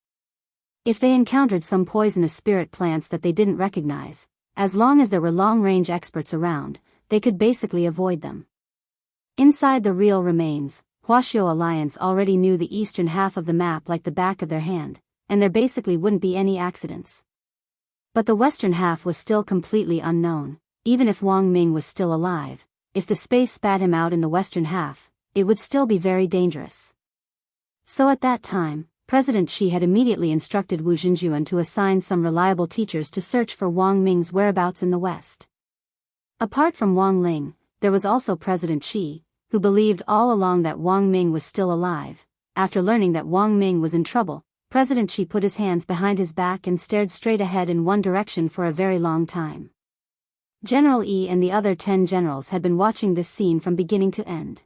If they encountered some poisonous spirit plants that they didn't recognize, as long as there were long-range experts around, they could basically avoid them. Inside the real remains, Huaxiao Alliance already knew the eastern half of the map like the back of their hand, and there basically wouldn't be any accidents. But the western half was still completely unknown. Even if Wang Ming was still alive, if the space spat him out in the western half, it would still be very dangerous. So at that time, President Xi had immediately instructed Wu Zhenjuan to assign some reliable teachers to search for Wang Ming's whereabouts in the west. Apart from Wang Ling, there was also President Xi, who believed all along that Wang Ming was still alive. After learning that Wang Ming was in trouble, President Xi put his hands behind his back and stared straight ahead in one direction for a very long time. General Yi and the other 10 generals had been watching this scene from beginning to end.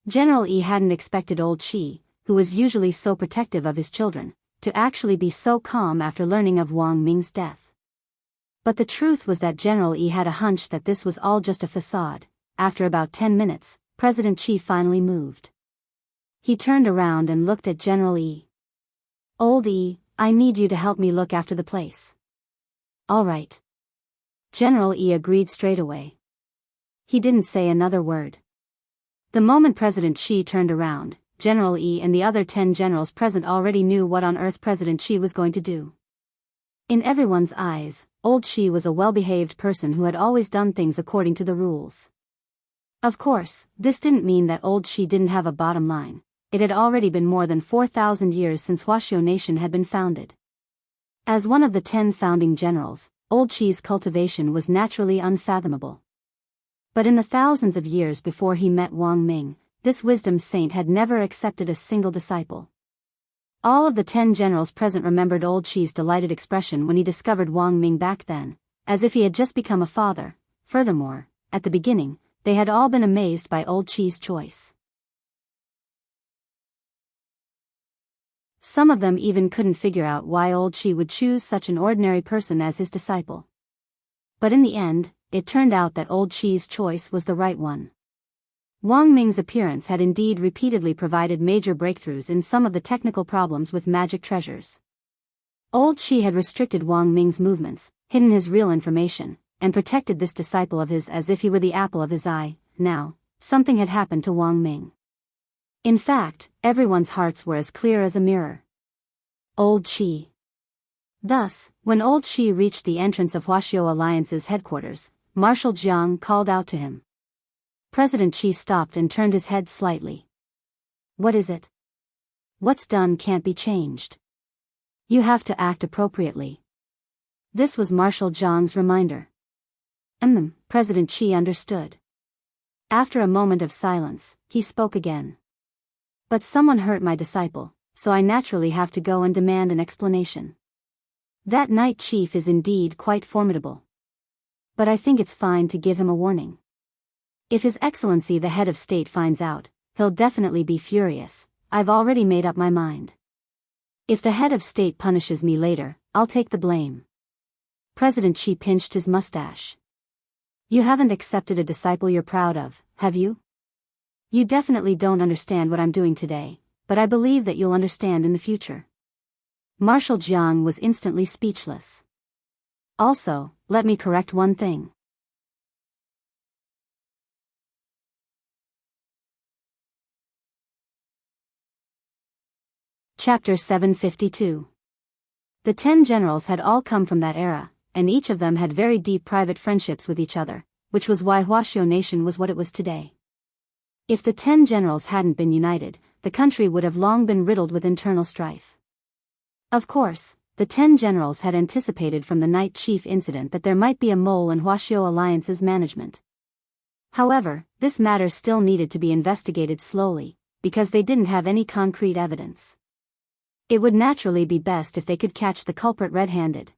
General Yi hadn't expected old Qi, who was usually so protective of his children, to actually be so calm after learning of Wang Ming's death. But the truth was that General Yi had a hunch that this was all just a facade. After about 10 minutes, President Xi finally moved. He turned around and looked at General Yi. "Old Yi, I need you to help me look after the place." "All right." General Yi agreed straight away. He didn't say another word. The moment President Xi turned around, General Yi and the other 10 generals present already knew what on earth President Xi was going to do. In everyone's eyes, old Xi was a well-behaved person who had always done things according to the rules. Of course, this didn't mean that old Xi didn't have a bottom line. It had already been more than 4,000 years since Huaxiao Nation had been founded. As one of the 10 founding generals, old Xi's cultivation was naturally unfathomable. But in the thousands of years before he met Wang Ming, this wisdom saint had never accepted a single disciple. All of the 10 generals present remembered old Xi's delighted expression when he discovered Wang Ming back then, as if he had just become a father. Furthermore, at the beginning, they had all been amazed by old Xi's choice. Some of them even couldn't figure out why old Xi would choose such an ordinary person as his disciple. But in the end, it turned out that old Xi's choice was the right one. Wang Ming's appearance had indeed repeatedly provided major breakthroughs in some of the technical problems with magic treasures. Old Xi had restricted Wang Ming's movements, hidden his real information, and protected this disciple of his as if he were the apple of his eye. Now, something had happened to Wang Ming. In fact, everyone's hearts were as clear as a mirror. Old Xi. Thus, when old Xi reached the entrance of Huaxiao Alliance's headquarters, Marshal Jiang called out to him. President Xi stopped and turned his head slightly. What is it? What's done can't be changed. You have to act appropriately. This was Marshal Jiang's reminder. President Xi understood. After a moment of silence, he spoke again. But someone hurt my disciple, so I naturally have to go and demand an explanation. That Night Chief is indeed quite formidable. But I think it's fine to give him a warning. If His Excellency the head of state finds out, he'll definitely be furious. I've already made up my mind. If the head of state punishes me later, I'll take the blame. President Xi pinched his mustache. You haven't accepted a disciple you're proud of, have you? You definitely don't understand what I'm doing today, but I believe that you'll understand in the future. Marshal Jiang was instantly speechless. Also, let me correct one thing. Chapter 752. The 10 generals had all come from that era, and each of them had very deep private friendships with each other, which was why Huaxiao Nation was what it was today. If the 10 generals hadn't been united, the country would have long been riddled with internal strife. Of course, the 10 generals had anticipated from the Night Chief incident that there might be a mole in Huaxiao Alliance's management. However, this matter still needed to be investigated slowly, because they didn't have any concrete evidence. It would naturally be best if they could catch the culprit red-handed.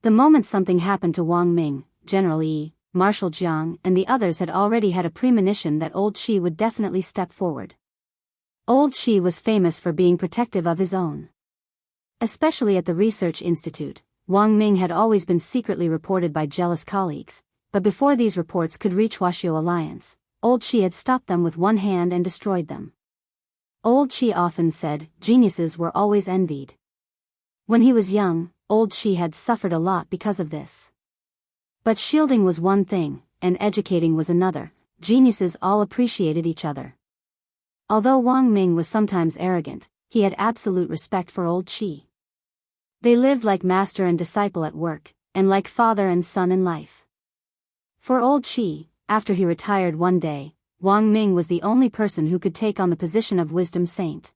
The moment something happened to Wang Ming, General Yi, Marshal Jiang and the others had already had a premonition that old Xi would definitely step forward. Old Xi was famous for being protective of his own. Especially at the research institute, Wang Ming had always been secretly reported by jealous colleagues, but before these reports could reach Huaxiao Alliance, old Xi had stopped them with one hand and destroyed them. Old Xi often said, geniuses were always envied. When he was young, old Xi had suffered a lot because of this. But shielding was one thing, and educating was another. Geniuses all appreciated each other. Although Wang Ming was sometimes arrogant, he had absolute respect for old Xi. They lived like master and disciple at work, and like father and son in life. For old Xi, after he retired one day, Wang Ming was the only person who could take on the position of wisdom saint.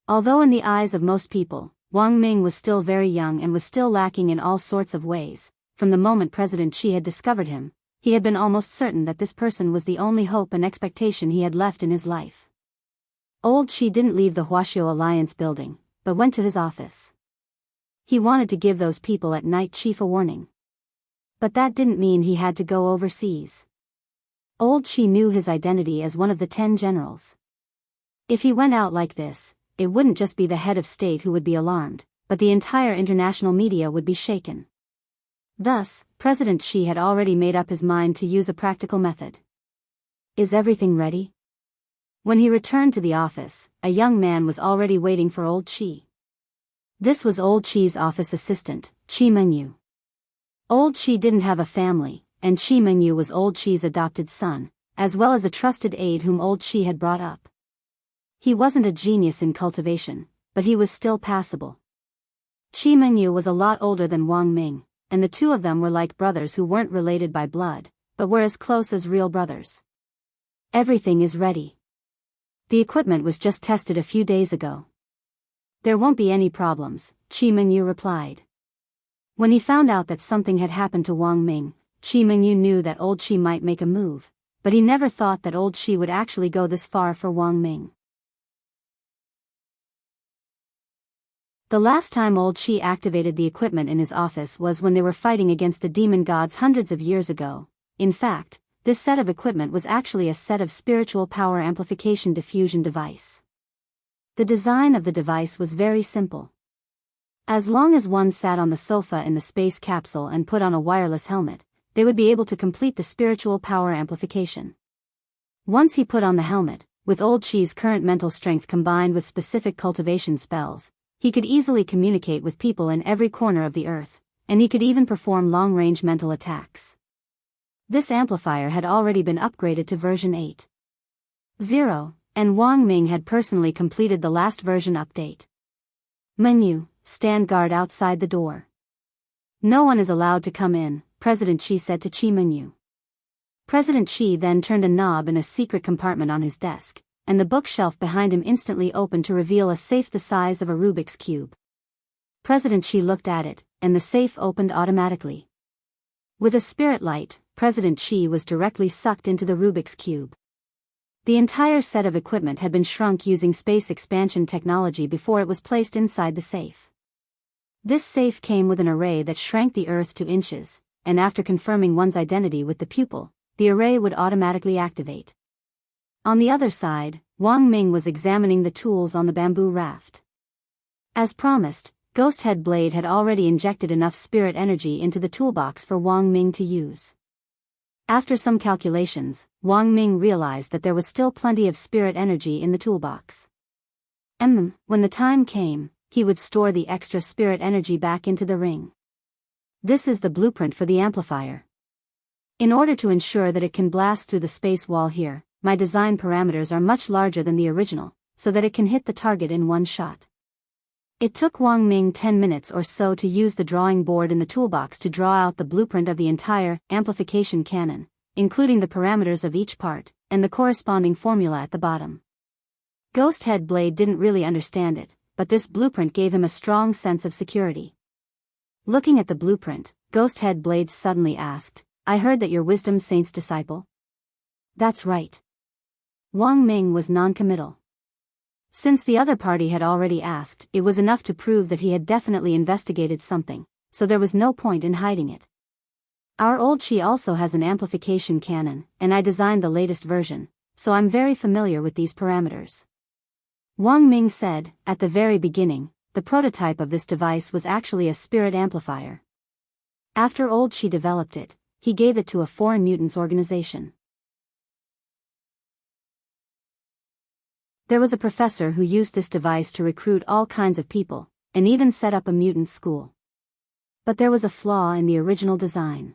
Although in the eyes of most people, Wang Ming was still very young and was still lacking in all sorts of ways, from the moment President Xi had discovered him, he had been almost certain that this person was the only hope and expectation he had left in his life. Old Xi didn't leave the Huaxiao Alliance building, but went to his office. He wanted to give those people at Night Chief a warning. But that didn't mean he had to go overseas. Old Xi knew his identity as one of the 10 generals. If he went out like this, it wouldn't just be the head of state who would be alarmed, but the entire international media would be shaken. Thus, President Xi had already made up his mind to use a practical method. Is everything ready? When he returned to the office, a young man was already waiting for old Xi. This was old Xi's office assistant, Qi Mengyu. Old Xi didn't have a family, and Qi Mengyu was old Xi's adopted son, as well as a trusted aide whom old Qi had brought up. He wasn't a genius in cultivation, but he was still passable. Qi Mengyu was a lot older than Wang Ming, and the two of them were like brothers who weren't related by blood, but were as close as real brothers. Everything is ready. The equipment was just tested a few days ago. There won't be any problems, Qi Mengyu replied. When he found out that something had happened to Wang Ming, Qi Mengyu knew that old Qi might make a move, but he never thought that old Qi would actually go this far for Wang Ming. The last time old Qi activated the equipment in his office was when they were fighting against the demon gods hundreds of years ago. In fact, this set of equipment was actually a set of spiritual power amplification diffusion device. The design of the device was very simple. As long as one sat on the sofa in the space capsule and put on a wireless helmet, they would be able to complete the spiritual power amplification. Once he put on the helmet, with old Qi's current mental strength combined with specific cultivation spells, he could easily communicate with people in every corner of the earth, and he could even perform long-range mental attacks. This amplifier had already been upgraded to version 8.0, and Wang Ming had personally completed the last version update. Mengyu, stand guard outside the door. No one is allowed to come in, President Qi said to Qi Mengyu. President Qi then turned a knob in a secret compartment on his desk, and the bookshelf behind him instantly opened to reveal a safe the size of a Rubik's cube. President Qi looked at it, and the safe opened automatically. With a spirit light, President Qi was directly sucked into the Rubik's cube. The entire set of equipment had been shrunk using space expansion technology before it was placed inside the safe. This safe came with an array that shrank the Earth to inches, and after confirming one's identity with the pupil, the array would automatically activate. On the other side, Wang Ming was examining the tools on the bamboo raft. As promised, Ghost Head Blade had already injected enough spirit energy into the toolbox for Wang Ming to use. After some calculations, Wang Ming realized that there was still plenty of spirit energy in the toolbox. When the time came, he would store the extra spirit energy back into the ring. This is the blueprint for the amplifier. In order to ensure that it can blast through the space wall here, my design parameters are much larger than the original, so that it can hit the target in one shot. It took Wang Ming 10 minutes or so to use the drawing board in the toolbox to draw out the blueprint of the entire amplification cannon, including the parameters of each part, and the corresponding formula at the bottom. Ghost Head Blade didn't really understand it, but this blueprint gave him a strong sense of security. Looking at the blueprint, Ghost Head Blade suddenly asked, "I heard that you're Wisdom Saint's disciple?" "That's right." Wang Ming was non-committal. Since the other party had already asked, it was enough to prove that he had definitely investigated something, so there was no point in hiding it. Our old Qi also has an amplification cannon, and I designed the latest version, so I'm very familiar with these parameters. Wang Ming said, at the very beginning, the prototype of this device was actually a spirit amplifier. After old Qi developed it, he gave it to a foreign mutants organization. There was a professor who used this device to recruit all kinds of people, and even set up a mutant school. But there was a flaw in the original design.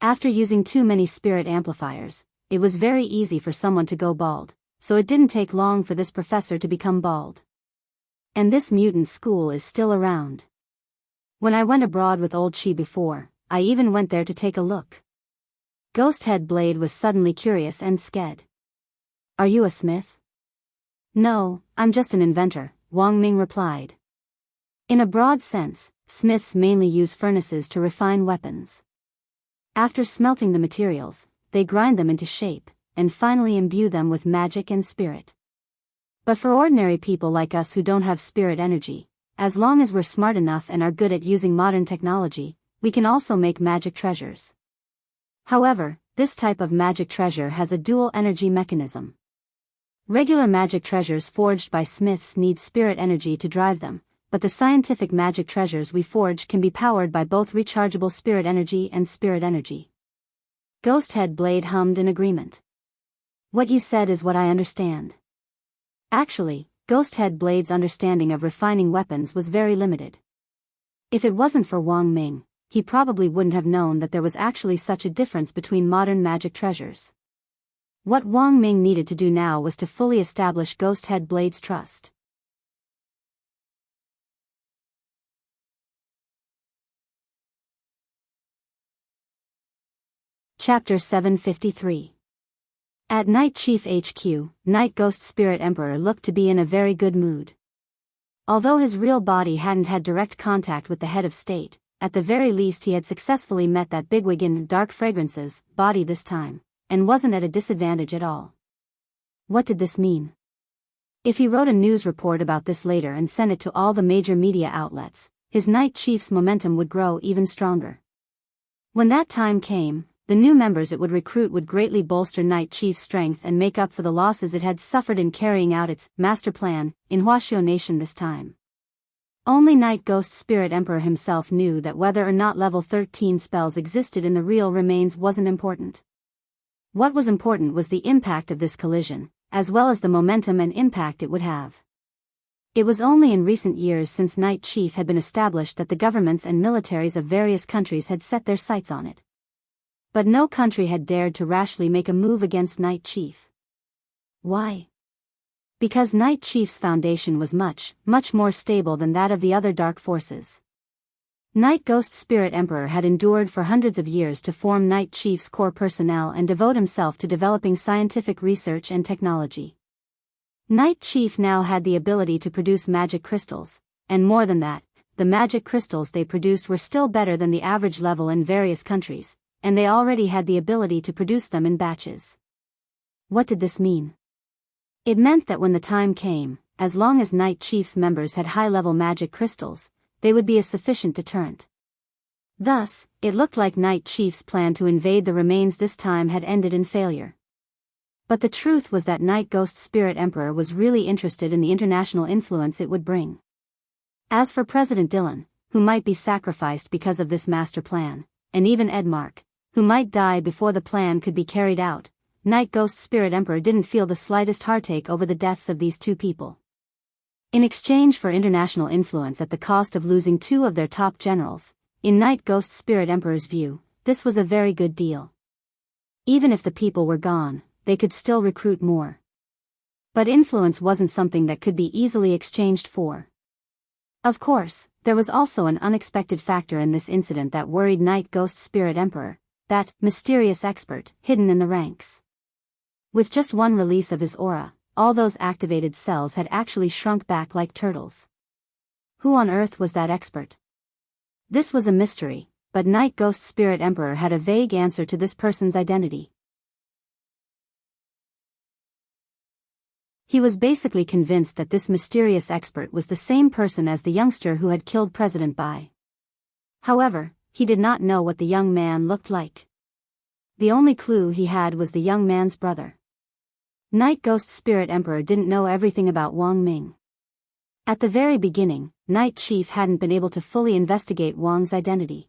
After using too many spirit amplifiers, it was very easy for someone to go bald, so it didn't take long for this professor to become bald. And this mutant school is still around. When I went abroad with old Qi before, I even went there to take a look. Ghost Head Blade was suddenly curious and scared. "Are you a smith?" "No, I'm just an inventor," Wang Ming replied. In a broad sense, smiths mainly use furnaces to refine weapons. After smelting the materials, they grind them into shape, and finally imbue them with magic and spirit. But for ordinary people like us who don't have spirit energy, as long as we're smart enough and are good at using modern technology, we can also make magic treasures. However, this type of magic treasure has a dual energy mechanism. Regular magic treasures forged by smiths need spirit energy to drive them, but the scientific magic treasures we forge can be powered by both rechargeable spirit energy and spirit energy. Ghost Head Blade hummed in agreement. "What you said is what I understand." Actually, Ghost Head Blade's understanding of refining weapons was very limited. If it wasn't for Wang Ming, he probably wouldn't have known that there was actually such a difference between modern magic treasures. What Wang Ming needed to do now was to fully establish Ghost Head Blade's trust. Chapter 753. At Night Chief HQ, Night Ghost Spirit Emperor looked to be in a very good mood. Although his real body hadn't had direct contact with the head of state, at the very least he had successfully met that bigwig in Dark Fragrance's body this time, and wasn't at a disadvantage at all. What did this mean? If he wrote a news report about this later and sent it to all the major media outlets, his Night Chief's momentum would grow even stronger. When that time came, the new members it would recruit would greatly bolster Night Chief's strength and make up for the losses it had suffered in carrying out its master plan in Huaxiao Nation this time. Only Night Ghost Spirit Emperor himself knew that whether or not level 13 spells existed in the real remains wasn't important. What was important was the impact of this collision, as well as the momentum and impact it would have. It was only in recent years since Night Chief had been established that the governments and militaries of various countries had set their sights on it. But no country had dared to rashly make a move against Night Chief. Why? Because Night Chief's foundation was much more stable than that of the other dark forces. Night Ghost Spirit Emperor had endured for hundreds of years to form Night Chief's core personnel and devote himself to developing scientific research and technology. Night Chief now had the ability to produce magic crystals, and more than that, the magic crystals they produced were still better than the average level in various countries, and they already had the ability to produce them in batches. What did this mean? It meant that when the time came, as long as Night Chief's members had high-level magic crystals, they would be a sufficient deterrent. Thus, it looked like Night Chief's plan to invade the remains this time had ended in failure. But the truth was that Night Ghost Spirit Emperor was really interested in the international influence it would bring. As for President Dylan, who might be sacrificed because of this master plan, and even Edmark, who might die before the plan could be carried out, Night Ghost Spirit Emperor didn't feel the slightest heartache over the deaths of these two people. In exchange for international influence at the cost of losing two of their top generals, in Night Ghost Spirit Emperor's view, this was a very good deal. Even if the people were gone, they could still recruit more. But influence wasn't something that could be easily exchanged for. Of course, there was also an unexpected factor in this incident that worried Night Ghost Spirit Emperor, that mysterious expert hidden in the ranks. With just one release of his aura, all those activated cells had actually shrunk back like turtles. Who on earth was that expert? This was a mystery, but Night Ghost Spirit Emperor had a vague answer to this person's identity. He was basically convinced that this mysterious expert was the same person as the youngster who had killed President Bai. However, he did not know what the young man looked like. The only clue he had was the young man's brother. Night Ghost Spirit Emperor didn't know everything about Wang Ming. At the very beginning, Night Chief hadn't been able to fully investigate Wang's identity.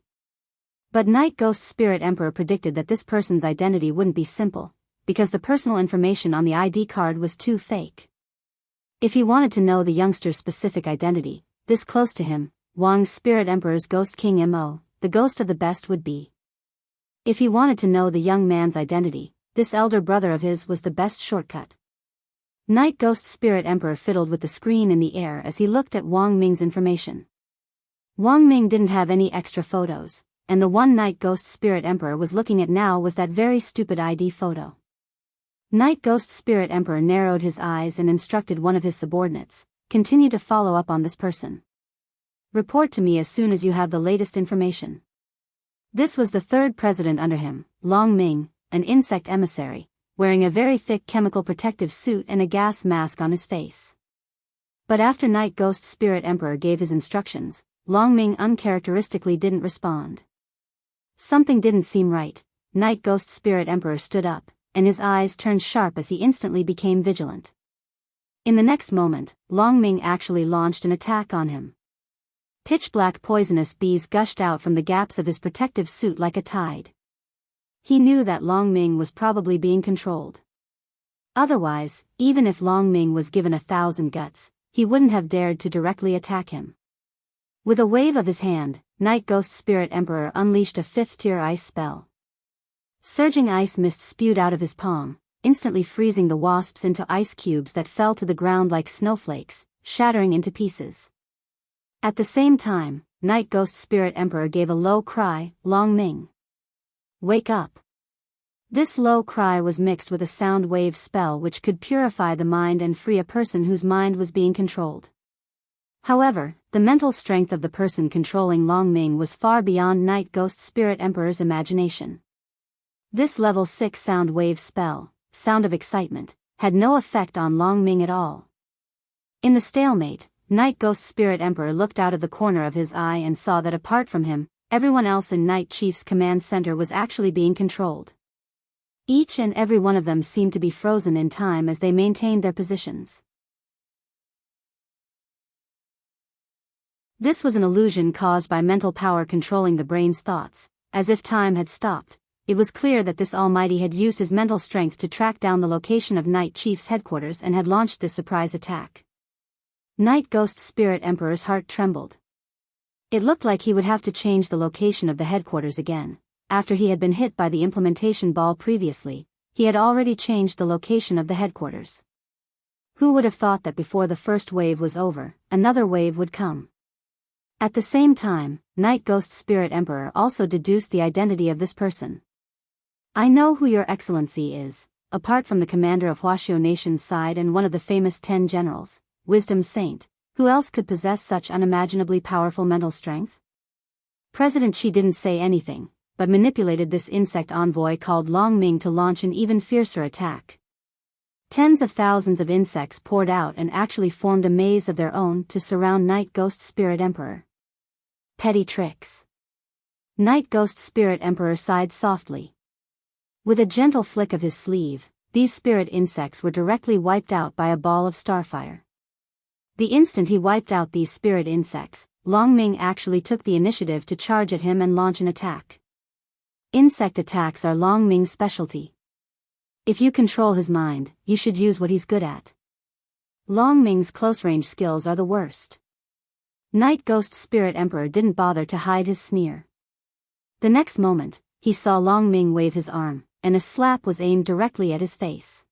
But Night Ghost Spirit Emperor predicted that this person's identity wouldn't be simple, because the personal information on the ID card was too fake. If he wanted to know the youngster's specific identity, this close to him, Wang's Spirit Emperor's Ghost King Mo, the ghost of the best would be. If he wanted to know the young man's identity, this elder brother of his was the best shortcut. Night Ghost Spirit Emperor fiddled with the screen in the air as he looked at Wang Ming's information. Wang Ming didn't have any extra photos, and the one Night Ghost Spirit Emperor was looking at now was that very stupid ID photo. Night Ghost Spirit Emperor narrowed his eyes and instructed one of his subordinates, "Continue to follow up on this person. Report to me as soon as you have the latest information." This was the third president under him, Long Ming, an insect emissary, wearing a very thick chemical protective suit and a gas mask on his face. But after Night Ghost Spirit Emperor gave his instructions, Long Ming uncharacteristically didn't respond. Something didn't seem right. Night Ghost Spirit Emperor stood up, and his eyes turned sharp as he instantly became vigilant. In the next moment, Long Ming actually launched an attack on him. Pitch-black poisonous bees gushed out from the gaps of his protective suit like a tide. He knew that Long Ming was probably being controlled. Otherwise, even if Long Ming was given 1,000 guts, he wouldn't have dared to directly attack him. With a wave of his hand, Night Ghost Spirit Emperor unleashed a 5th-tier ice spell. Surging ice mist spewed out of his palm, instantly freezing the wasps into ice cubes that fell to the ground like snowflakes, shattering into pieces. At the same time, Night Ghost Spirit Emperor gave a low cry, Long Ming. Wake up. This low cry was mixed with a sound wave spell which could purify the mind and free a person whose mind was being controlled. However, the mental strength of the person controlling Long Ming was far beyond Night Ghost Spirit Emperor's imagination. This level 6 sound wave spell, Sound of Excitement, had no effect on Long Ming at all. In the stalemate, Night Ghost Spirit Emperor looked out of the corner of his eye and saw that apart from him, everyone else in Night Chief's command center was actually being controlled. Each and every one of them seemed to be frozen in time as they maintained their positions. This was an illusion caused by mental power controlling the brain's thoughts, as if time had stopped. It was clear that this Almighty had used his mental strength to track down the location of Night Chief's headquarters and had launched this surprise attack. Night Ghost Spirit Emperor's heart trembled. It looked like he would have to change the location of the headquarters again. After he had been hit by the implementation ball previously, he had already changed the location of the headquarters. Who would have thought that before the first wave was over, another wave would come? At the same time, Night Ghost Spirit Emperor also deduced the identity of this person. I know who your excellency is, apart from the commander of Huaxiao Nation's side and one of the famous 10 generals, Wisdom Saint, who else could possess such unimaginably powerful mental strength? President Xi didn't say anything, but manipulated this insect envoy called Long Ming to launch an even fiercer attack. Tens of thousands of insects poured out and actually formed a maze of their own to surround Night Ghost Spirit Emperor. Petty tricks. Night Ghost Spirit Emperor sighed softly. With a gentle flick of his sleeve, these spirit insects were directly wiped out by a ball of starfire. The instant he wiped out these spirit insects, Long Ming actually took the initiative to charge at him and launch an attack. Insect attacks are Long Ming's specialty. If you control his mind, you should use what he's good at. Long Ming's close-range skills are the worst. Night Ghost Spirit Emperor didn't bother to hide his sneer. The next moment, he saw Long Ming wave his arm, and a slap was aimed directly at his face.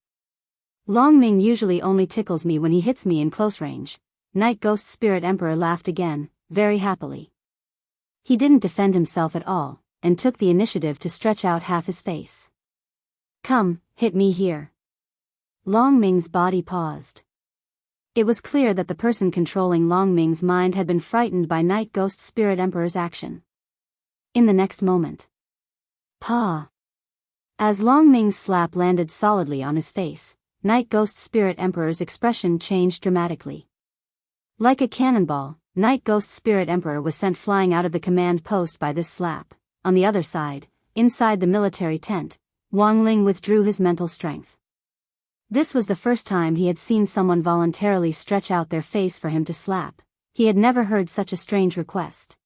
Long Ming usually only tickles me when he hits me in close range. Night Ghost Spirit Emperor laughed again, very happily. He didn't defend himself at all, and took the initiative to stretch out half his face. Come, hit me here. Long Ming's body paused. It was clear that the person controlling Long Ming's mind had been frightened by Night Ghost Spirit Emperor's action. In the next moment. Pa! As Long Ming's slap landed solidly on his face, Night Ghost Spirit Emperor's expression changed dramatically. Like a cannonball, Night Ghost Spirit Emperor was sent flying out of the command post by this slap. On the other side, inside the military tent, Wang Ling withdrew his mental strength. This was the first time he had seen someone voluntarily stretch out their face for him to slap. He had never heard such a strange request.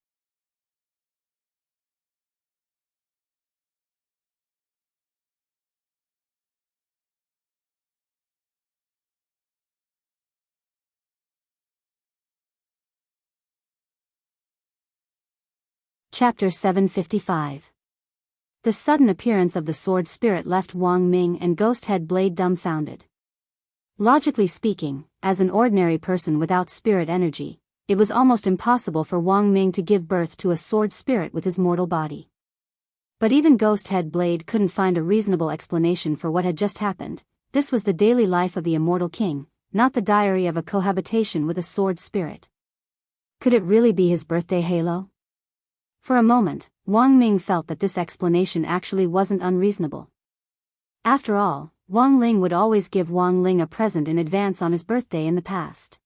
Chapter 755. The sudden appearance of the sword spirit left Wang Ming and Ghost Head Blade dumbfounded. Logically speaking, as an ordinary person without spirit energy, it was almost impossible for Wang Ming to give birth to a sword spirit with his mortal body. But even Ghost Head Blade couldn't find a reasonable explanation for what had just happened. This was the daily life of the immortal king, not the diary of a cohabitation with a sword spirit. Could it really be his birthday halo? For a moment, Wang Ming felt that this explanation actually wasn't unreasonable. After all, Wang Ling would always give Wang Ling a present in advance on his birthday in the past.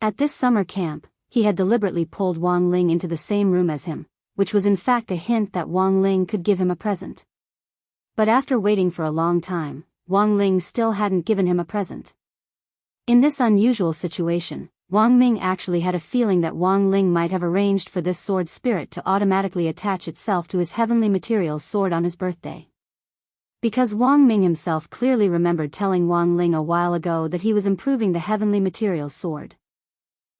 At this summer camp, he had deliberately pulled Wang Ling into the same room as him, which was in fact a hint that Wang Ling could give him a present. But after waiting for a long time, Wang Ling still hadn't given him a present. In this unusual situation, Wang Ming actually had a feeling that Wang Ling might have arranged for this sword spirit to automatically attach itself to his heavenly materials sword on his birthday. Because Wang Ming himself clearly remembered telling Wang Ling a while ago that he was improving the heavenly materials sword.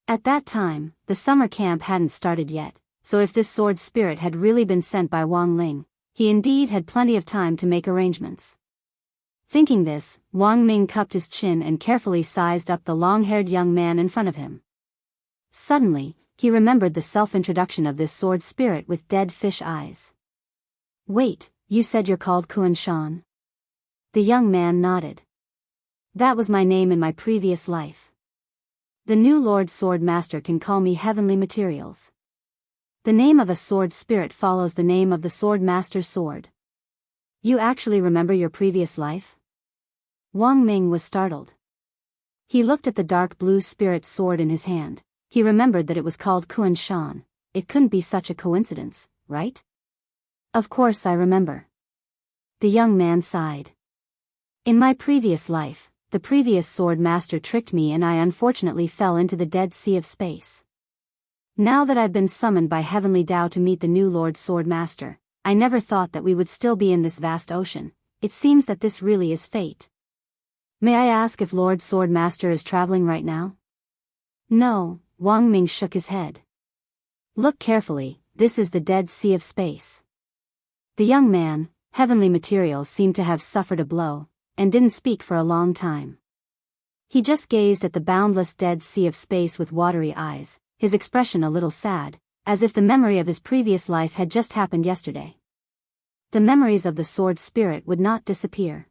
At that time, the summer camp hadn't started yet, so if this sword spirit had really been sent by Wang Ling, he indeed had plenty of time to make arrangements. Thinking this, Wang Ming cupped his chin and carefully sized up the long-haired young man in front of him. Suddenly, he remembered the self-introduction of this sword spirit with dead fish eyes. Wait, you said you're called Kuan Shan? The young man nodded. That was my name in my previous life. The new Lord Sword Master can call me Heavenly Materials. The name of a sword spirit follows the name of the Sword Master's sword. You actually remember your previous life? Wang Ming was startled. He looked at the dark blue spirit sword in his hand. He remembered that it was called Kuan Shan. It couldn't be such a coincidence, right? Of course I remember. The young man sighed. In my previous life, the previous sword master tricked me and I unfortunately fell into the dead sea of space. Now that I've been summoned by Heavenly Tao to meet the new Lord Sword Master, I never thought that we would still be in this vast ocean. It seems that this really is fate. May I ask if Lord Sword Master is traveling right now? No, Wang Ming shook his head. Look carefully, this is the dead sea of space. The young man, Heavenly Materials, seemed to have suffered a blow, and didn't speak for a long time. He just gazed at the boundless dead sea of space with watery eyes, his expression a little sad, as if the memory of his previous life had just happened yesterday. The memories of the sword spirit would not disappear.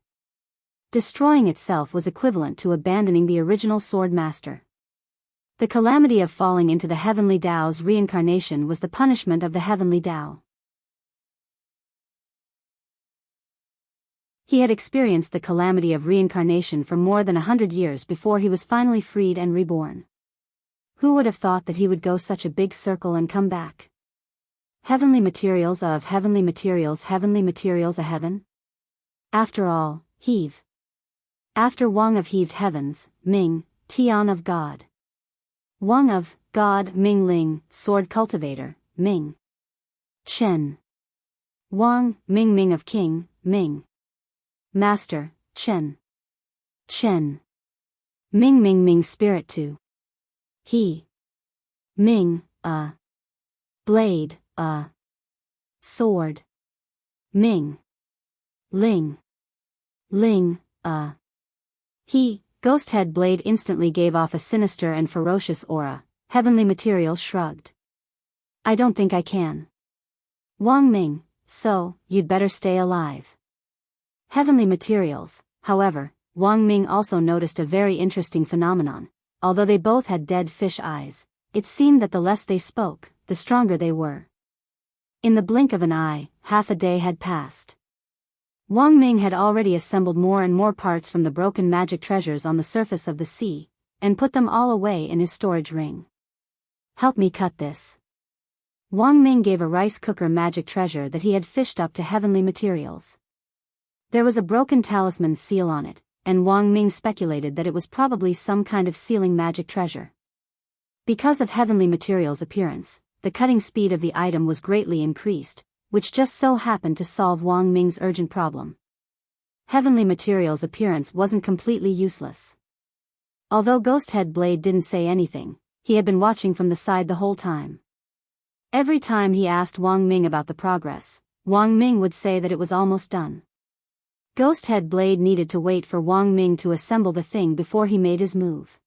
Destroying itself was equivalent to abandoning the original sword master. The calamity of falling into the Heavenly Tao's reincarnation was the punishment of the Heavenly Tao. He had experienced the calamity of reincarnation for more than 100 years before he was finally freed and reborn. Who would have thought that he would go such a big circle and come back? Heavenly Materials of Heavenly Materials a heaven? After all, heave. After Wang of heaved heavens, Ming, Tian of God. Wang of God, Ming Ling, sword cultivator, Ming. Chen. Wang, Ming Ming of king, Ming. Master, Chen. Chen. Ming Ming Ming spirit to. He. Ming, blade, sword. Ming. Ling. Ling, he, ghost head blade instantly gave off a sinister and ferocious aura. Heavenly Materials shrugged. I don't think I can. Wang Ming, so, you'd better stay alive. Heavenly Materials, however, Wang Ming also noticed a very interesting phenomenon. Although they both had dead fish eyes, it seemed that the less they spoke, the stronger they were. In the blink of an eye, half a day had passed. Wang Ming had already assembled more and more parts from the broken magic treasures on the surface of the sea, and put them all away in his storage ring. Help me cut this. Wang Ming gave a rice cooker magic treasure that he had fished up to Heavenly Materials. There was a broken talisman seal on it, and Wang Ming speculated that it was probably some kind of sealing magic treasure. Because of Heavenly Materials' appearance, the cutting speed of the item was greatly increased, which just so happened to solve Wang Ming's urgent problem. Heavenly Materials' appearance wasn't completely useless. Although Ghost Head Blade didn't say anything, he had been watching from the side the whole time. Every time he asked Wang Ming about the progress, Wang Ming would say that it was almost done. Ghost Head Blade needed to wait for Wang Ming to assemble the thing before he made his move.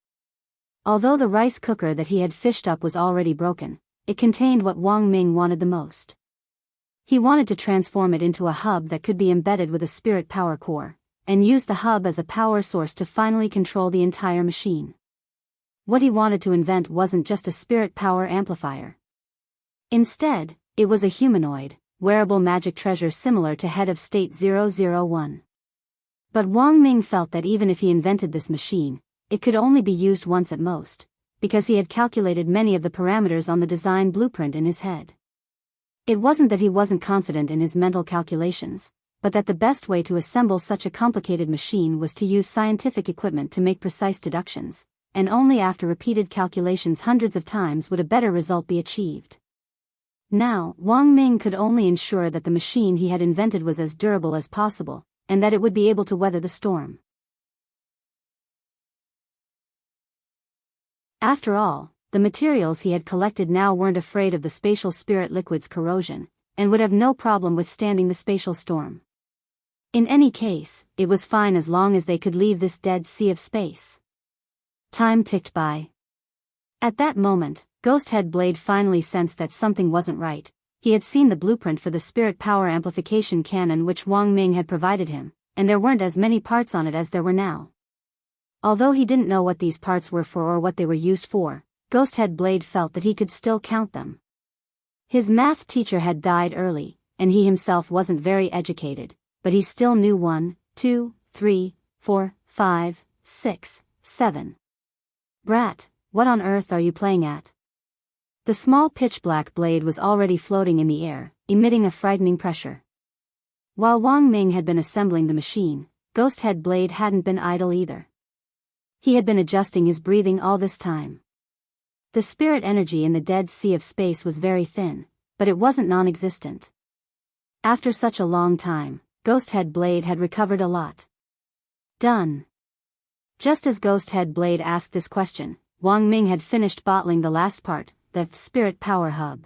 Although the rice cooker that he had fished up was already broken, it contained what Wang Ming wanted the most. He wanted to transform it into a hub that could be embedded with a spirit power core, and use the hub as a power source to finally control the entire machine. What he wanted to invent wasn't just a spirit power amplifier. Instead, it was a humanoid, wearable magic treasure similar to Head of State 001. But Wang Ming felt that even if he invented this machine, it could only be used once at most, because he had calculated many of the parameters on the design blueprint in his head. It wasn't that he wasn't confident in his mental calculations, but that the best way to assemble such a complicated machine was to use scientific equipment to make precise deductions, and only after repeated calculations hundreds of times would a better result be achieved. Now, Wang Ming could only ensure that the machine he had invented was as durable as possible, and that it would be able to weather the storm. After all, the materials he had collected now weren't afraid of the spatial spirit liquid's corrosion, and would have no problem withstanding the spatial storm. In any case, it was fine as long as they could leave this dead sea of space. Time ticked by. At that moment, Ghosthead Blade finally sensed that something wasn't right. He had seen the blueprint for the spirit power amplification cannon which Wang Ming had provided him, and there weren't as many parts on it as there were now. Although he didn't know what these parts were for or what they were used for, Ghosthead Blade felt that he could still count them. His math teacher had died early, and he himself wasn't very educated, but he still knew 1, 2, 3, 4, 5, 6, 7. Brat, what on earth are you playing at? The small pitch-black blade was already floating in the air, emitting a frightening pressure. While Wang Ming had been assembling the machine, Ghosthead Blade hadn't been idle either. He had been adjusting his breathing all this time. The spirit energy in the dead sea of space was very thin, but it wasn't non-existent. After such a long time, Ghosthead Blade had recovered a lot. Done. Just as Ghosthead Blade asked this question, Wang Ming had finished bottling the last part, the spirit power hub.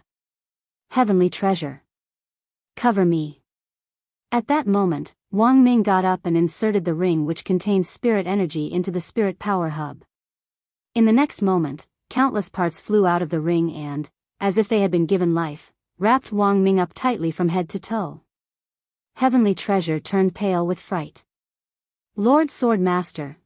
Heavenly treasure. Cover me. At that moment, Wang Ming got up and inserted the ring which contained spirit energy into the spirit power hub. In the next moment, countless parts flew out of the ring and, as if they had been given life, wrapped Wang Ming up tightly from head to toe. Heavenly treasure turned pale with fright. Lord Sword Master,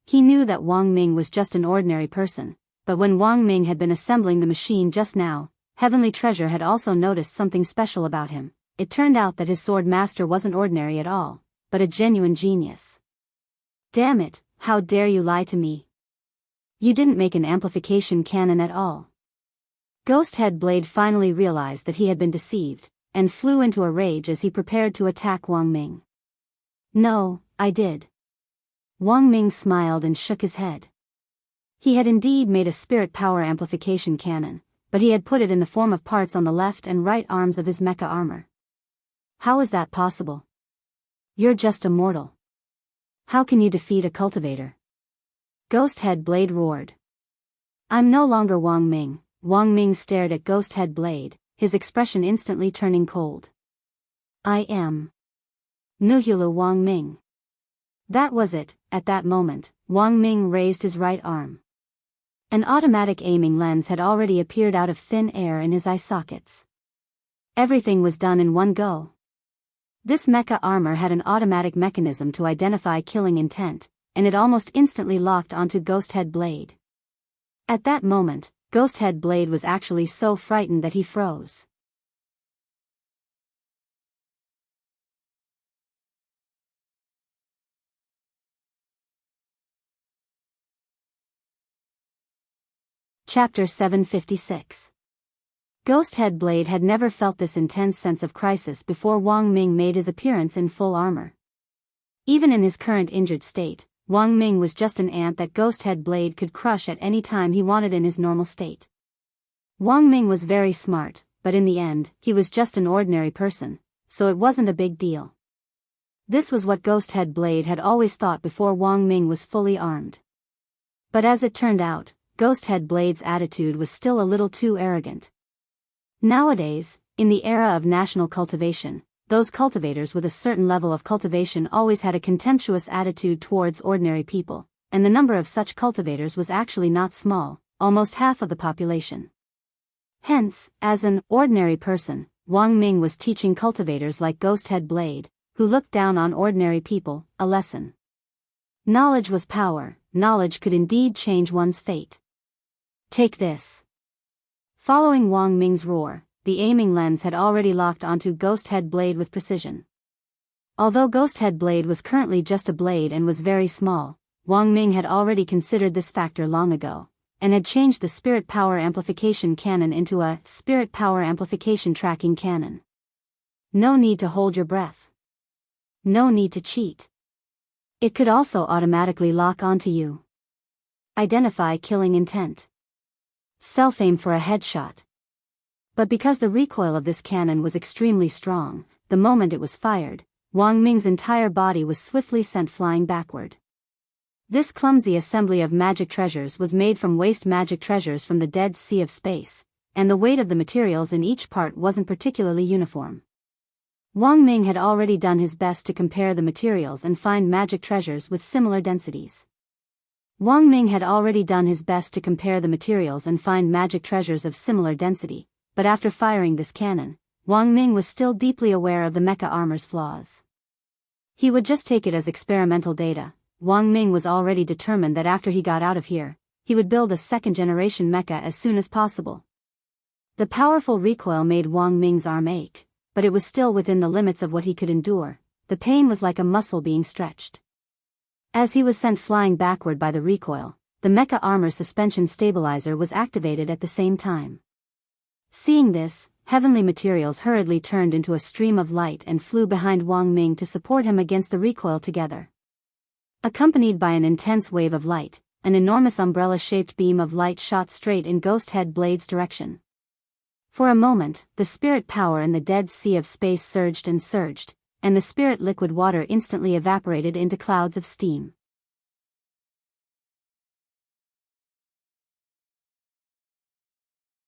he knew that Wang Ming was just an ordinary person, but when Wang Ming had been assembling the machine just now, Heavenly Treasure had also noticed something special about him. It turned out that his sword master wasn't ordinary at all, but a genuine genius. Damn it, how dare you lie to me? You didn't make an amplification cannon at all. Ghosthead Blade finally realized that he had been deceived, and flew into a rage as he prepared to attack Wang Ming. No, I did. Wang Ming smiled and shook his head. He had indeed made a spirit power amplification cannon, but he had put it in the form of parts on the left and right arms of his mecha armor. How is that possible? You're just a mortal. How can you defeat a cultivator? Ghosthead Blade roared. I'm no longer Wang Ming. Wang Ming stared at Ghosthead Blade, his expression instantly turning cold. I am Nuhulu Wang Ming. That was it. At that moment, Wang Ming raised his right arm. An automatic aiming lens had already appeared out of thin air in his eye sockets. Everything was done in one go. This mecha armor had an automatic mechanism to identify killing intent, and it almost instantly locked onto Ghosthead Blade. At that moment, Ghosthead Blade was actually so frightened that he froze. Chapter 756. Ghosthead Blade had never felt this intense sense of crisis before Wang Ming made his appearance in full armor. Even in his current injured state, Wang Ming was just an ant that Ghosthead Blade could crush at any time he wanted in his normal state. Wang Ming was very smart, but in the end, he was just an ordinary person, so it wasn't a big deal. This was what Ghosthead Blade had always thought before Wang Ming was fully armed. But as it turned out, Ghosthead Blade's attitude was still a little too arrogant. Nowadays, in the era of national cultivation, those cultivators with a certain level of cultivation always had a contemptuous attitude towards ordinary people, and the number of such cultivators was actually not small, almost half of the population. Hence, as an ordinary person, Wang Ming was teaching cultivators like Ghosthead Blade, who looked down on ordinary people, a lesson. Knowledge was power. Knowledge could indeed change one's fate. Take this. Following Wang Ming's roar, the aiming lens had already locked onto Ghosthead Blade with precision. Although Ghosthead Blade was currently just a blade and was very small, Wang Ming had already considered this factor long ago, and had changed the Spirit Power Amplification Cannon into a Spirit Power Amplification Tracking Cannon. No need to hold your breath. No need to cheat. It could also automatically lock onto you. Identify killing intent. Self-aim for a headshot. But because the recoil of this cannon was extremely strong, the moment it was fired, Wang Ming's entire body was swiftly sent flying backward. This clumsy assembly of magic treasures was made from waste magic treasures from the dead sea of space, and the weight of the materials in each part wasn't particularly uniform. Wang Ming had already done his best to compare the materials and find magic treasures with similar densities. Wang Ming had already done his best to compare the materials and find magic treasures of similar density, but after firing this cannon, Wang Ming was still deeply aware of the mecha armor's flaws. He would just take it as experimental data. Wang Ming was already determined that after he got out of here, he would build a second-generation mecha as soon as possible. The powerful recoil made Wang Ming's arm ache, but it was still within the limits of what he could endure. The pain was like a muscle being stretched. As he was sent flying backward by the recoil, the mecha armor suspension stabilizer was activated at the same time. Seeing this, heavenly materials hurriedly turned into a stream of light and flew behind Wang Ming to support him against the recoil together. Accompanied by an intense wave of light, an enormous umbrella-shaped beam of light shot straight in Ghost Head Blade's direction. For a moment, the spirit power in the dead sea of space surged, and the spirit liquid water instantly evaporated into clouds of steam.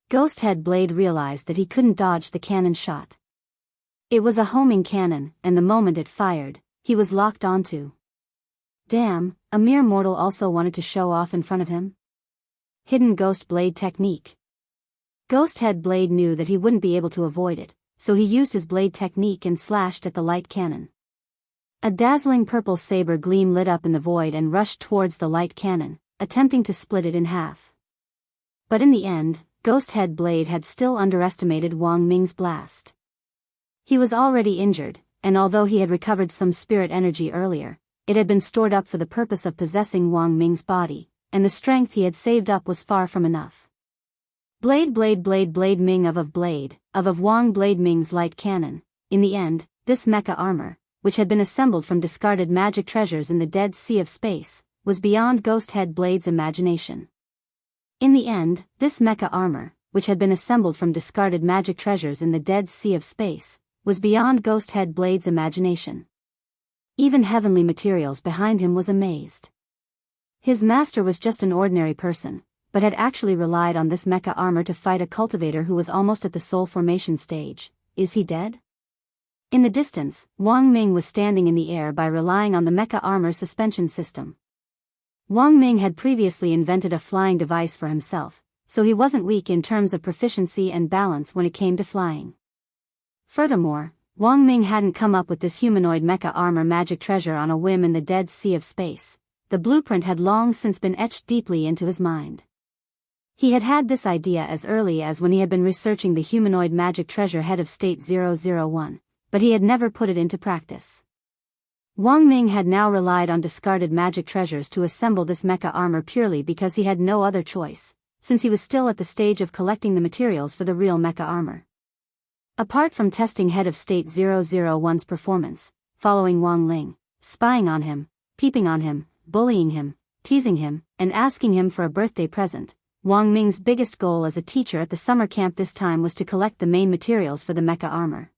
Ghost Head Blade realized that he couldn't dodge the cannon shot. It was a homing cannon, and the moment it fired, he was locked onto. Damn, a mere mortal also wanted to show off in front of him? Hidden Ghost Blade technique. Ghost Head Blade knew that he wouldn't be able to avoid it, so he used his blade technique and slashed at the light cannon. A dazzling purple saber gleam lit up in the void and rushed towards the light cannon, attempting to split it in half. But in the end, Ghost Head Blade had still underestimated Wang Ming's blast. He was already injured, and although he had recovered some spirit energy earlier, it had been stored up for the purpose of possessing Wang Ming's body, and the strength he had saved up was far from enough. Blade Ming of Wang Blade Ming's light cannon. In the end, this mecha armor, which had been assembled from discarded magic treasures in the dead sea of space, was beyond Ghost Head Blade's imagination. In the end, this mecha armor, which had been assembled from discarded magic treasures in the dead sea of space, was beyond Ghost Head Blade's imagination. Even heavenly materials behind him was amazed. His master was just an ordinary person, but had actually relied on this mecha armor to fight a cultivator who was almost at the soul formation stage. Is he dead? In the distance, Wang Ming was standing in the air by relying on the mecha armor suspension system. Wang Ming had previously invented a flying device for himself, so he wasn't weak in terms of proficiency and balance when it came to flying. Furthermore, Wang Ming hadn't come up with this humanoid mecha armor magic treasure on a whim in the dead sea of space. The blueprint had long since been etched deeply into his mind. He had had this idea as early as when he had been researching the humanoid magic treasure head of State 001, but he had never put it into practice. Wang Ming had now relied on discarded magic treasures to assemble this mecha armor purely because he had no other choice, since he was still at the stage of collecting the materials for the real mecha armor. Apart from testing head of State 001's performance, following Wang Ling, spying on him, peeping on him, bullying him, teasing him, and asking him for a birthday present, Wang Ming's biggest goal as a teacher at the summer camp this time was to collect the main materials for the mecha armor.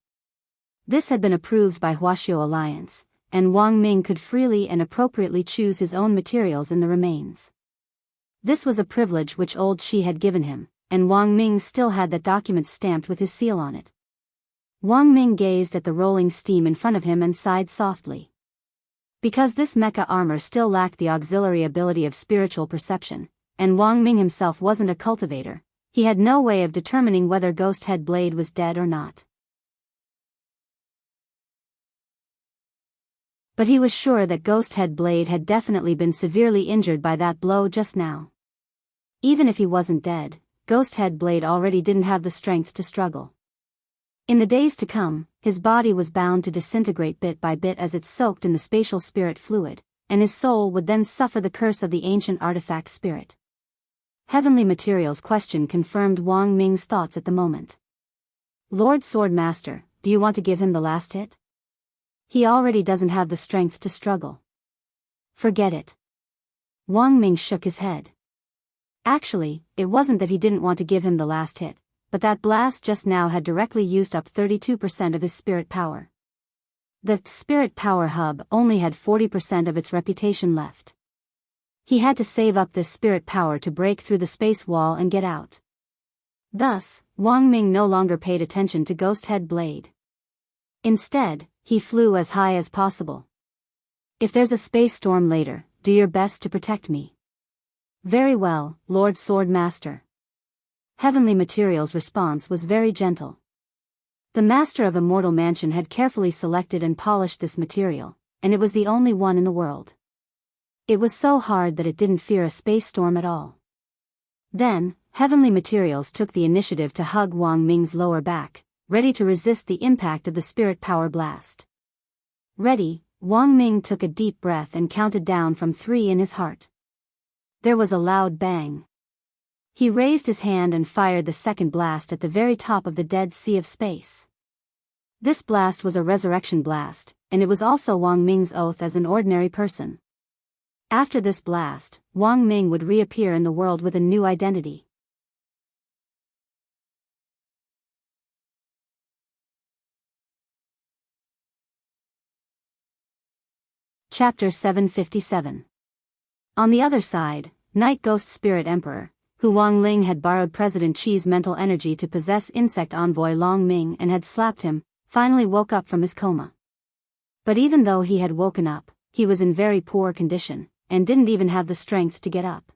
This had been approved by Huaxiao Alliance, and Wang Ming could freely and appropriately choose his own materials in the remains. This was a privilege which old Shi had given him, and Wang Ming still had that document stamped with his seal on it. Wang Ming gazed at the rolling steam in front of him and sighed softly. Because this mecha armor still lacked the auxiliary ability of spiritual perception, and Wang Ming himself wasn't a cultivator, he had no way of determining whether Ghost Head Blade was dead or not. But he was sure that Ghost Head Blade had definitely been severely injured by that blow just now. Even if he wasn't dead, Ghost Head Blade already didn't have the strength to struggle. In the days to come, his body was bound to disintegrate bit by bit as it soaked in the spatial spirit fluid, and his soul would then suffer the curse of the ancient artifact spirit. Heavenly Materials question confirmed Wang Ming's thoughts at the moment. Lord Sword Master, do you want to give him the last hit? He already doesn't have the strength to struggle. Forget it. Wang Ming shook his head. Actually, it wasn't that he didn't want to give him the last hit, but that blast just now had directly used up 32% of his spirit power. The spirit power hub only had 40% of its reputation left. He had to save up this spirit power to break through the space wall and get out. Thus, Wang Ming no longer paid attention to Ghost Head Blade. Instead, he flew as high as possible. If there's a space storm later, do your best to protect me. Very well, Lord Sword Master. Heavenly Material's response was very gentle. The master of Immortal Mansion had carefully selected and polished this material, and it was the only one in the world. It was so hard that it didn't fear a space storm at all. Then, Heavenly Materials took the initiative to hug Wang Ming's lower back, ready to resist the impact of the spirit power blast. Ready, Wang Ming took a deep breath and counted down from 3 in his heart. There was a loud bang. He raised his hand and fired the second blast at the very top of the Dead Sea of Space. This blast was a resurrection blast, and it was also Wang Ming's oath as an ordinary person. After this blast, Wang Ming would reappear in the world with a new identity. Chapter 757. On the other side, Night Ghost Spirit Emperor, who Wang Ling had borrowed President Qi's mental energy to possess insect envoy Long Ming and had slapped him, finally woke up from his coma. But even though he had woken up, he was in very poor condition, and didn't even have the strength to get up.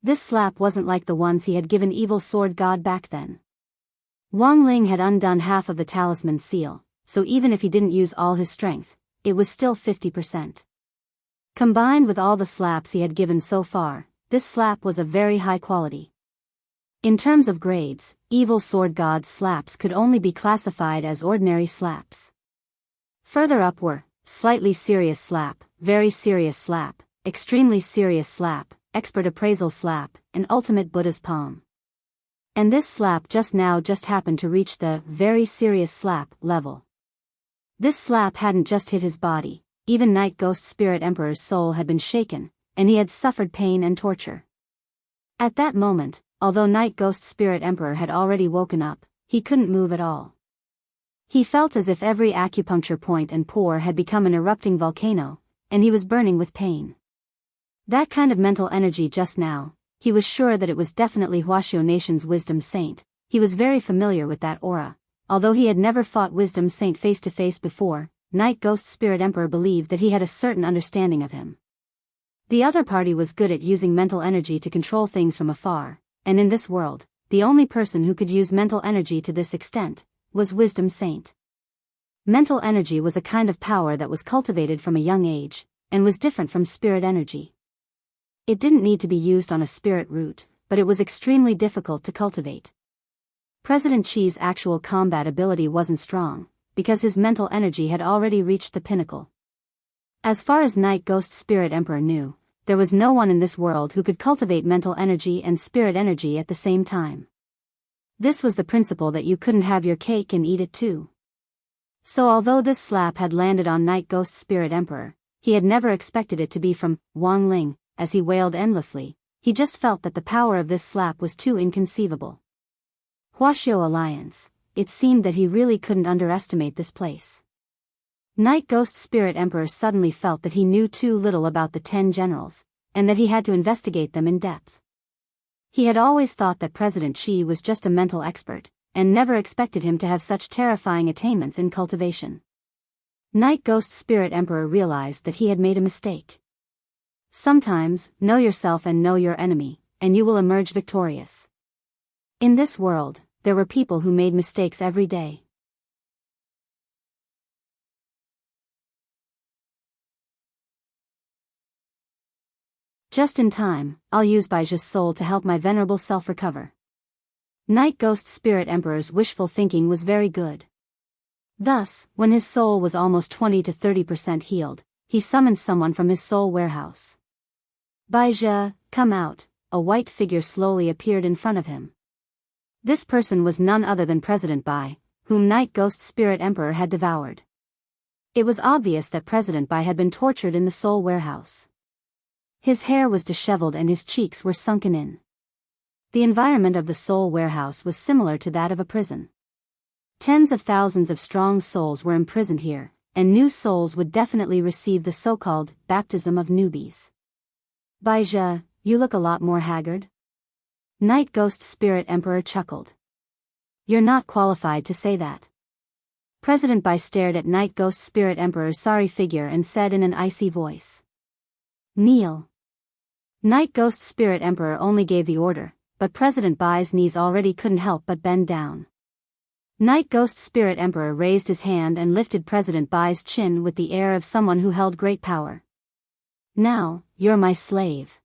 This slap wasn't like the ones he had given Evil Sword God back then. Wang Ling had undone half of the talisman seal, so even if he didn't use all his strength, it was still 50%. Combined with all the slaps he had given so far, this slap was of very high quality. In terms of grades, Evil Sword God's slaps could only be classified as ordinary slaps. Further up were slightly serious slap, very serious slap, extremely serious slap, expert appraisal slap, and ultimate Buddha's palm. And this slap just happened to reach the very serious slap level. This slap hadn't just hit his body, even Night Ghost Spirit Emperor's soul had been shaken, and he had suffered pain and torture. At that moment, although Night Ghost Spirit Emperor had already woken up, he couldn't move at all. He felt as if every acupuncture point and pore had become an erupting volcano, and he was burning with pain. That kind of mental energy just now, he was sure that it was definitely Huaxiao Nation's Wisdom Saint. He was very familiar with that aura. Although he had never fought Wisdom Saint face to face before, Night Ghost Spirit Emperor believed that he had a certain understanding of him. The other party was good at using mental energy to control things from afar, and in this world, the only person who could use mental energy to this extent was Wisdom Saint. Mental energy was a kind of power that was cultivated from a young age, and was different from spirit energy. It didn't need to be used on a spirit root, but it was extremely difficult to cultivate. President Qi's actual combat ability wasn't strong, because his mental energy had already reached the pinnacle. As far as Night Ghost Spirit Emperor knew, there was no one in this world who could cultivate mental energy and spirit energy at the same time. This was the principle that you couldn't have your cake and eat it too. So although this slap had landed on Night Ghost Spirit Emperor, he had never expected it to be from Wang Ling. As he wailed endlessly, he just felt that the power of this slap was too inconceivable. Huaxiao Alliance, it seemed that he really couldn't underestimate this place. Night Ghost Spirit Emperor suddenly felt that he knew too little about the 10 generals, and that he had to investigate them in depth. He had always thought that President Qi was just a mental expert, and never expected him to have such terrifying attainments in cultivation. Night Ghost Spirit Emperor realized that he had made a mistake. Sometimes, know yourself and know your enemy, and you will emerge victorious. In this world, there were people who made mistakes every day. Just in time, I'll use Baijia's soul to help my venerable self recover. Night Ghost Spirit Emperor's wishful thinking was very good. Thus, when his soul was almost 20 to 30% healed, he summoned someone from his soul warehouse. Baizhi, come out, a white figure slowly appeared in front of him. This person was none other than President Bai, whom Night Ghost Spirit Emperor had devoured. It was obvious that President Bai had been tortured in the soul warehouse. His hair was disheveled and his cheeks were sunken in. The environment of the soul warehouse was similar to that of a prison. Tens of thousands of strong souls were imprisoned here, and new souls would definitely receive the so-called baptism of newbies. Baizhi, you look a lot more haggard. Night Ghost Spirit Emperor chuckled. You're not qualified to say that. President Bai stared at Night Ghost Spirit Emperor's sorry figure and said in an icy voice, "Kneel." Night Ghost Spirit Emperor only gave the order, but President Bai's knees already couldn't help but bend down. Night Ghost Spirit Emperor raised his hand and lifted President Bai's chin with the air of someone who held great power. "Now, you're my slave.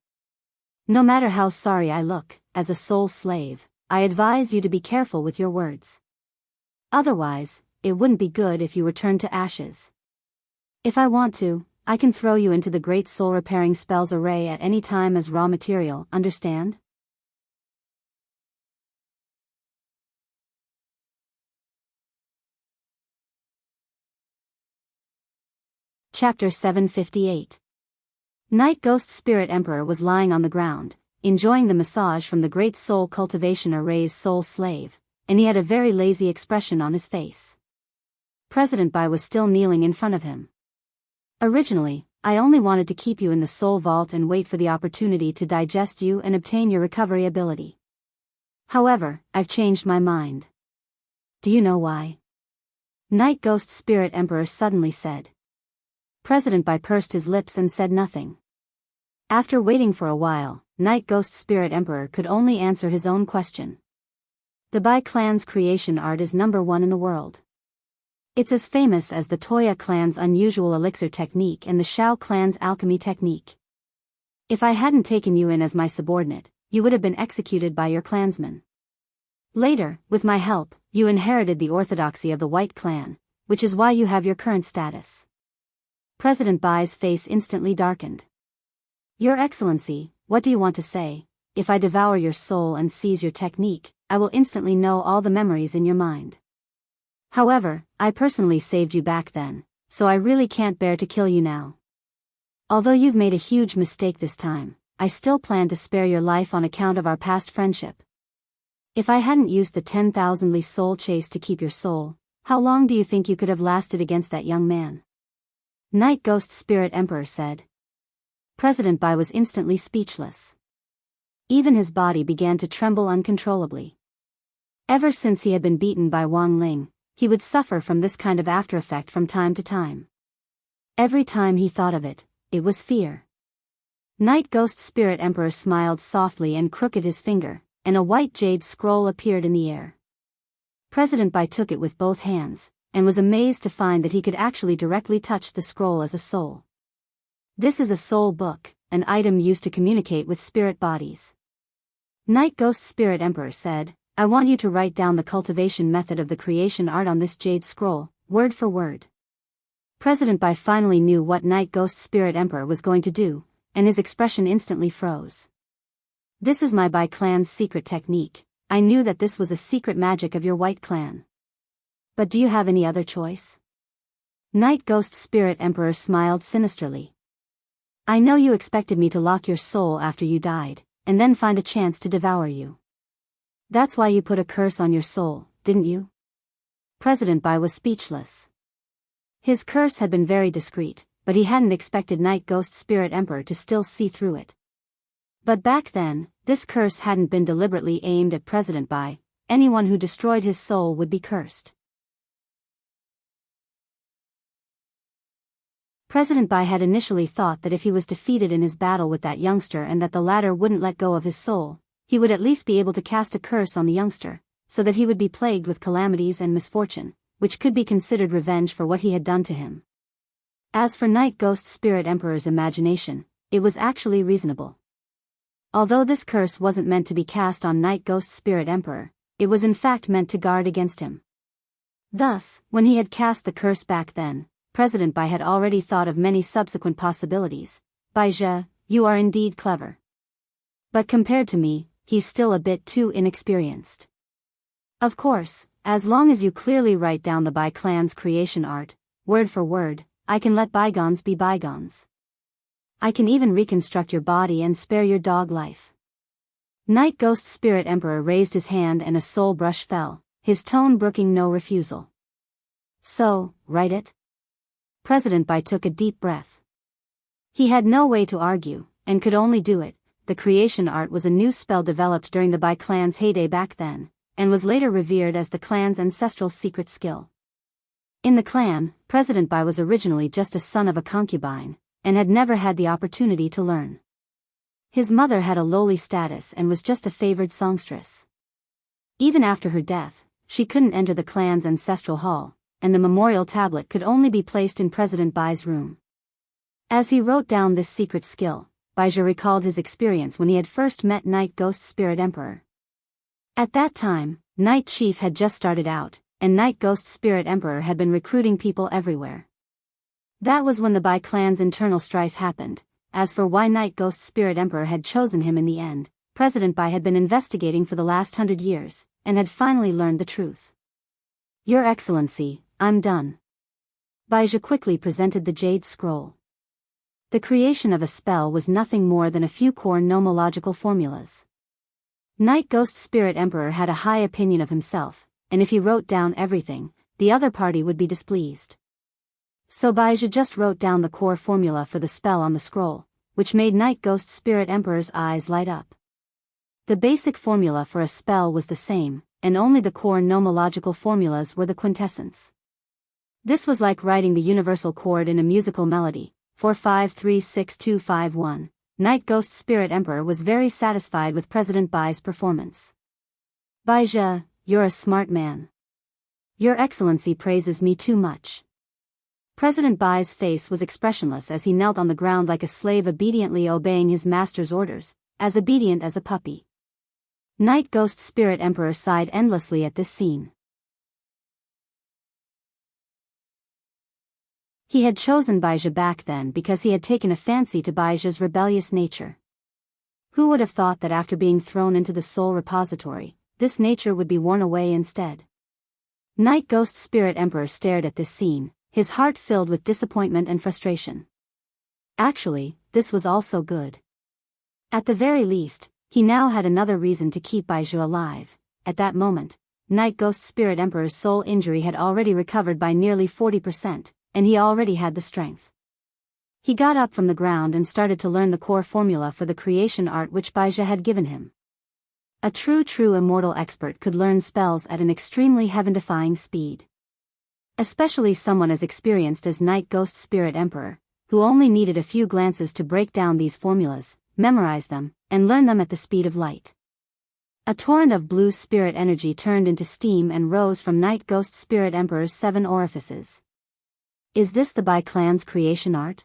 No matter how sorry I look, as a soul slave, I advise you to be careful with your words. Otherwise, it wouldn't be good if you were turned to ashes. If I want to, I can throw you into the Great Soul Repairing Spells Array at any time as raw material, understand?" Chapter 758. Night Ghost Spirit Emperor was lying on the ground, enjoying the massage from the Great Soul Cultivation Array's soul slave, and he had a very lazy expression on his face. President Bai was still kneeling in front of him. "Originally, I only wanted to keep you in the Soul Vault and wait for the opportunity to digest you and obtain your recovery ability. However, I've changed my mind." "Do you know why?" Night Ghost Spirit Emperor suddenly said. President Bai pursed his lips and said nothing. After waiting for a while, Night Ghost Spirit Emperor could only answer his own question. The Bai clan's creation art is #1 in the world. It's as famous as the Toya clan's unusual elixir technique and the Shao clan's alchemy technique. If I hadn't taken you in as my subordinate, you would have been executed by your clansmen. Later, with my help, you inherited the orthodoxy of the White Clan, which is why you have your current status. President Bai's face instantly darkened. "Your Excellency, what do you want to say? If I devour your soul and seize your technique, I will instantly know all the memories in your mind. However, I personally saved you back then, so I really can't bear to kill you now. Although you've made a huge mistake this time, I still plan to spare your life on account of our past friendship. If I hadn't used the 10,000 Li soul chase to keep your soul, how long do you think you could have lasted against that young man?" Night Ghost Spirit Emperor said. President Bai was instantly speechless. Even his body began to tremble uncontrollably. Ever since he had been beaten by Wang Ling, he would suffer from this kind of after-effect from time to time. Every time he thought of it, it was fear. Night Ghost Spirit Emperor smiled softly and crooked his finger, and a white jade scroll appeared in the air. President Bai took it with both hands, and was amazed to find that he could actually directly touch the scroll as a soul. This is a soul book, an item used to communicate with spirit bodies. Night Ghost Spirit Emperor said, "I want you to write down the cultivation method of the creation art on this jade scroll, word for word." President Bai finally knew what Night Ghost Spirit Emperor was going to do, and his expression instantly froze. "This is my Bai clan's secret technique. I knew that this was a secret magic of your White Clan. But do you have any other choice?" Night Ghost Spirit Emperor smiled sinisterly. "I know you expected me to lock your soul after you died, and then find a chance to devour you. That's why you put a curse on your soul, didn't you?" President Bai was speechless. His curse had been very discreet, but he hadn't expected Night Ghost Spirit Emperor to still see through it. But back then, this curse hadn't been deliberately aimed at President Bai. Anyone who destroyed his soul would be cursed. President Bai had initially thought that if he was defeated in his battle with that youngster and that the latter wouldn't let go of his soul, he would at least be able to cast a curse on the youngster, so that he would be plagued with calamities and misfortune, which could be considered revenge for what he had done to him. As for Night Ghost Spirit Emperor's imagination, it was actually reasonable. Although this curse wasn't meant to be cast on Night Ghost Spirit Emperor, it was in fact meant to guard against him. Thus, when he had cast the curse back then, President Bai had already thought of many subsequent possibilities. "Bai Zhe, you are indeed clever. But compared to me, he's still a bit too inexperienced. Of course, as long as you clearly write down the Bai clan's creation art, word for word, I can let bygones be bygones. I can even reconstruct your body and spare your dog life." Night Ghost Spirit Emperor raised his hand and a soul brush fell, his tone brooking no refusal. "So, write it?" President Bai took a deep breath. He had no way to argue, and could only do it. The creation art was a new spell developed during the Bai clan's heyday back then, and was later revered as the clan's ancestral secret skill. In the clan, President Bai was originally just a son of a concubine, and had never had the opportunity to learn. His mother had a lowly status and was just a favored songstress. Even after her death, she couldn't enter the clan's ancestral hall, and the memorial tablet could only be placed in President Bai's room. As he wrote down this secret skill, Baizhi recalled his experience when he had first met Night Ghost Spirit Emperor. At that time, Night Chief had just started out, and Night Ghost Spirit Emperor had been recruiting people everywhere. That was when the Bai clan's internal strife happened. As for why Night Ghost Spirit Emperor had chosen him in the end, President Bai had been investigating for the last 100 years, and had finally learned the truth. Your Excellency, I'm done. Baizhi quickly presented the jade scroll. The creation of a spell was nothing more than a few core nomological formulas. Night Ghost Spirit Emperor had a high opinion of himself, and if he wrote down everything, the other party would be displeased. So Baizhi just wrote down the core formula for the spell on the scroll, which made Night Ghost Spirit Emperor's eyes light up. The basic formula for a spell was the same, and only the core nomological formulas were the quintessence. This was like writing the universal chord in a musical melody, 4-5-3-6-2-5-1. Night Ghost Spirit Emperor was very satisfied with President Bai's performance. Baizhi, you're a smart man. Your Excellency praises me too much. President Bai's face was expressionless as he knelt on the ground like a slave obediently obeying his master's orders, as obedient as a puppy. Night Ghost Spirit Emperor sighed endlessly at this scene. He had chosen Baizhi back then because he had taken a fancy to Baizhi's rebellious nature. Who would have thought that after being thrown into the soul repository, this nature would be worn away instead? Night Ghost Spirit Emperor stared at this scene, his heart filled with disappointment and frustration. Actually, this was also good. At the very least, he now had another reason to keep Baizhi alive. At that moment, Night Ghost Spirit Emperor's soul injury had already recovered by nearly 40%, and he already had the strength. He got up from the ground and started to learn the core formula for the creation art which Baizhi had given him. A true immortal expert could learn spells at an extremely heaven-defying speed. Especially someone as experienced as Night Ghost Spirit Emperor, who only needed a few glances to break down these formulas, memorize them, and learn them at the speed of light. A torrent of blue spirit energy turned into steam and rose from Night Ghost Spirit Emperor's 7 orifices. Is this the Bai clan's creation art?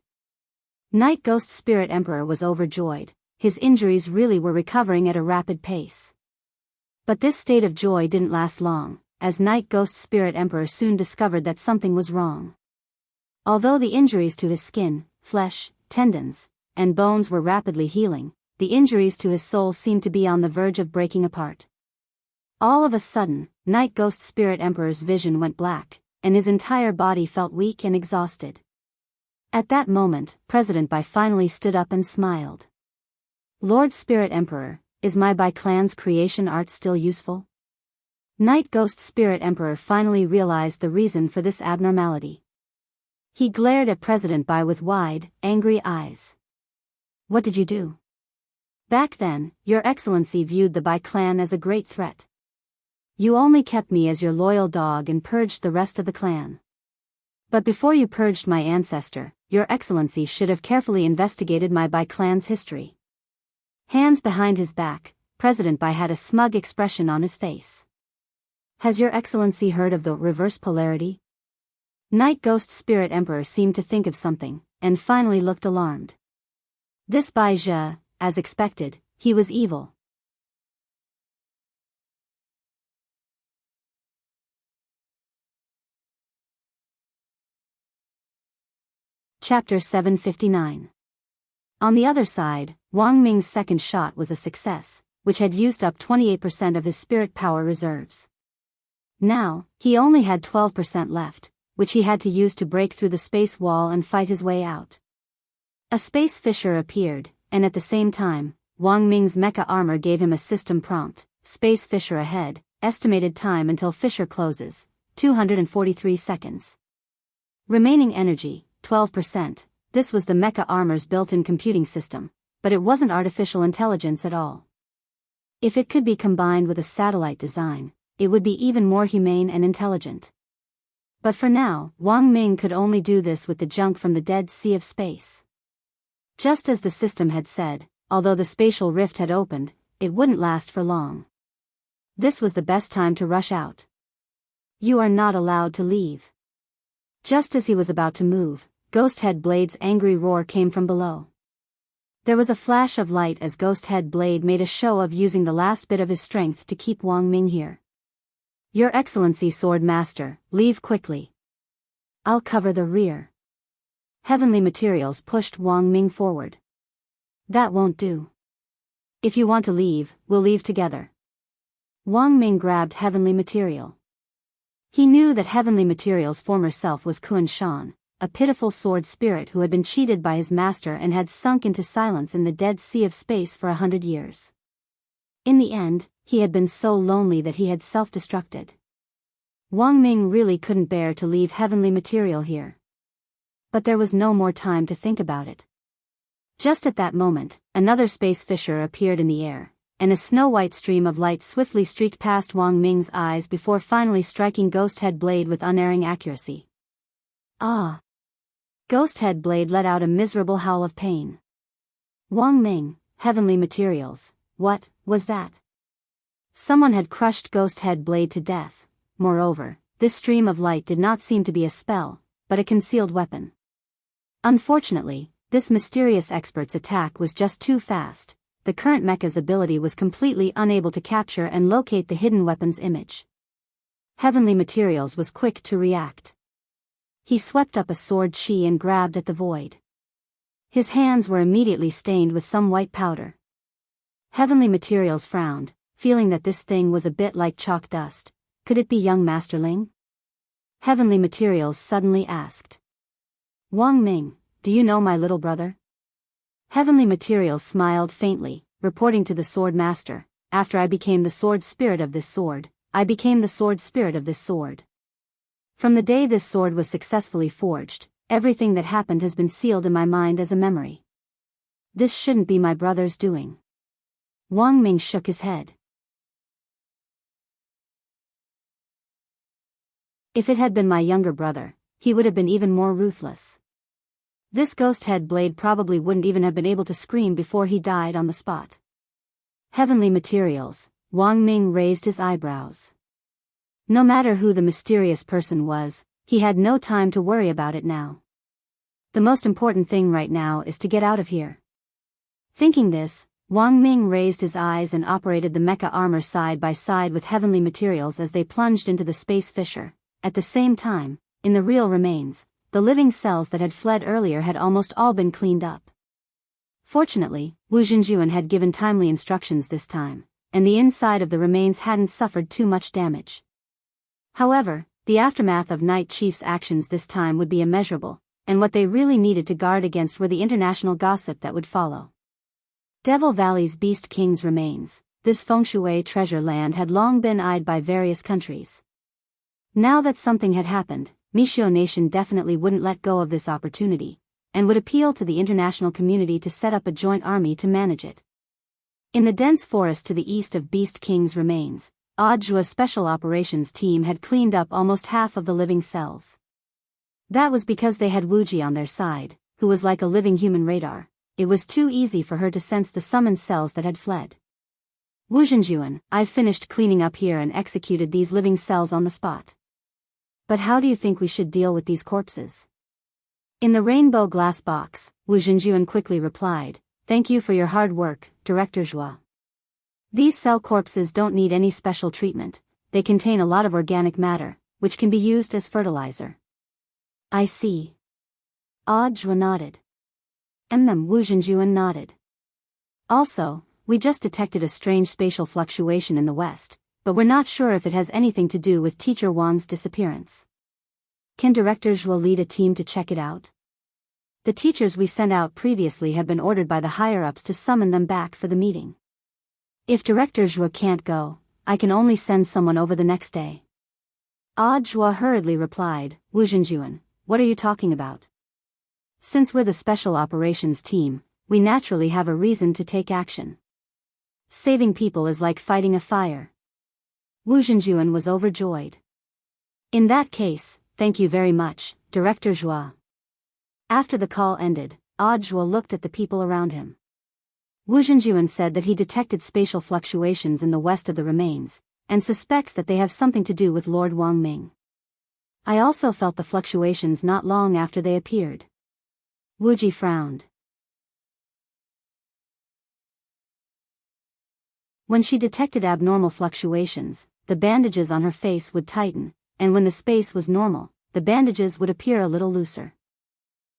Night Ghost Spirit Emperor was overjoyed. His injuries really were recovering at a rapid pace. But this state of joy didn't last long, as Night Ghost Spirit Emperor soon discovered that something was wrong. Although the injuries to his skin, flesh, tendons, and bones were rapidly healing, the injuries to his soul seemed to be on the verge of breaking apart. All of a sudden, Night Ghost Spirit Emperor's vision went black, and his entire body felt weak and exhausted. At that moment, President Bai finally stood up and smiled. Lord Spirit Emperor, is my Bai clan's creation art still useful? Night Ghost Spirit Emperor finally realized the reason for this abnormality. He glared at President Bai with wide, angry eyes. What did you do? Back then, Your Excellency viewed the Bai clan as a great threat. You only kept me as your loyal dog and purged the rest of the clan. But before you purged my ancestor, Your Excellency should have carefully investigated my Bai clan's history. Hands behind his back, President Bai had a smug expression on his face. Has Your Excellency heard of the reverse polarity? Night Ghost Spirit Emperor seemed to think of something, and finally looked alarmed. This Baizhi, as expected, he was evil. Chapter 759. On the other side, Wang Ming's second shot was a success, which had used up 28% of his spirit power reserves. Now, he only had 12% left, which he had to use to break through the space wall and fight his way out. A space fissure appeared, and at the same time, Wang Ming's mecha armor gave him a system prompt: space fissure ahead, estimated time until fissure closes, 243 seconds. Remaining energy, 12%. This was the mecha armor's built-in computing system, but it wasn't artificial intelligence at all. If it could be combined with a satellite design, it would be even more humane and intelligent. But for now, Wang Ming could only do this with the junk from the Dead Sea of Space. Just as the system had said, although the spatial rift had opened, it wouldn't last for long. This was the best time to rush out. You are not allowed to leave. Just as he was about to move, Ghosthead Blade's angry roar came from below. There was a flash of light as Ghosthead Blade made a show of using the last bit of his strength to keep Wang Ming here. Your Excellency Sword Master, leave quickly. I'll cover the rear. Heavenly Materials pushed Wang Ming forward. That won't do. If you want to leave, we'll leave together. Wang Ming grabbed Heavenly Material. He knew that Heavenly Material's former self was Kun Shan, a pitiful sword spirit who had been cheated by his master and had sunk into silence in the Dead Sea of Space for 100 years. In the end, he had been so lonely that he had self-destructed. Wang Ming really couldn't bear to leave Heavenly Material here. But there was no more time to think about it. Just at that moment, another space fissure appeared in the air, and a snow-white stream of light swiftly streaked past Wang Ming's eyes before finally striking Ghosthead Blade with unerring accuracy. Ah! Ghosthead Blade let out a miserable howl of pain. Wang Ming, Heavenly Materials, what was that? Someone had crushed Ghosthead Blade to death. Moreover, this stream of light did not seem to be a spell, but a concealed weapon. Unfortunately, this mysterious expert's attack was just too fast. The current mecha's ability was completely unable to capture and locate the hidden weapon's image. Heavenly Materials was quick to react. He swept up a sword chi and grabbed at the void. His hands were immediately stained with some white powder. Heavenly Materials frowned, feeling that this thing was a bit like chalk dust. Could it be young Masterling? Heavenly Materials suddenly asked. Wang Ming, do you know my little brother? Heavenly Materials smiled faintly, reporting to the Sword Master, after I became the sword spirit of this sword, I became the sword spirit of this sword. From the day this sword was successfully forged, everything that happened has been sealed in my mind as a memory. This shouldn't be my brother's doing. Wang Ming shook his head. If it had been my younger brother, he would have been even more ruthless. This Ghosthead Blade probably wouldn't even have been able to scream before he died on the spot. Heavenly Materials, Wang Ming raised his eyebrows. No matter who the mysterious person was, he had no time to worry about it now. The most important thing right now is to get out of here. Thinking this, Wang Ming raised his eyes and operated the mecha armor side by side with Heavenly Materials as they plunged into the space fissure. At the same time, in the real remains, the living cells that had fled earlier had almost all been cleaned up. Fortunately, Wu Zhenjuan had given timely instructions this time, and the inside of the remains hadn't suffered too much damage. However, the aftermath of Night Chief's actions this time would be immeasurable, and what they really needed to guard against were the international gossip that would follow. Devil Valley's Beast King's remains, this feng shui treasure land had long been eyed by various countries. Now that something had happened, Mishio Nation definitely wouldn't let go of this opportunity, and would appeal to the international community to set up a joint army to manage it. In the dense forest to the east of Beast King's remains, Audiobook's special operations team had cleaned up almost half of the living cells. That was because they had Wuji on their side, who was like a living human radar. It was too easy for her to sense the summoned cells that had fled. Wu Zhenjuan, I've finished cleaning up here and executed these living cells on the spot. But how do you think we should deal with these corpses? In the rainbow glass box, Wu Zhenjuan quickly replied, Thank you for your hard work, Director Zhua. These cell corpses don't need any special treatment, they contain a lot of organic matter, which can be used as fertilizer. I see. Zhua nodded. Wu Zhenjuan nodded. Also, we just detected a strange spatial fluctuation in the west, but we're not sure if it has anything to do with Teacher Wang's disappearance. Can Director Zhua lead a team to check it out? The teachers we sent out previously have been ordered by the higher-ups to summon them back for the meeting. If Director Zhua can't go, I can only send someone over the next day. Zhua hurriedly replied, Wu Zhenjuan, what are you talking about? Since we're the special operations team, we naturally have a reason to take action. Saving people is like fighting a fire. Wu Zhenjuan was overjoyed. In that case, thank you very much, Director Joie. After the call ended, Audiobook looked at the people around him. Wu Zhenjuan said that he detected spatial fluctuations in the west of the remains, and suspects that they have something to do with Lord Wang Ming. I also felt the fluctuations not long after they appeared. Wu Ji frowned. When she detected abnormal fluctuations, the bandages on her face would tighten, and when the space was normal, the bandages would appear a little looser.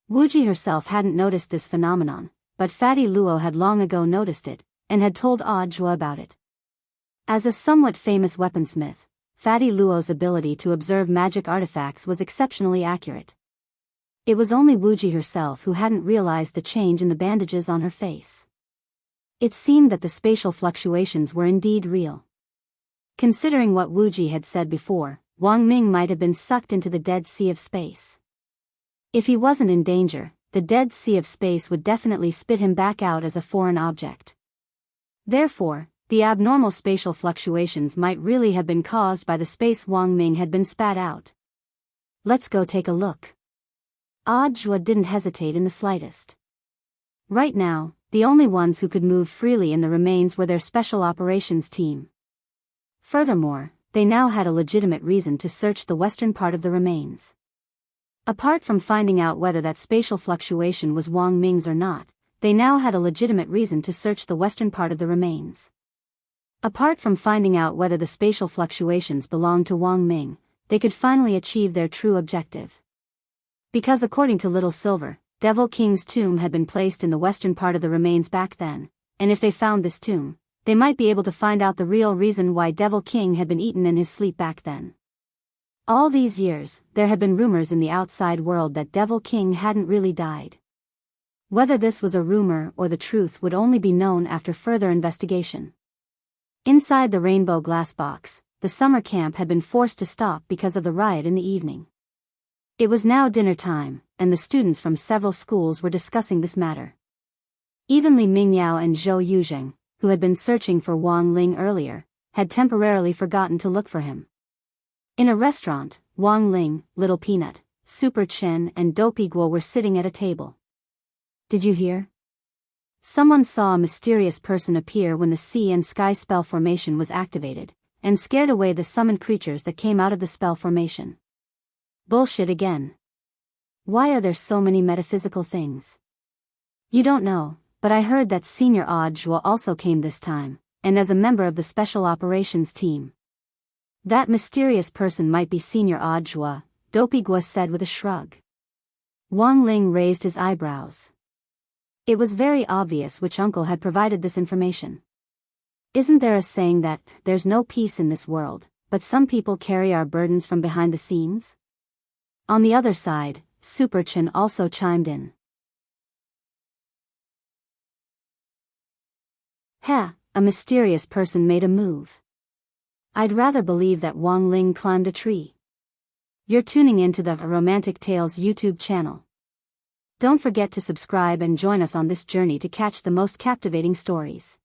Wu Ji herself hadn't noticed this phenomenon, but Fatty Luo had long ago noticed it, and had told Audiobook about it. As a somewhat famous weaponsmith, Fatty Luo's ability to observe magic artifacts was exceptionally accurate. It was only Wu Ji herself who hadn't realized the change in the bandages on her face. It seemed that the spatial fluctuations were indeed real. Considering what Wu Ji had said before, Wang Ming might have been sucked into the Dead Sea of Space. If he wasn't in danger, the Dead Sea of Space would definitely spit him back out as a foreign object. Therefore, the abnormal spatial fluctuations might really have been caused by the space Wang Ming had been spat out. Let's go take a look. Audiobook didn't hesitate in the slightest. Right now, the only ones who could move freely in the remains were their special operations team. Furthermore, they now had a legitimate reason to search the western part of the remains. Apart from finding out whether that spatial fluctuation was Wang Ming's or not, they now had a legitimate reason to search the western part of the remains. Apart from finding out whether the spatial fluctuations belonged to Wang Ming, they could finally achieve their true objective. Because according to Little Silver, Devil King's tomb had been placed in the western part of the remains back then, and if they found this tomb, they might be able to find out the real reason why Devil King had been eaten in his sleep back then. All these years, there had been rumors in the outside world that Devil King hadn't really died. Whether this was a rumor or the truth would only be known after further investigation. Inside the rainbow glass box, the summer camp had been forced to stop because of the riot in the evening. It was now dinner time, and the students from several schools were discussing this matter. Even Li Mingyao and Zhou Yuzheng, who had been searching for Wang Ling earlier, had temporarily forgotten to look for him. In a restaurant, Wang Ling, Little Peanut, Super Chen and Dopey Guo were sitting at a table. Did you hear? Someone saw a mysterious person appear when the sea and sky spell formation was activated, and scared away the summoned creatures that came out of the spell formation. Bullshit again. Why are there so many metaphysical things? You don't know, but I heard that Senior Audiobook also came this time, and as a member of the Special Operations team. That mysterious person might be Senior Audiobook, Dopey Guo said with a shrug. Wang Ling raised his eyebrows. It was very obvious which uncle had provided this information. Isn't there a saying that, there's no peace in this world, but some people carry our burdens from behind the scenes? On the other side, Super Chen also chimed in. Heh, a mysterious person made a move. I'd rather believe that Wang Ling climbed a tree. You're tuning into the Romantic Tales YouTube channel. Don't forget to subscribe and join us on this journey to catch the most captivating stories.